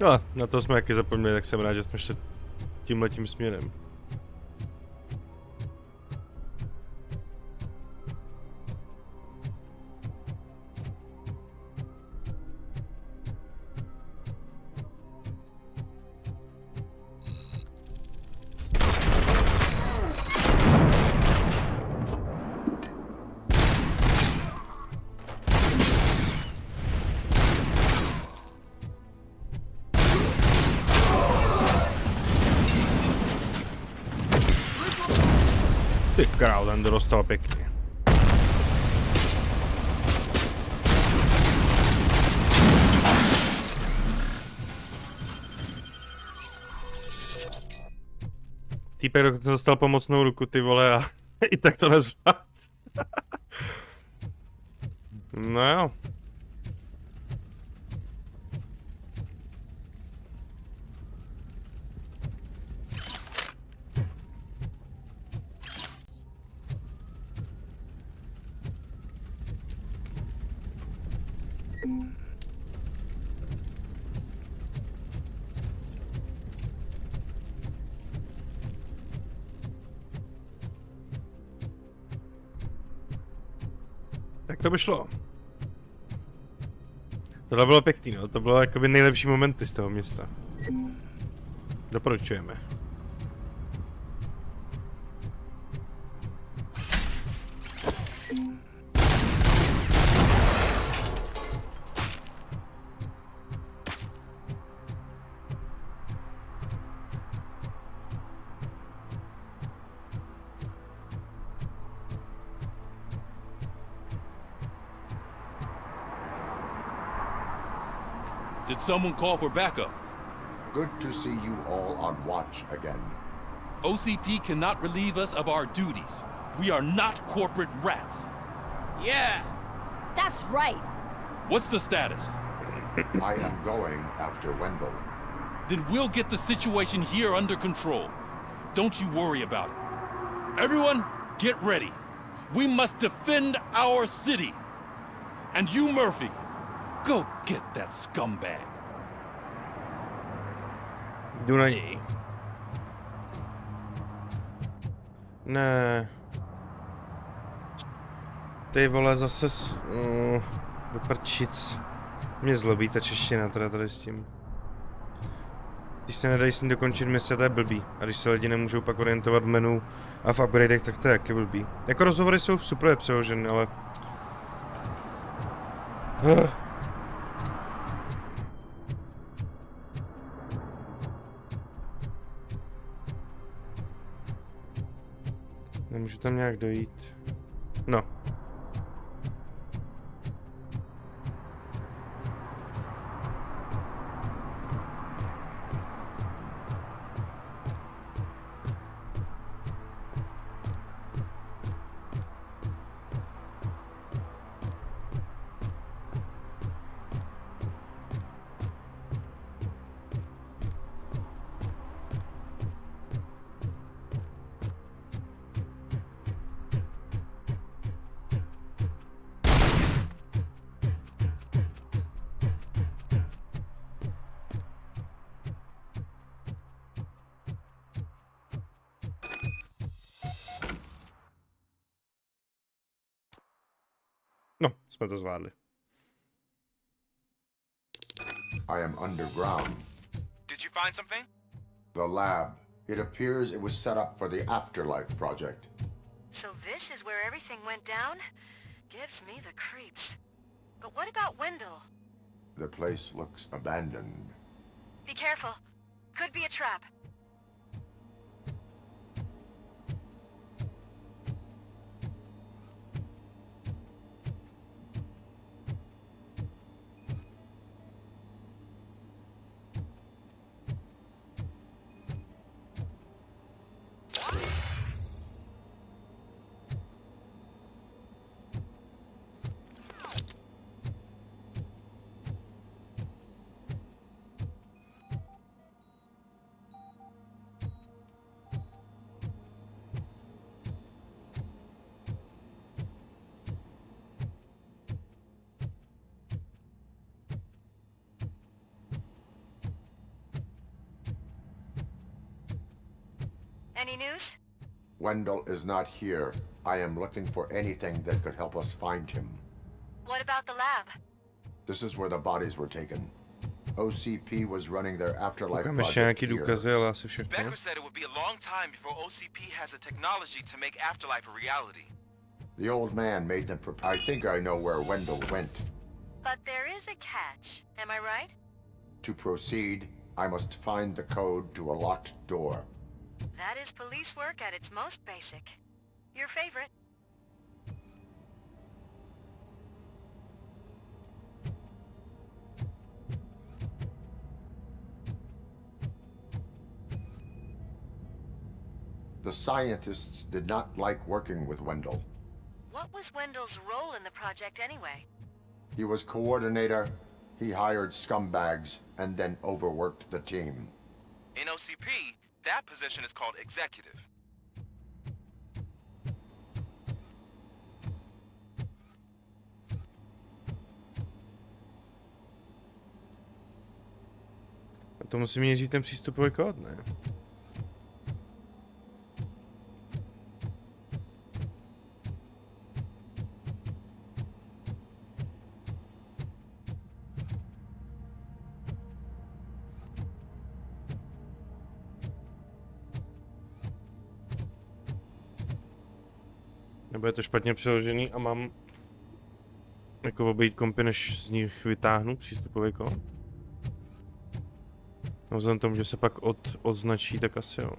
No, na to jsme taky zapomněli, tak jsem rád, že jsme šli tímhletím směrem. Ty král, ten dostal pěkně. Týpek dokonce dostal pomocnou ruku, ty vole, a i tak to nezvlád. No jo. Tak to by šlo. Tohle bylo pěkný, no. To bylo jakoby nejlepší momenty z toho města. Doporučujeme. Did someone call for backup? Good to see you all on watch again. OCP cannot relieve us of our duties. We are not corporate rats. Yeah. That's right. What's the status? I am going after Wendell. Then we'll get the situation here under control. Don't you worry about it. Everyone, get ready. We must defend our city. And you, Murphy, go get that scumbag. Jdu na něj. Ne. Ty vole, zase vyprčic. Mě zlobí ta čeština teda tady s tím. Když se nedají s ní dokončit mise, to je blbý. A když se lidi nemůžou pak orientovat v menu a v upgradech, tak to je taky blbý. Jako rozhovory jsou super přeložené, ale... Nemůžu tam nějak dojít. No. No, jsme to zvládli. I am underground. Did you find something? The lab. It appears it was set up for the Afterlife project. So this is where everything went down? Gives me the creeps. But what about Wendell? The place looks abandoned. Be careful. Could be a trap. Any news? Wendell is not here. I am looking for anything that could help us find him. What about the lab? This is where the bodies were taken. OCP was running their Afterlife Koukám project nějaký here. důkazy, ale asi všechno. Becker said it would be a long time before OCP has the technology to make Afterlife a reality. The old man made them I think I know where Wendell went. But there is a catch. Am I right? To proceed, I must find the code to a locked door. That is police work at its most basic. Your favorite. The scientists did not like working with Wendell. What was Wendell's role in the project anyway? He was coordinator, he hired scumbags, and then overworked the team. In OCP, that position is called executive. A to musí měřit ten přístupový kód, ne? Nebo je to špatně přeložený a mám jako obejít kompy, než z nich vytáhnu přístupový kód. No vzhledem tomu, že se pak označí, tak asi jo.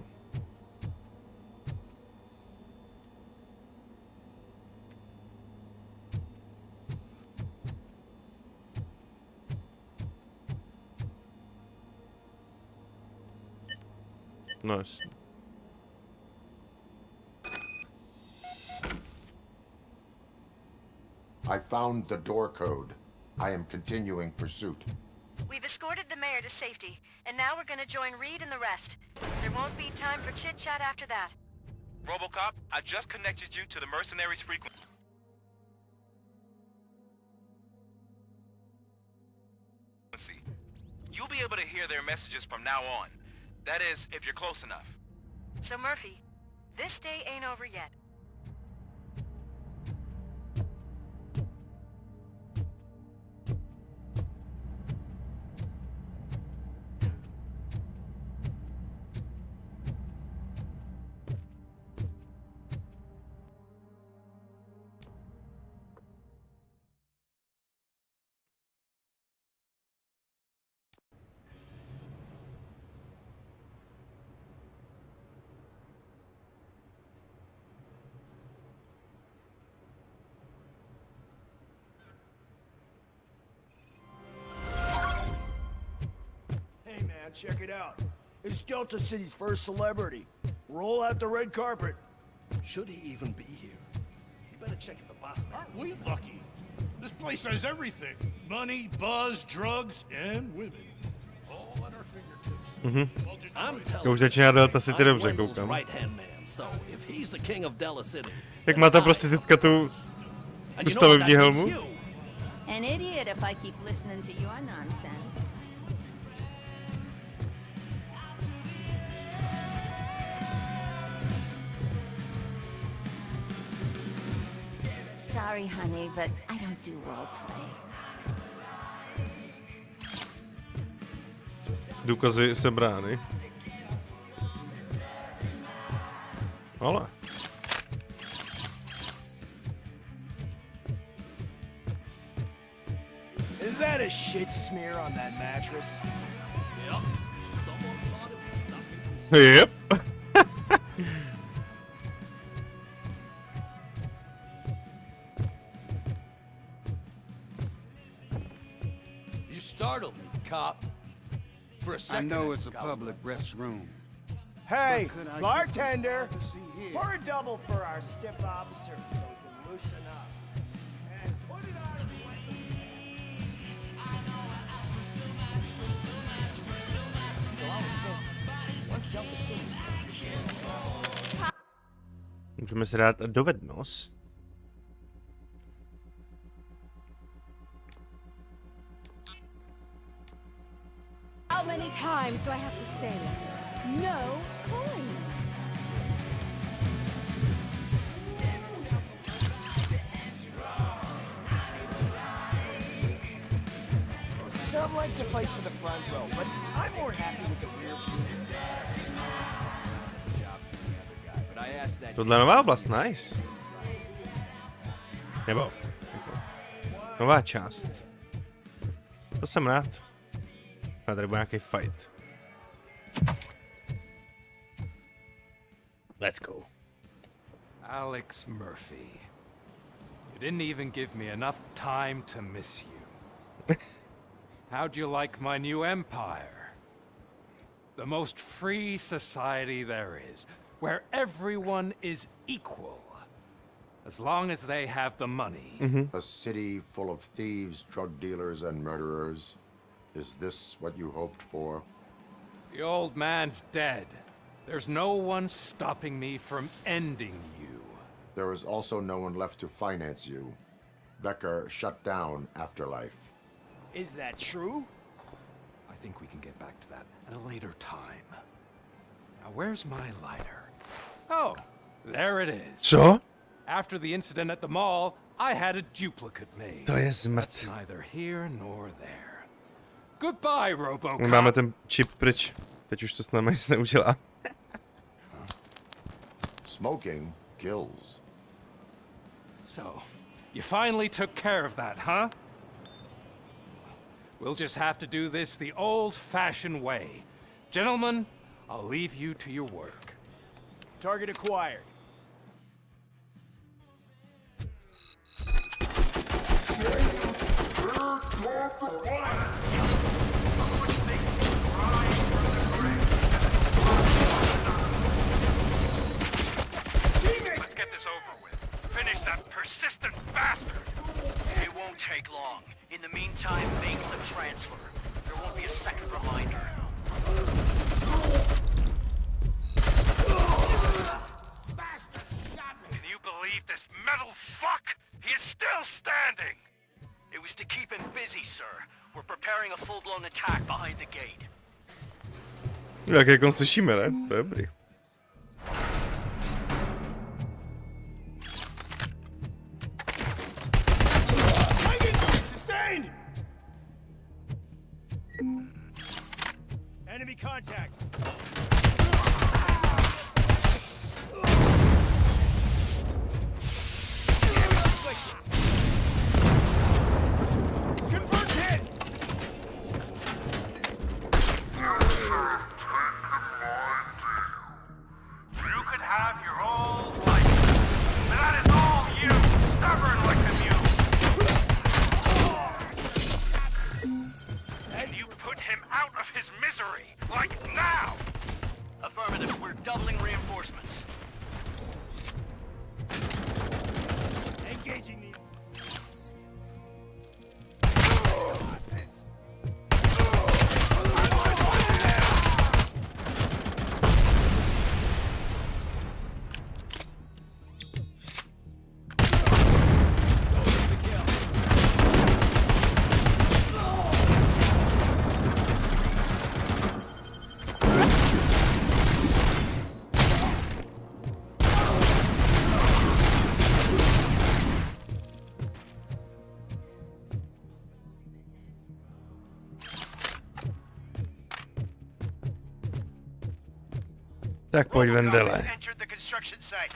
No jasně. I found the door code. I am continuing pursuit. We've escorted the mayor to safety, and now we're gonna join Reed and the rest. There won't be time for chit-chat after that. RoboCop, I just connected you to the mercenaries' frequency. You'll be able to hear their messages from now on. That is, if you're close enough. So Murphy, this day ain't over yet. Check it out. It's Delta City's first celebrity. Roll out the red carpet. Should he even be here? You better check if the boss man... Aren't we lucky? This place has everything. Money, buzz, drugs, and women. All at our fingertips. I'm telling Už začíná Delta City dobře, koukám. right-hand man, so if he's the king of Delta City... Jak má ta prostitutka tu stavební helmu? An idiot if I keep listening to your nonsense. Sorry, honey, but I don't do roleplay. Důkazy sebrány. Ale. Is that a shit smear on that mattress? Yep. Someone thought it would stop me from... Yep. Startled me, cop. For a second, I know it's a public restroom. Hey, bartender! Pour a double for our stiff officer so we can loosen up. And put it on the way. So I was thinking, what's Delta City? Můžeme si dát dovednost. How many times do I have to say it? No coins. Some like to fight for the front row, but I'm more happy with the rear view. Tohle je nová oblast, nice. Nebo jako, nová část. To jsem rád. A tady bude nějaký fight. Let's go. Alex Murphy. You didn't even give me enough time to miss you. How'd you like my new empire? The most free society there is, where everyone is equal. As long as they have the money. A city full of thieves, drug dealers, and murderers. Is this what you hoped for? The old man's dead. There's no one stopping me from ending you. There is also no one left to finance you. Becker shut down Afterlife. Is that true? I think we can get back to that at a later time. Now, where's my lighter? Oh, there it is. Co? After the incident at the mall, I had a duplicate made. To je smrt. That's neither here nor there. Goodbye, RoboCop. Máme ten čip pryč. Teď už to s námi nic neudělá. Smoking kills. So, you finally took care of that, huh? We'll just have to do this the old-fashioned way. Gentlemen, I'll leave you to your work. Target acquired. Let's get this over with. Finish that persistent bastard. It won't take long. In the meantime, make the transfer. There won't be a second reminder. Can you believe this metal fuck? He is still standing! It was to keep him busy, sir. We're preparing a full-blown attack behind the gate. Jak on slyšíme, ne? To je dobrý. Sustained! Enemy contact. You could have your old life, but that is all you, stubborn like you. And you put him out of his misery, like now! Affirmative, we're doubling reinforcements. Engaging the... Tak pojď, Vendele. Entered the construction site.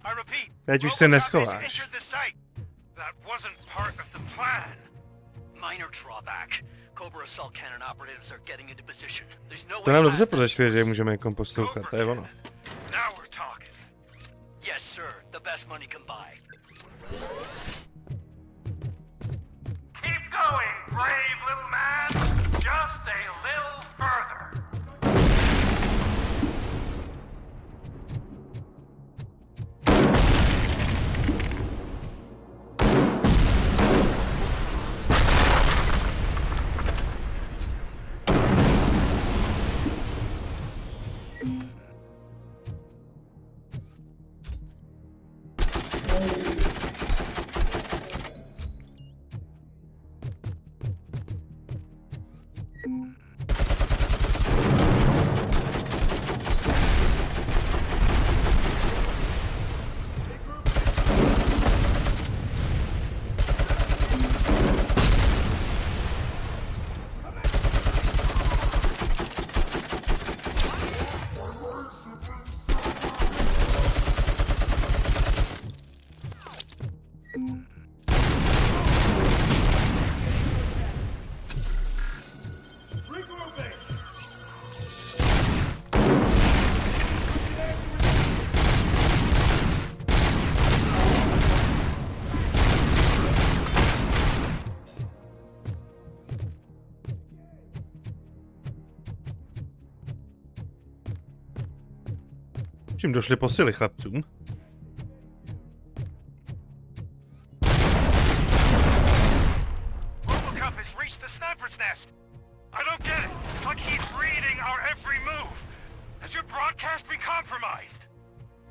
I repeat, Teď už se neschováš. entered the site. That wasn't part of the plan. Minor drawback. Cobra assault cannon operatives are getting into position. There's no To nám dobře pořešli, že je můžeme někom poslouchat, to je ono. Now we're talking. Yes, sir. The best money can buy. Keep going, brave little man. Just a little further. Čím došly posily chlapcům? RoboCop has reached the sniper's nest. I don't get it. It's like he's reading our every move. Has your broadcast been compromised?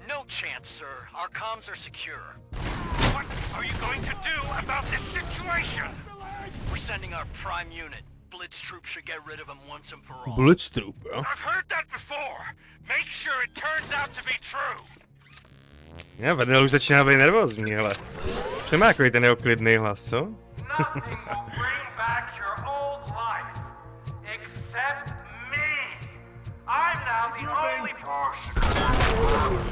No chance, sir. Our comms are secure. What are you going to do about this situation? We're sending our prime unit. Blitz troop should get rid of him once and for all. Blitz troop, jo? I've heard that before. Make sure it turns out to be true. Já, Vendel už začíná být nervózní, hele. Už nemá takový ten neoklidný hlas, co? Nothing will bring back your old life, except me. I'm now the only person.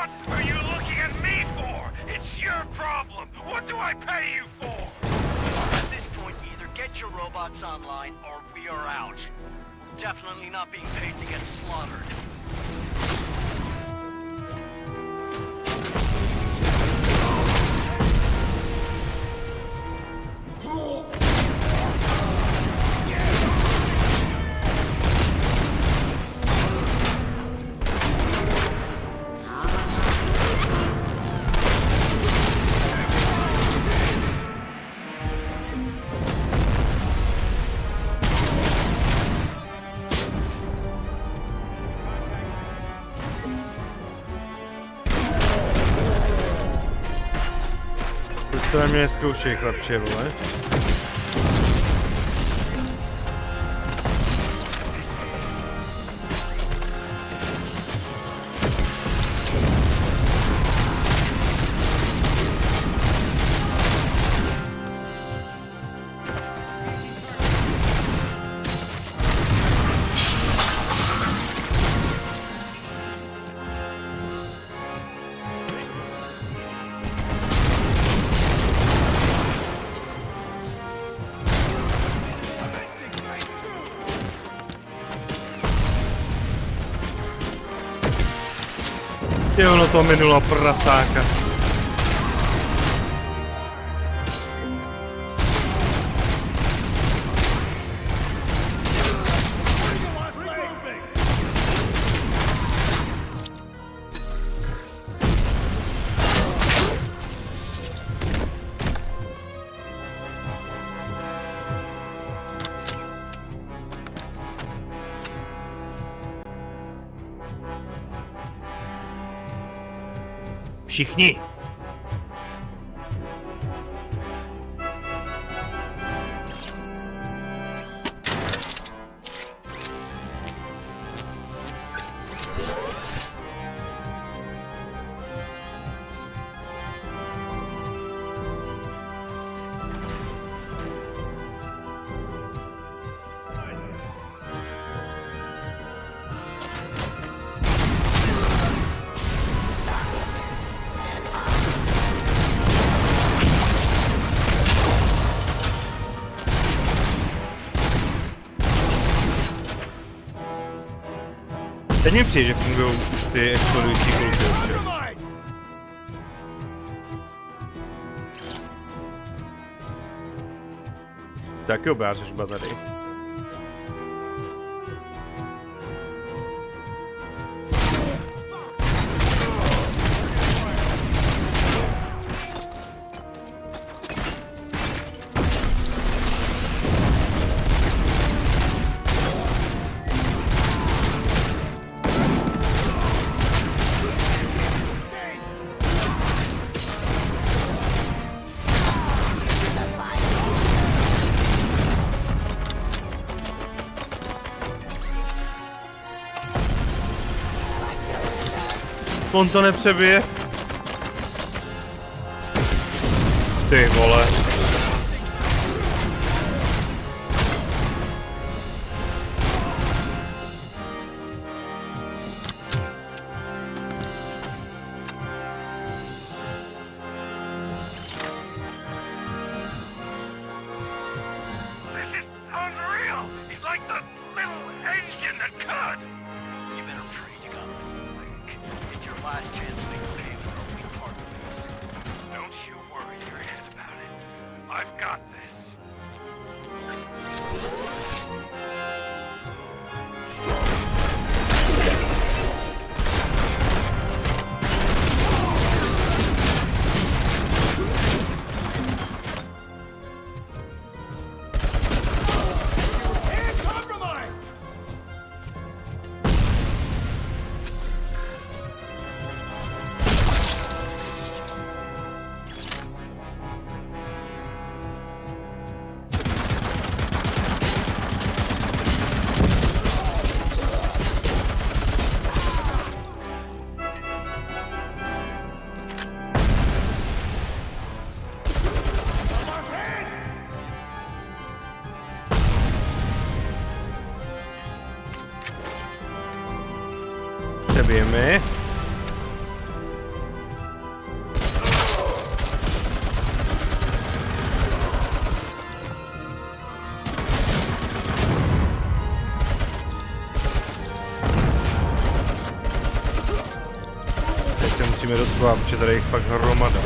What are you looking at me for? It's your problem. What do I pay you for? At this point, either get your robots online or we are out. Definitely not being paid to get slaughtered. To na mě zkoušej, chlapče, vole. Je ono to minulo prasáka. Všichni. Teď mi přijde, že fungují už ty explodující kulky občas. Taky obrážeš žba tady. On to nepřebije. Ty vole. Přebijeme. musíme docvat, protože tady je fakt hromada.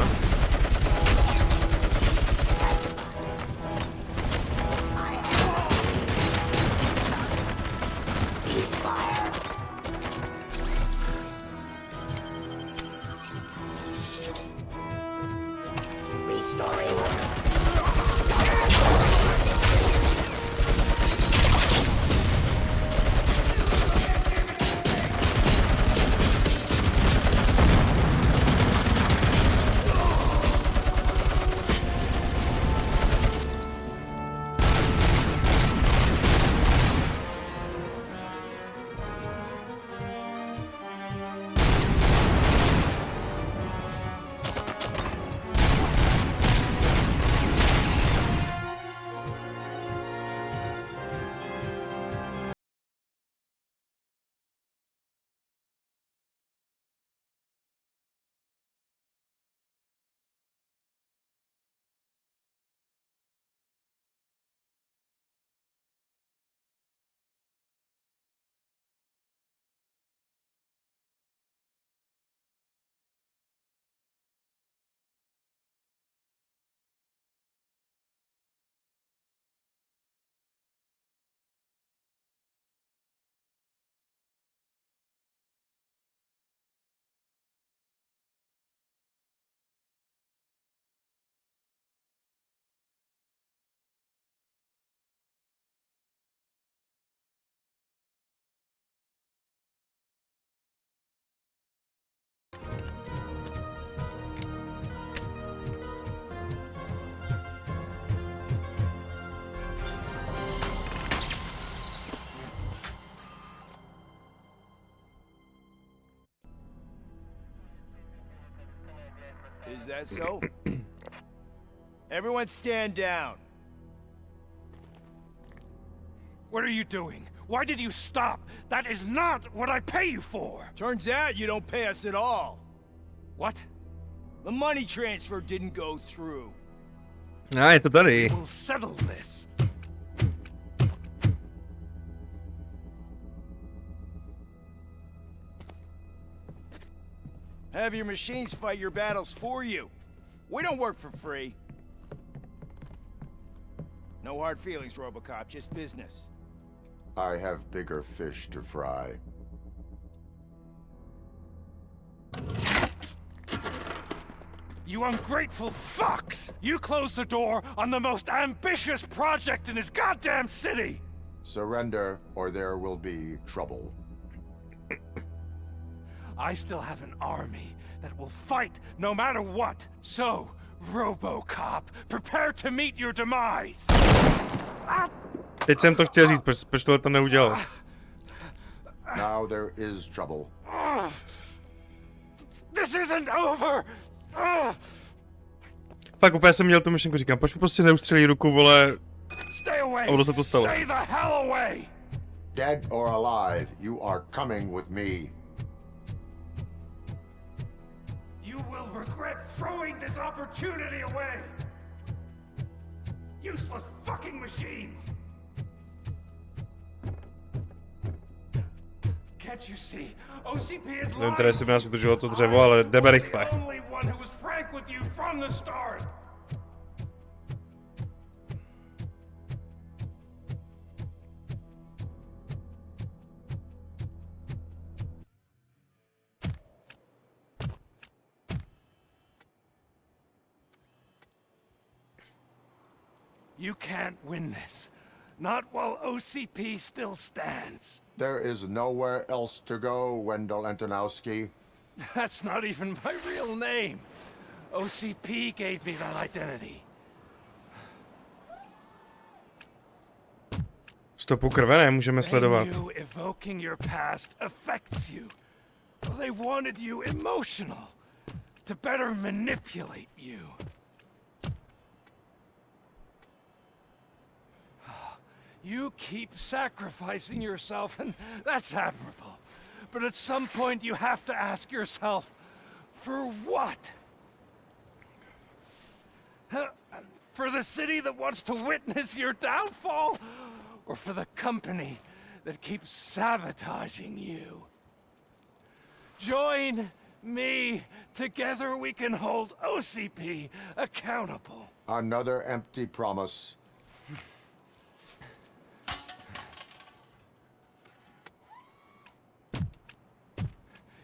Is that so? Everyone stand down. What are you doing? Why did you stop? That is not what I pay you for! Turns out you don't pay us at all. What? The money transfer didn't go through. Je to tady. We'll settle this. Have your machines fight your battles for you. We don't work for free. No hard feelings, RoboCop, just business. I have bigger fish to fry. You ungrateful fucks! You closed the door on the most ambitious project in this goddamn city! Surrender, or there will be trouble. I still have an army that will fight no matter what. So, RoboCop, prepare to meet your demise. Teď jsem to chtěl říct, proč tohle to neudělal? Now there is trouble. This isn't over. Fakt úplně jsem měl tu myšlenku, říkám, proč mi prostě neustřelí ruku, vole. Stay away. A ono se to stalo. Stay the hell away. Dead or alive, you are coming with me. You will regret throwing this opportunity away. Useless fucking machines. Can't you see? OCP is lying. Nevím, teda jestli by nás udrželo to dřevo, ale jdeme rychle. You can't win this. Not while OCP still stands. There is nowhere else to go, Wendell Antonowski. That's not even my real name. OCP gave me that identity. Stopu krve nemůžeme sledovat. They knew evoking your past affects you. They wanted you emotional to better manipulate you. You keep sacrificing yourself, and that's admirable. But at some point you have to ask yourself, for what? For the city that wants to witness your downfall? Or for the company that keeps sabotaging you? Join me Together we can hold OCP accountable. Another empty promise.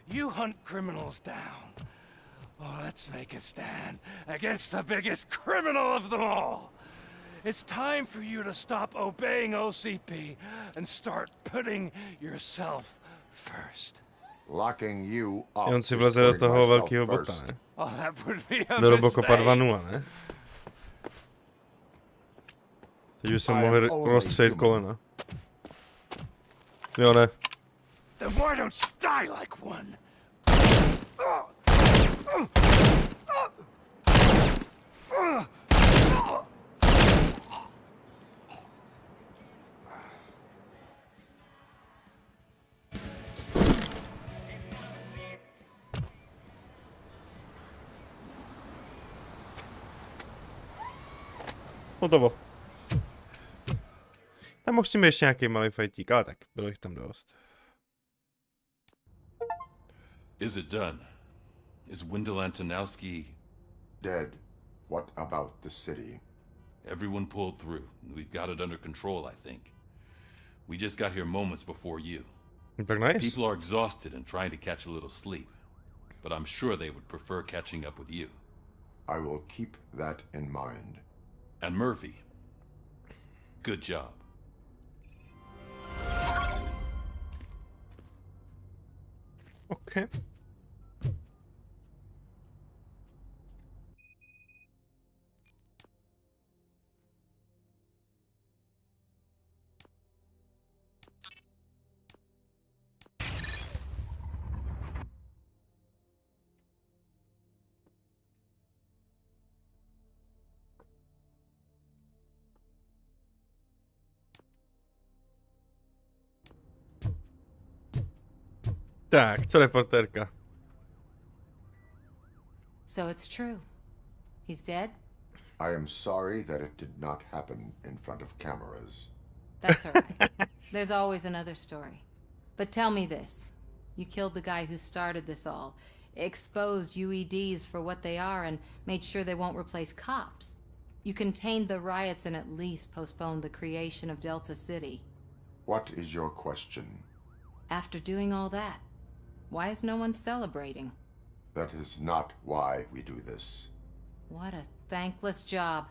You hunt criminals down. Oh, let's make a stand against the biggest criminal of them all. It's time for you to stop obeying OCP and start putting yourself first. Locking you up. On si vleze do toho velkého bota, ne? Oh, that would be a Do RoboCopa mistake. 2.0, ne? Teď by se mohli rozstřelit kolena. Jo, ne. Then why don't you die like one? Hotovo. Tam musíme ještě nějaký malý fajtík, ale tak, bylo jich tam dost. Is it done? Is Wendell Antonowski dead? What about the city? Everyone pulled through. We've got it under control, I think. We just got here moments before you. Nice. People are exhausted and trying to catch a little sleep, but I'm sure they would prefer catching up with you. I will keep that in mind. And Murphy, good job. Okay. Tak, co reportérka? So it's true. He's dead? I am sorry that it did not happen in front of cameras. That's all right. There's always another story. But tell me this. You killed the guy who started this all, exposed UEDs for what they are, and made sure they won't replace cops. You contained the riots and at least postponed the creation of Delta City. What is your question? After doing all that, why is no one celebrating? That is not why we do this. What a thankless job.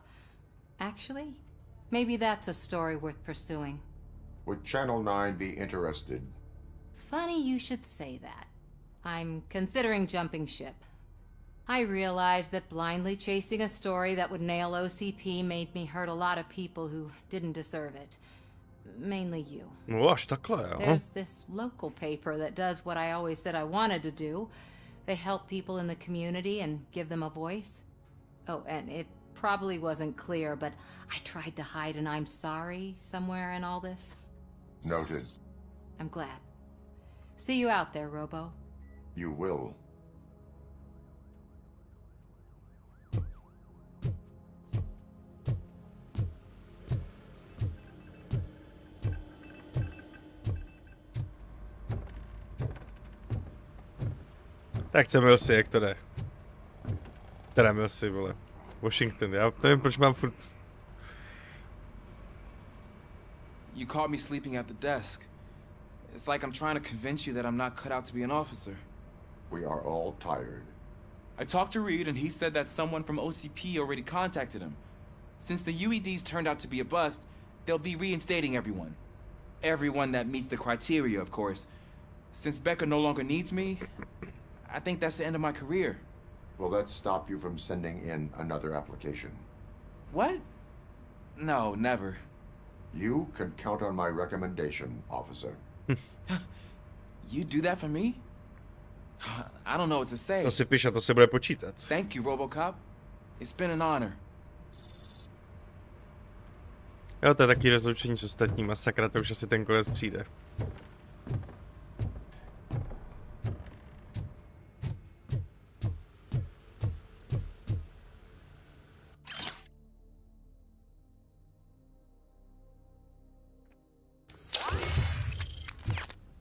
Actually, maybe that's a story worth pursuing. Would Channel 9 be interested? Funny you should say that. I'm considering jumping ship. I realized that blindly chasing a story that would nail OCP made me hurt a lot of people who didn't deserve it. Mainly you. No, až takhle, jo. There's this local paper that does what I always said I wanted to do. They help people in the community and give them a voice. Oh, and it probably wasn't clear, but I tried to hide an I'm sorry somewhere in all this. Noted. I'm glad. See you out there, Robo. You will. Tak chceme si, jak to jde. Teda měl si, vole. Washington, já nevím, proč mám furt... You caught me sleeping at the desk. It's like I'm trying to convince you that I'm not cut out to be an officer. We are all tired. I talked to Reed and he said that someone from OCP already contacted him. Since the UEDs turned out to be a bust, they'll be reinstating everyone. Everyone that meets the criteria, of course. Since Becker no longer needs me, I think that's the end of my career. Will that stop you from sending in another application? What? No, never. You can count on my recommendation, officer. You do that for me? I don't know what to say. To si píš a to se bude počítat. Thank you, RoboCop. It's been an honor. Jo, to je taky rozloučení s ostatníma, sakra, to už asi ten konec přijde.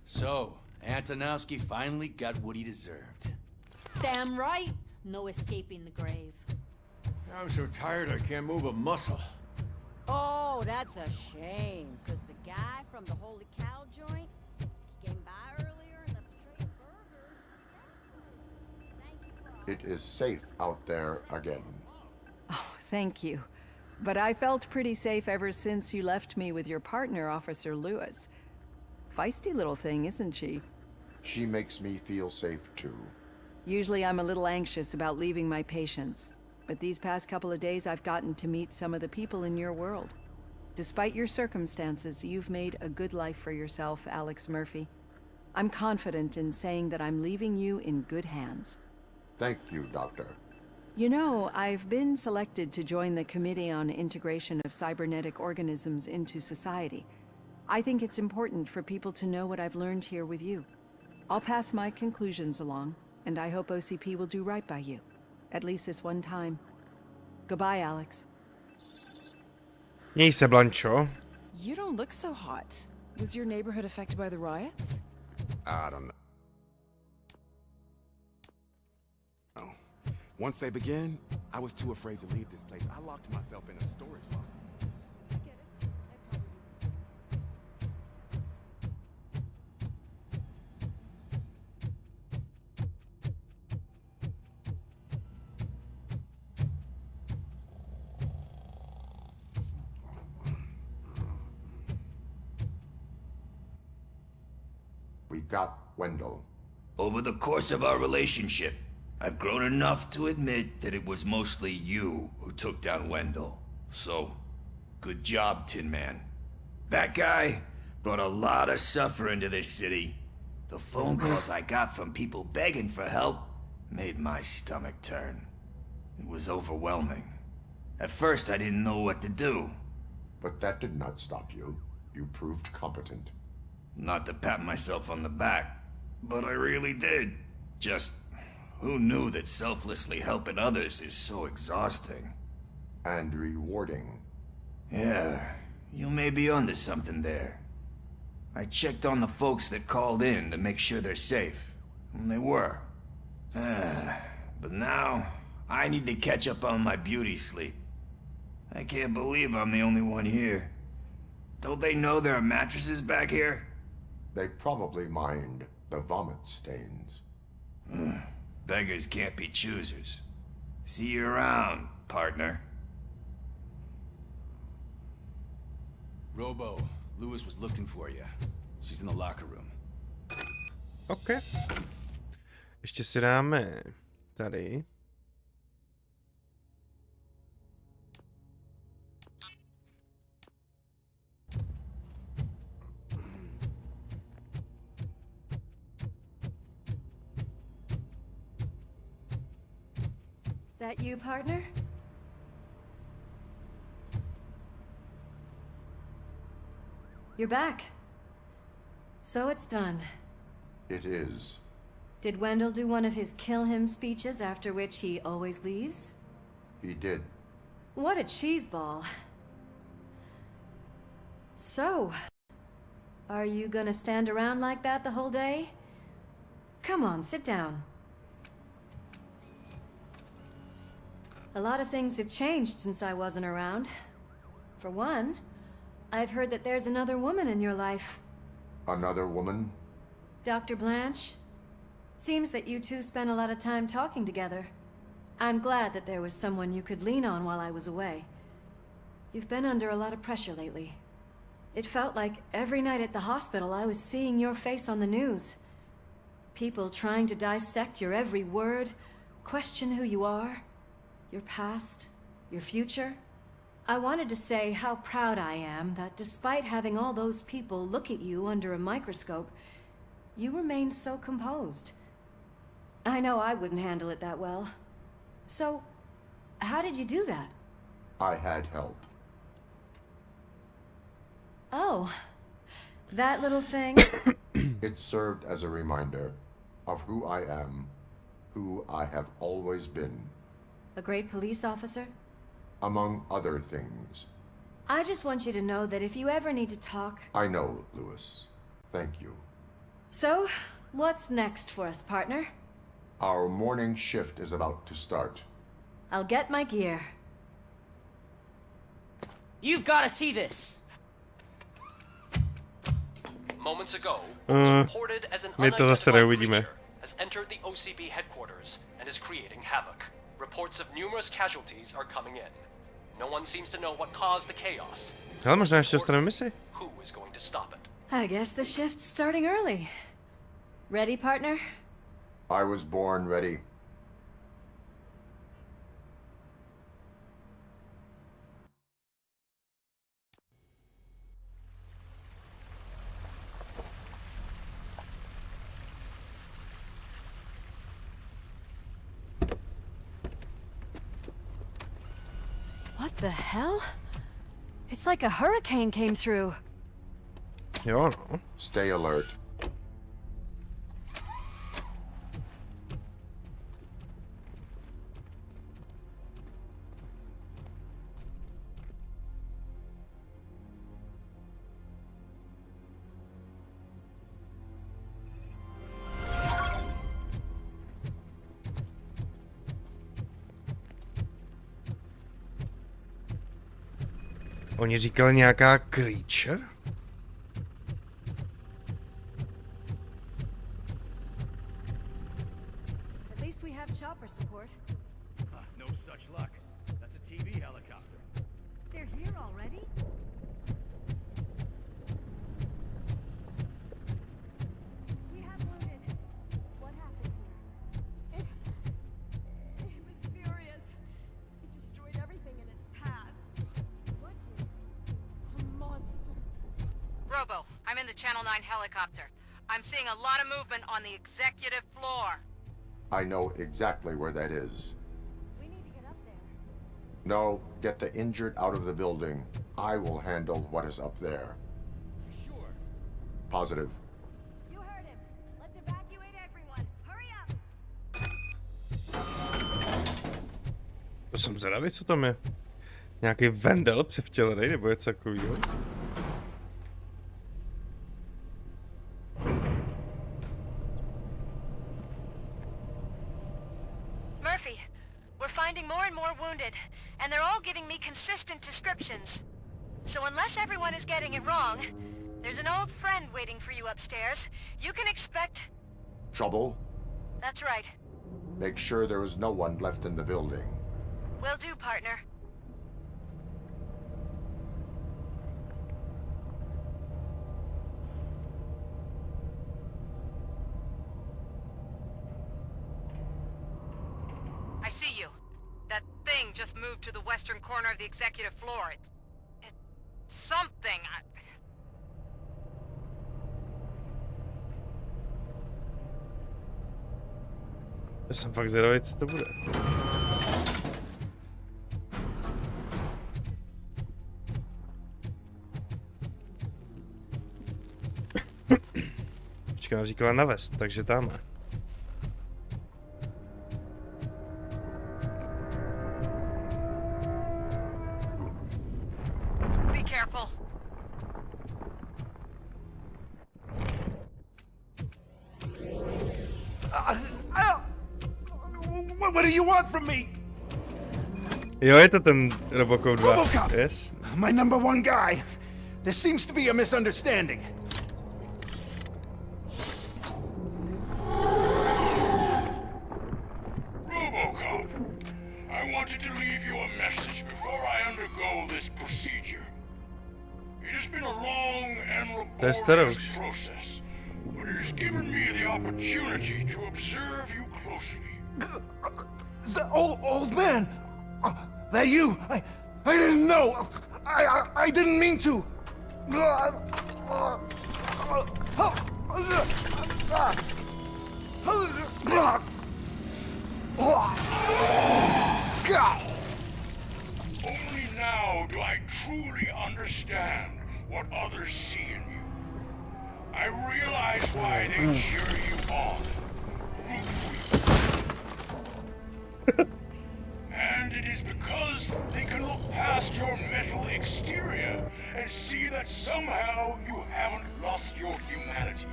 So, Antonowski finally got what he deserved. Damn right. No escaping the grave. I'm so tired I can't move a muscle. Oh, that's a shame. Because the guy from the Holy Cow joint came by earlier and left a tray of burgers. Thank you for It is safe out there again. Oh, thank you. But I felt pretty safe ever since you left me with your partner, Officer Lewis. Feisty little thing, isn't she? She makes me feel safe too. Usually I'm a little anxious about leaving my patients, but these past couple of days I've gotten to meet some of the people in your world. Despite your circumstances, you've made a good life for yourself, Alex Murphy. I'm confident in saying that I'm leaving you in good hands. Thank you, Doctor. You know, I've been selected to join the Committee on Integration of Cybernetic Organisms into Society. I think it's important for people to know what I've learned here with you. I'll pass my conclusions along, and I hope OCP will do right by you. At least this one time. Goodbye, Alex. Měj se, Blancho. You don't look so hot. Was your neighborhood affected by the riots? I don't know. Once they began, I was too afraid to leave this place. I locked myself in a storage locker. We got Wendell. Over the course of our relationship, I've grown enough to admit that it was mostly you who took down Wendell. So, good job, Tin Man. That guy brought a lot of suffering to this city. The phone calls I got from people begging for help made my stomach turn. It was overwhelming. At first, I didn't know what to do. But that did not stop you. You proved competent. Not to pat myself on the back, but I really did. Just, who knew that selflessly helping others is so exhausting? And rewarding. Yeah, you may be onto something there. I checked on the folks that called in to make sure they're safe, and they were. But now, I need to catch up on my beauty sleep. I can't believe I'm the only one here. Don't they know there are mattresses back here? They probably mind the vomit stains. Beggars can't be choosers. See you around, partner. Robo, Lewis was looking for you. She's in the locker room. OK. Ještě si dáme tady. That you, partner? You're back. So it's done. It is. Did Wendell do one of his kill him speeches after which he always leaves? He did. What a cheeseball. So, are you gonna stand around like that the whole day? Come on, sit down. A lot of things have changed since I wasn't around. For one, I've heard that there's another woman in your life. Another woman? Dr. Blanche. Seems that you two spent a lot of time talking together. I'm glad that there was someone you could lean on while I was away. You've been under a lot of pressure lately. It felt like every night at the hospital I was seeing your face on the news. People trying to dissect your every word, question who you are, your past, your future. I wanted to say how proud I am that despite having all those people look at you under a microscope, you remain so composed. I know I wouldn't handle it that well. So, how did you do that? I had help. Oh, that little thing? It served as a reminder of who I am, who I have always been. A great police officer? Among other things. I just want you to know that if you ever need to talk... I know, Lewis. Thank you. So, what's next for us, partner? Our morning shift is about to start. I'll get my gear. You've got to see this. Moments ago, reported as an unidentified creature has entered the OCP headquarters and is creating havoc. Reports of numerous casualties are coming in. No one seems to know what caused the chaos. Ale možná ještě dostaneme misi. Who is going to stop it? I guess the shift's starting early. Ready, partner? I was born ready. What the hell? It's like a hurricane came through. Jo, no. Stay alert. Oni říkali nějaká creature? At least we have chopper support. No such luck. That's a TV helicopter. They're here already? We have wounded. What happened here? It was furious. It destroyed everything in its path. What did? A monster. Robo, I'm in the Channel 9 helicopter. I'm seeing a lot of movement on the executive floor. I know exactly where that is. We need to get up there. No, get the injured out of the building. I will handle what is up there. Sure. Positive. You heard him. Let's evacuate everyone. Hurry up. To jsem zvědavý, co tam je. Nějaký vendel převtělený, nebo něco takovýho? Murphy, we're finding more and more wounded, and they're all giving me consistent descriptions. So unless everyone is getting it wrong, there's an old friend waiting for you upstairs. You can expect... Trouble? That's right. Make sure there is no one left in the building. Will do, partner. I see you. That thing just moved to the western corner of the executive floor. It's something. Já jsem fakt zvědavý, co to bude. Počkej, ona říkala na vest, takže tamhle. Be careful. What do you want from me? Jo, je to ten RoboCop 2. RoboCop! Yes. My #1 guy. There seems to be a misunderstanding. RoboCop, I wanted to leave you a message before I undergo this procedure. It has been a long and laborious process, but it has given me the opportunity to observe you closely. The old man. That you? I didn't know. I didn't mean to. Only now do I truly understand what others see in you. I realize why they cheer you on, root for you. And it is because they can look past your metal exterior and see that somehow you haven't lost your humanity.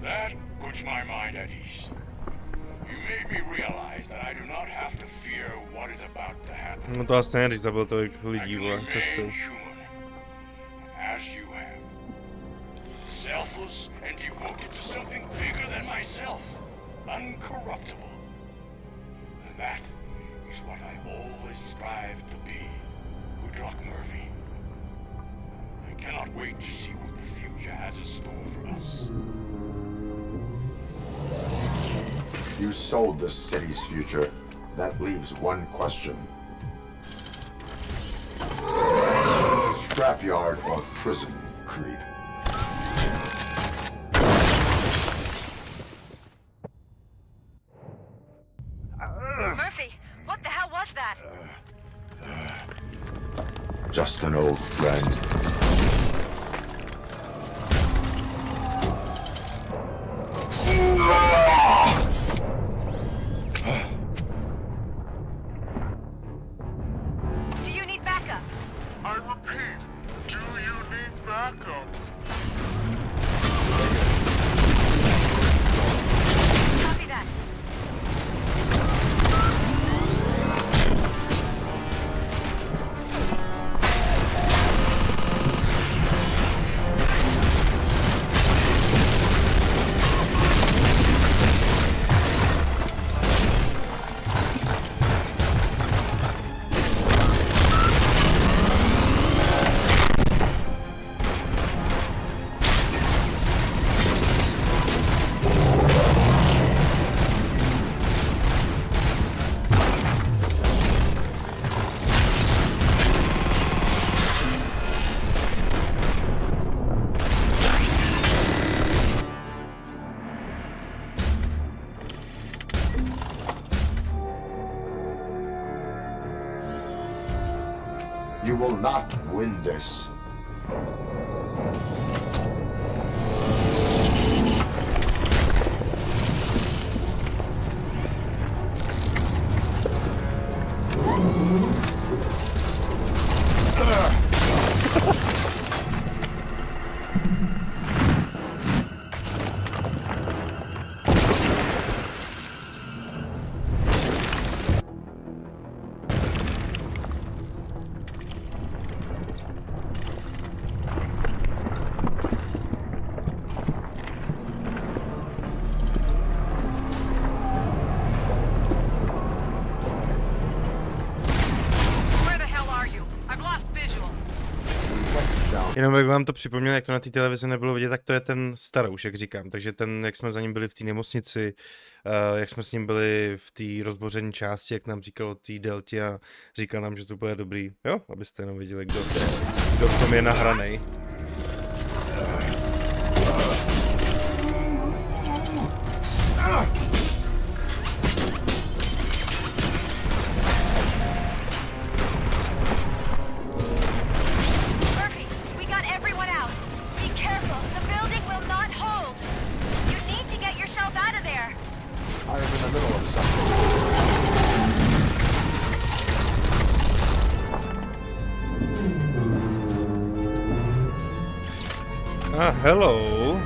That puts my mind at ease. No to asi ne, když zabil tolik lidí, vole, cestou. Selfless and devoted to something bigger than myself. Uncorruptible. And that is what I always strive to be. Good luck, Murphy. I cannot wait to see what the future has in store for us. You sold the city's future. That leaves one question. Scrapyard or prison, creep? Murphy, what the hell was that? Just an old friend. Do you need backup? I repeat, do you need backup? Copy that. You will not win this. Jenom jak vám to připomněl, jak to na té televizi nebylo vidět, tak to je ten starouš, jak říkám. Takže ten, jak jsme za ním byli v té nemocnici, jak jsme s ním byli v té rozbořené části, jak nám říkal o té deltě a říkal nám, že to bude dobrý. Jo, abyste jenom viděli, kdo v tom je nahranej. I'm in the middle of something. Ah, hello.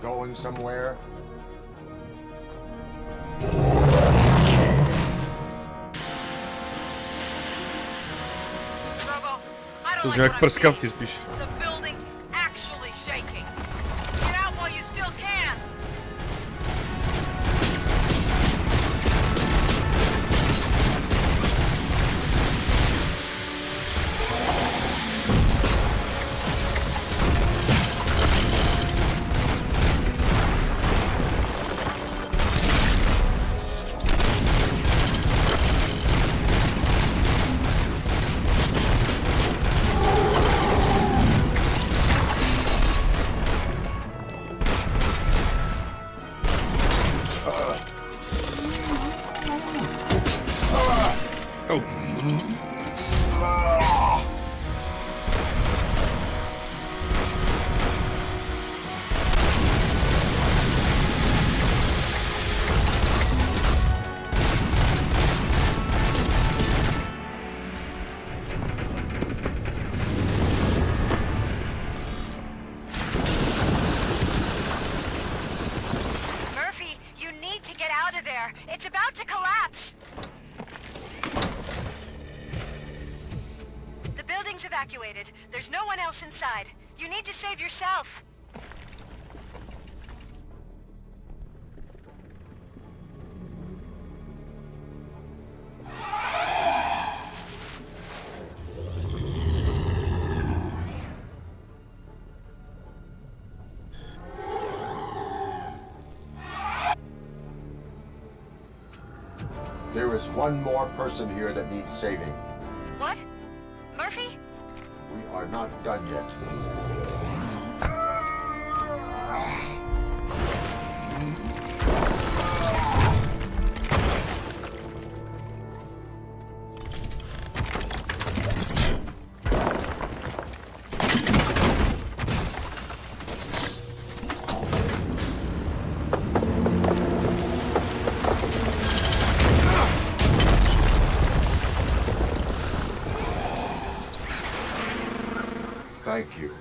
Going somewhere? Robo, I To don't zní jak prskavky spíš. The building's actually shaking. Get out while you still can. It's about to collapse! The building's evacuated. There's no one else inside. You need to save yourself. There is one more person here that needs saving. What? Murphy? We are not done yet. Thank you.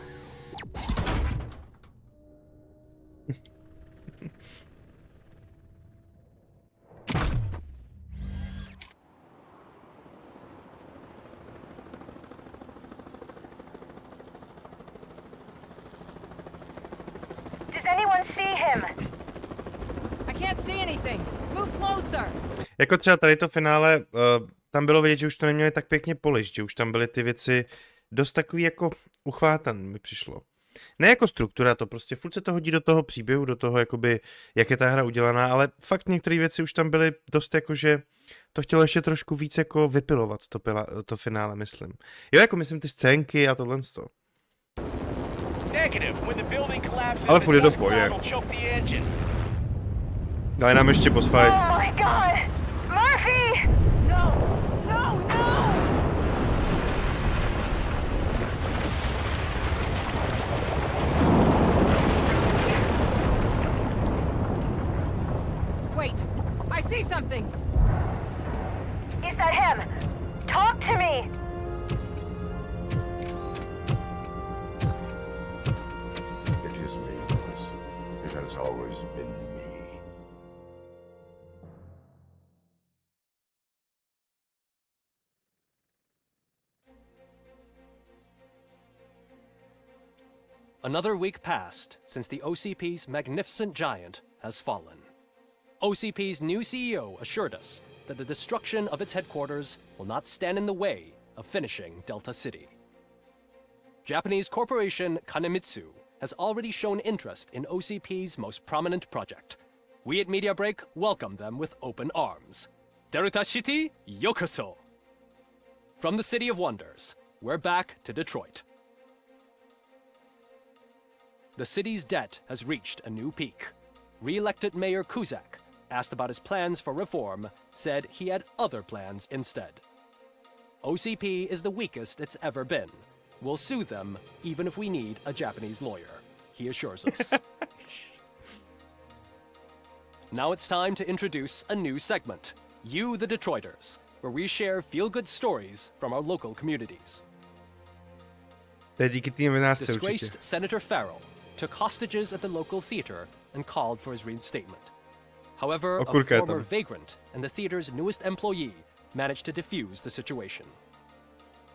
Does anyone see him? I can't see anything. Move closer. Jako třeba tady to finále, tam bylo vidět, že už to neměli tak pěkně polišť, že už tam byly ty věci dost takový jako uchvátan mi přišlo. Ne jako struktura, to prostě furt se to hodí do toho příběhu, do toho jakoby, jak je ta hra udělaná, ale fakt některé věci už tam byly dost jako, že to chtělo ještě trošku víc jako vypilovat to finále, myslím. Jo, jako myslím ty scénky a tohle to. Ale furt je to v pohodě. Daj nám ještě boss fight. Oh my god! Murphy! No! No! No! Wait! I see something! Is that him? Talk to me! It is me, Louis. It has always been me. Another week passed since the OCP's magnificent giant has fallen. OCP's new CEO assured us that the destruction of its headquarters will not stand in the way of finishing Delta City. Japanese corporation Kanemitsu has already shown interest in OCP's most prominent project. We at Media Break welcome them with open arms. Delta City, yokoso! From the City of Wonders, we're back to Detroit. The city's debt has reached a new peak. Re-elected Mayor Kuzak, asked about his plans for reform, said he had other plans instead. OCP is the weakest it's ever been. We'll sue them even if we need a Japanese lawyer, he assures us. Now it's time to introduce a new segment, You the Detroiters, where we share feel-good stories from our local communities. Disgraced Senator Farrell took hostages at the local theater and called for his reinstatement. However, a former vagrant and the theater's newest employee managed to defuse the situation.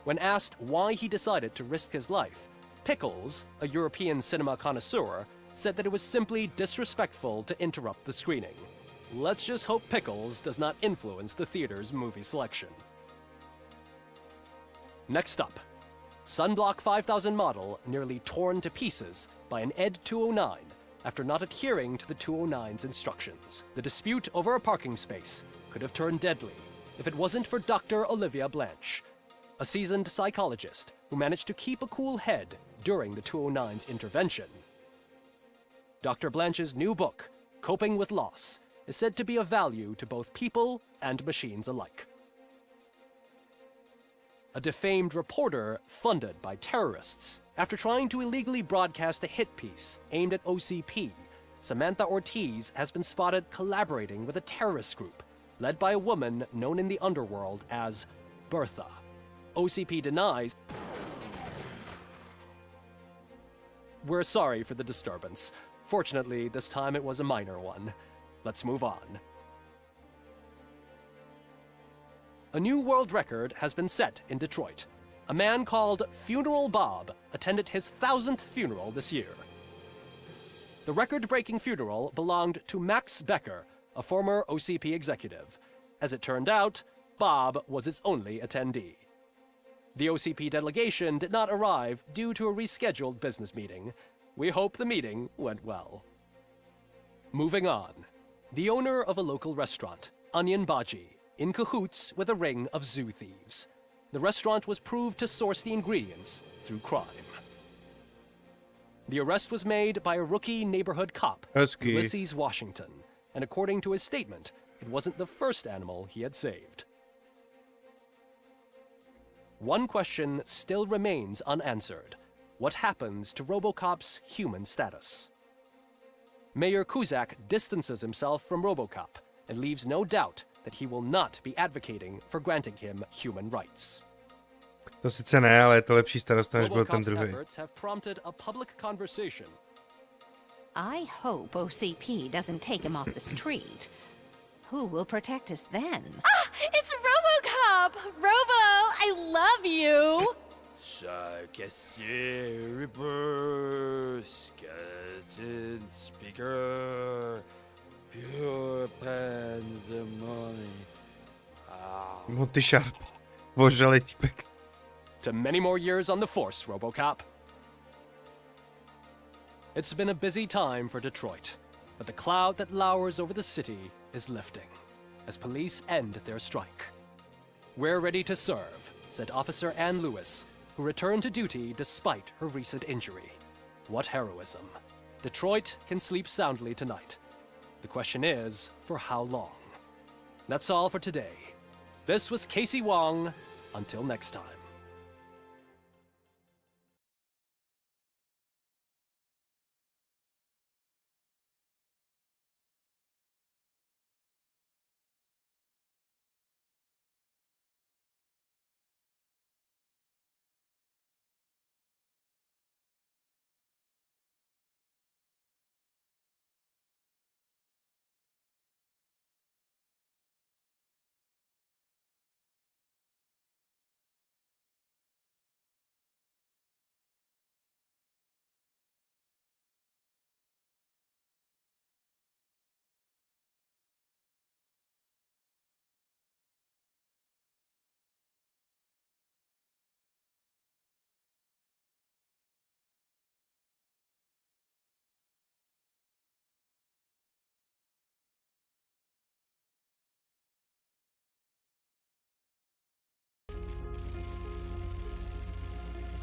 When asked why he decided to risk his life, Pickles, a European cinema connoisseur, said that it was simply disrespectful to interrupt the screening. Let's just hope Pickles does not influence the theater's movie selection. Next up, Sunblock 5000 model nearly torn to pieces by an ED 209 after not adhering to the 209's instructions. The dispute over a parking space could have turned deadly if it wasn't for Dr. Olivia Blanche, a seasoned psychologist who managed to keep a cool head during the 209's intervention. Dr. Blanche's new book, Coping with Loss, is said to be of value to both people and machines alike. a defamed reporter funded by terrorists. After trying to illegally broadcast a hit piece aimed at OCP, Samantha Ortiz has been spotted collaborating with a terrorist group led by a woman known in the underworld as Bertha. OCP denies. We're sorry for the disturbance. Fortunately, this time it was a minor one. Let's move on. A new world record has been set in Detroit. A man called Funeral Bob attended his 1000th funeral this year. The record-breaking funeral belonged to Max Becker, a former OCP executive. As it turned out, Bob was its only attendee. The OCP delegation did not arrive due to a rescheduled business meeting. We hope the meeting went well. Moving on. The owner of a local restaurant, Onion Baji, in cahoots with a ring of zoo thieves. The restaurant was proved to source the ingredients through crime. The arrest was made by a rookie neighborhood cop, Ulysses Washington, and according to his statement, it wasn't the first animal he had saved. One question still remains unanswered. What happens to RoboCop's human status? Mayor Kuzak distances himself from RoboCop and leaves no doubt that he will not be advocating for granting him human rights. To sice ne, ale je to lepší starosta, než byl ten druhý. Efforts have prompted a public conversation. I hope OCP doesn't take him off the street. Who will protect us then? Ah! It's RoboCop! Robo, I love you! Reaper, skeleton speaker, pure pandemonium. Monty Sharp. Vožralý týpek. To many more years on the force, RoboCop. It's been a busy time for Detroit, but the cloud that lowers over the city is lifting as police end their strike. We're ready to serve, said Officer Ann Lewis, who returned to duty despite her recent injury. What heroism. Detroit can sleep soundly tonight. The question is, for how long? That's all for today. This was Casey Wong. Until next time.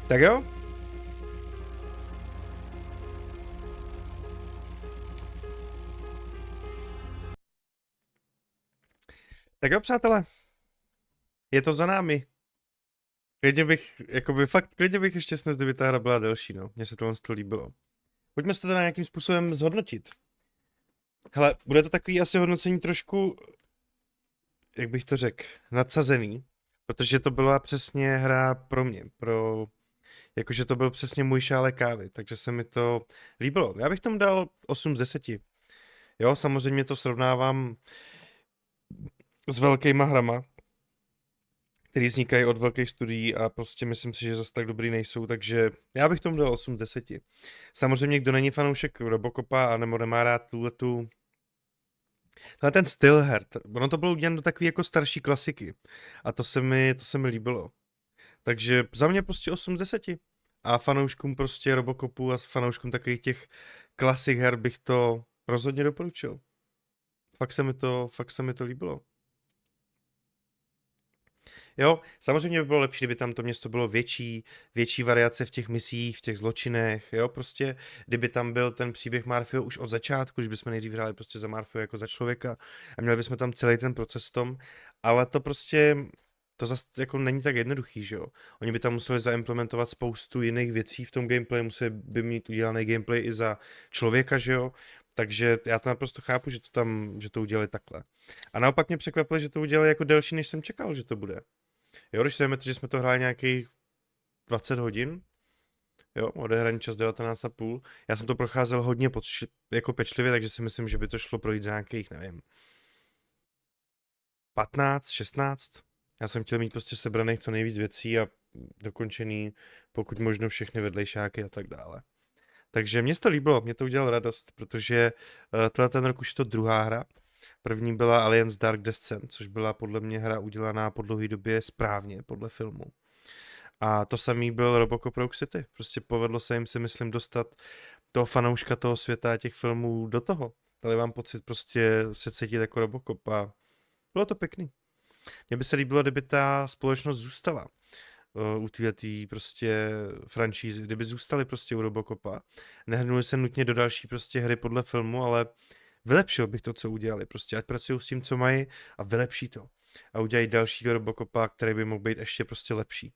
Tak jo? Tak jo, přátelé. Je to za námi. Klidně bych, jakoby fakt, klidně bych ještě snes, kdyby ta hra byla delší, no. Mně se tohle líbilo. Pojďme se to teda nějakým způsobem zhodnotit. Hele, bude to takový asi hodnocení trošku, jak bych to řekl, nadsazený, protože to byla přesně hra pro mě, jakože to byl přesně můj šálek kávy, takže se mi to líbilo. Já bych tomu dal 8 z 10. Jo, samozřejmě to srovnávám s velkýma hrama, který vznikají od velkých studií a prostě myslím si, že zase tak dobrý nejsou, takže já bych tomu dal 8 z 10. Samozřejmě, kdo není fanoušek RoboCopa a nebo nemá rád ten styl her, ono to bylo udělané do takové jako starší klasiky a to se mi líbilo. Takže za mě prostě 8 z 10. A fanouškům prostě RoboCopu a fanouškům takových těch klasik her bych to rozhodně doporučil. Fakt se mi to líbilo. Jo, samozřejmě by bylo lepší, kdyby tam to město bylo větší variace v těch misích, v těch zločinech, jo, prostě, kdyby tam byl ten příběh Murphyho už od začátku, když bychom nejdřív hráli prostě za Murphyho jako za člověka a měli bychom tam celý ten proces v tom, ale to prostě to zase jako není tak jednoduchý, že jo. Oni by tam museli zaimplementovat spoustu jiných věcí v tom gameplay, museli by mít udělaný gameplay i za člověka, že jo. Takže já to naprosto chápu, že to udělali takhle. A naopak mě překvapilo, že to udělali jako delší, než jsem čekal, že to bude. Jo, když se že jsme to hráli nějakých 20 hodin, jo, odehraný čas 19,5. Já jsem to procházel hodně jako pečlivě, takže si myslím, že by to šlo projít za nějakých, nevím, 15, 16. Já jsem chtěl mít prostě sebraných co nejvíc věcí a dokončený pokud možno všechny vedlejšáky a tak dále. Takže mě to líbilo, mě to udělalo radost, protože ten rok už je to druhá hra. První byla Alliance Dark Descent, což byla podle mě hra udělaná po dlouhé době správně, podle filmu. A to samý byl RoboCop Rogue City. Prostě povedlo se jim, si myslím, dostat toho fanouška toho světa a těch filmů do toho. Dali vám pocit prostě se cítit jako RoboCop a bylo to pěkný. Mně by se líbilo, kdyby ta společnost zůstala u této prostě franšízy, kdyby zůstali prostě u RoboCopa. Nehrnuli se nutně do další prostě hry podle filmu, ale vylepšil bych to, co udělali. Prostě ať pracují s tím, co mají a vylepší to. A udělají další RoboCopa, který by mohl být ještě prostě lepší.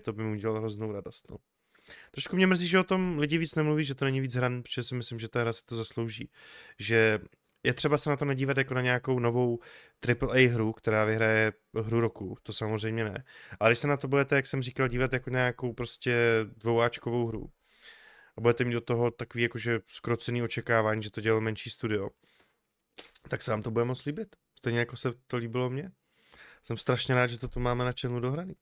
To by mu udělalo hroznou radost. No. Trošku mě mrzí, že o tom lidi víc nemluví, že to není víc hran, protože si myslím, že ta hra si to zaslouží. Že je třeba se na to nedívat jako na nějakou novou AAA hru, která vyhraje hru roku, to samozřejmě ne. Ale když se na to budete, jak jsem říkal, dívat jako nějakou prostě dvouáčkovou hru a budete mít do toho takový jakože zkrocený očekávání, že to dělalo menší studio, tak se vám to bude moc líbit. Stejně jako se to líbilo mně. Jsem strašně rád, že to tu máme na channelu dohraný.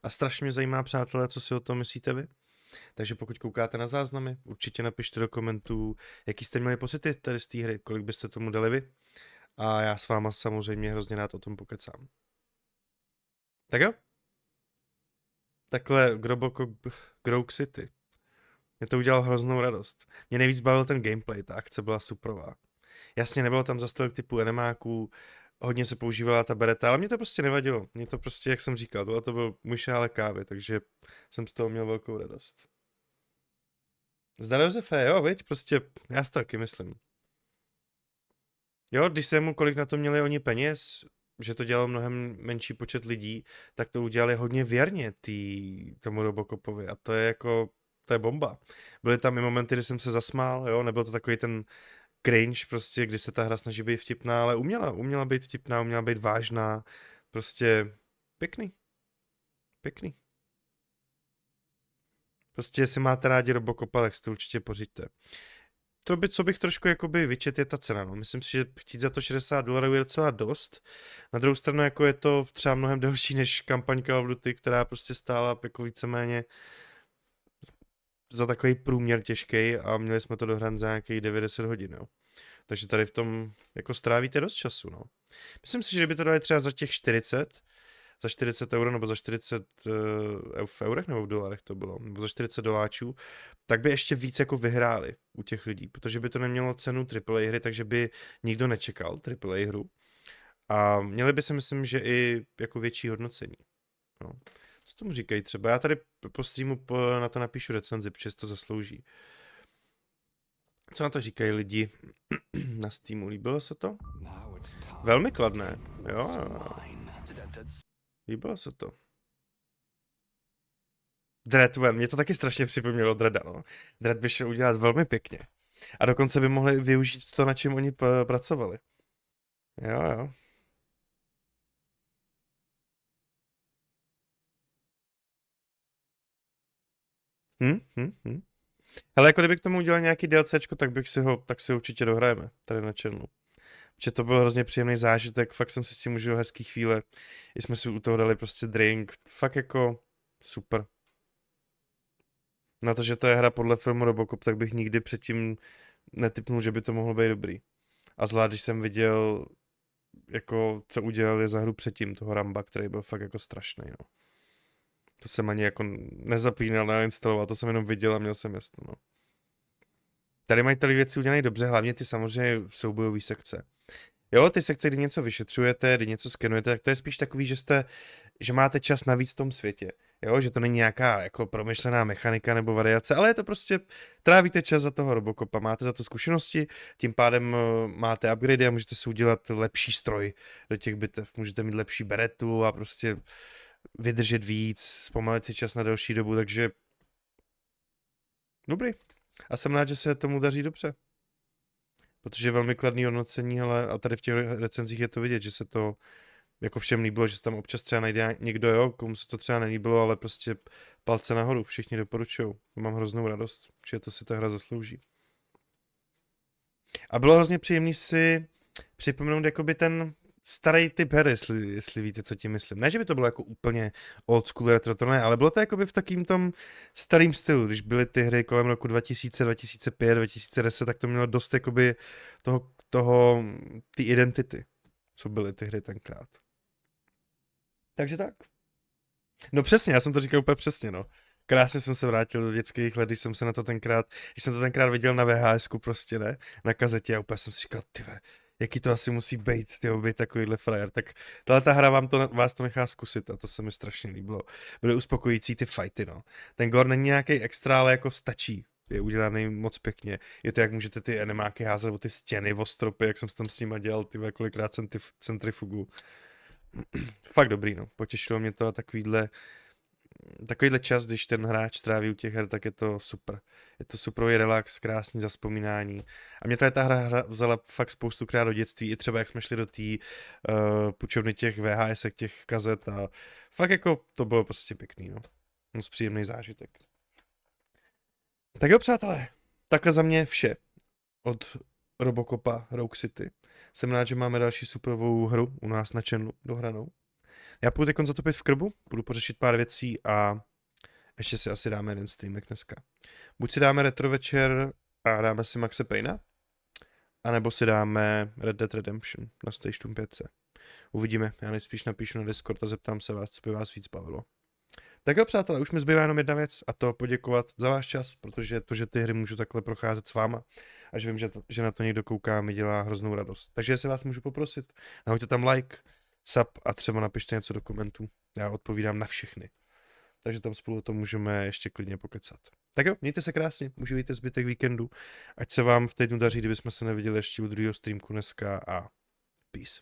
A strašně mě zajímá, přátelé, co si o tom myslíte vy. Takže pokud koukáte na záznamy, určitě napište do komentů, jaký jste měli pocity tady z té hry, kolik byste tomu dali vy. A já s váma samozřejmě hrozně rád o tom pokecám. Tak jo? Takhle RoboCop Rogue City. Mě to udělalo hroznou radost. Mě nejvíc bavil ten gameplay, ta akce byla superová. Jasně, nebylo tam za tolik typu enemáků, hodně se používala ta bereta, ale mě to prostě nevadilo. Mě to prostě, jak jsem říkal, to byl můj šálek kávy, takže jsem z toho měl velkou radost. Zdar Josefe, jo, viď? Prostě, já si to taky myslím. Jo, když jsem mu kolik na to měli oni peněz, že to dělalo mnohem menší počet lidí, tak to udělali hodně věrně tomu RoboCopovi a to je jako, to je bomba. Byly tam i momenty, kdy jsem se zasmál, jo, nebyl to takový ten cringe, prostě, kdy se ta hra snaží být vtipná, ale uměla být vtipná, uměla být vážná, prostě pěkný. Prostě, jestli máte rádi RoboCopa, tak si to určitě pořiďte. Co bych trošku jakoby vyčet, je ta cena, no. Myslím si, že chtít za to $60 je docela dost. Na druhou stranu, jako je to třeba mnohem delší než kampaň Call of Duty, která prostě stála jako víceméně za takový průměr těžký a měli jsme to dohrát za nějakých 90 hodin, jo. Takže tady v tom jako strávíte dost času, no. Myslím si, že kdyby to dali třeba za těch 40 euro nebo za 40 v eurech nebo v dolarech to bylo, nebo za $40, tak by ještě víc jako vyhráli u těch lidí, protože by to nemělo cenu AAA hry, takže by nikdo nečekal AAA hru. A měli by si myslím, že i jako větší hodnocení. No. Co tomu říkají třeba? Já tady po streamu na to napíšu recenzi, protože to zaslouží. Co na to říkají lidi na Steamu? Líbilo se to? Velmi kladné. Jo. Líbilo se to. Dread, mě to taky strašně připomnělo Dreada, no. Dread by šel udělat velmi pěkně. A dokonce by mohli využít to, na čem oni pracovali. Jo. Hele, jako kdyby k tomu udělal nějaký DLCčko, tak si ho určitě dohrajeme tady na channelu. Protože to byl hrozně příjemný zážitek, fakt jsem si s tím užil hezký chvíle. I jsme si u toho dali prostě drink, fakt jako super. Na to, že to je hra podle filmu RoboCop, tak bych nikdy předtím netipnul, že by to mohlo být dobrý. A zvlášť, když jsem viděl, jako co udělali za hru předtím, toho Ramba, který byl fakt jako strašný, no. To jsem ani jako nezapínal, neinstaloval, to jsem jenom viděl a měl jsem jasno, no. Tady mají tady věci udělané dobře, hlavně ty samozřejmě soubojové sekce. Jo, ty sekce, kdy něco vyšetřujete, kdy něco skenujete, tak to je spíš takový, že máte čas navíc v tom světě. Jo, že to není nějaká jako promyšlená mechanika nebo variace, ale je to prostě, trávíte čas za toho RoboCopa, máte za to zkušenosti, tím pádem máte upgrade a můžete si udělat lepší stroj do těch bitev, můžete mít lepší beretu a prostě vydržet víc, zpomalit si čas na delší dobu, takže dobrý. A jsem rád, že se tomu daří dobře. Protože je velmi kladný hodnocení, ale a tady v těch recenzích je to vidět, že se to jako všem líbilo, že se tam občas třeba najde někdo, jo, komu se to třeba nelíbilo, ale prostě palce nahoru, všichni doporučují. Mám hroznou radost, že to si ta hra zaslouží. A bylo hrozně příjemný si připomenout jakoby ten starý typ her, jestli víte, co tím myslím. Ne, že by to bylo jako úplně old school retro, to ne, ale bylo to jakoby v takým tom starým stylu, když byly ty hry kolem roku 2000, 2005, 2010, tak to mělo dost jakoby ty identity, co byly ty hry tenkrát. Takže tak. No přesně, já jsem to říkal úplně přesně, no. Krásně jsem se vrátil do dětských let, když jsem to tenkrát viděl na VHSku prostě, ne, na kazetě a úplně jsem si říkal, tyve, jaký to asi musí být takovýhle frajer, tak ta hra vás to nechá zkusit a to se mi strašně líbilo. Byly uspokojící ty fighty, no. Ten gore není nějaký extra, ale jako stačí. Je udělaný moc pěkně. Je to, jak můžete ty enemáky házet o ty stěny, o stropy, jak jsem tam s nima dělal, ty kolikrát centrifugu. Fakt dobrý, no. Potěšilo mě to a takovýhle čas, když ten hráč tráví u těch her, tak je to super. Je to superový relax, krásný zavzpomínání. A mě ta hra vzala fakt spoustukrát do dětství, i třeba jak jsme šli do té půjčovny těch VHS, těch kazet a fakt jako to bylo prostě pěkný, no. Moc příjemný zážitek. Tak jo, přátelé, takhle za mě vše od RoboCopa Rogue City. Jsem rád, že máme další superovou hru u nás na channelu dohranou. Já půjdu teď zatopit v krbu, budu pořešit pár věcí a ještě si asi dáme jeden streamek dneska. Buď si dáme retro večer a dáme si Maxe Payna, anebo si dáme Red Dead Redemption na PlayStation 5. Uvidíme, já nejspíš napíšu na Discord a zeptám se vás, co by vás víc bavilo. Tak jo, přátelé, už mi zbývá jenom jedna věc a to poděkovat za váš čas, protože to, že ty hry můžu takhle procházet s váma a že vím, že na to někdo kouká, mi dělá hroznou radost. Takže jestli vás můžu poprosit, nahoďte tam like, sub a třeba napište něco do komentů. Já odpovídám na všechny. Takže tam spolu o tom můžeme ještě klidně pokecat. Tak jo, mějte se krásně, užijte zbytek víkendu, ať se vám v týdnu daří, kdybychom se neviděli ještě u druhého streamku dneska a peace.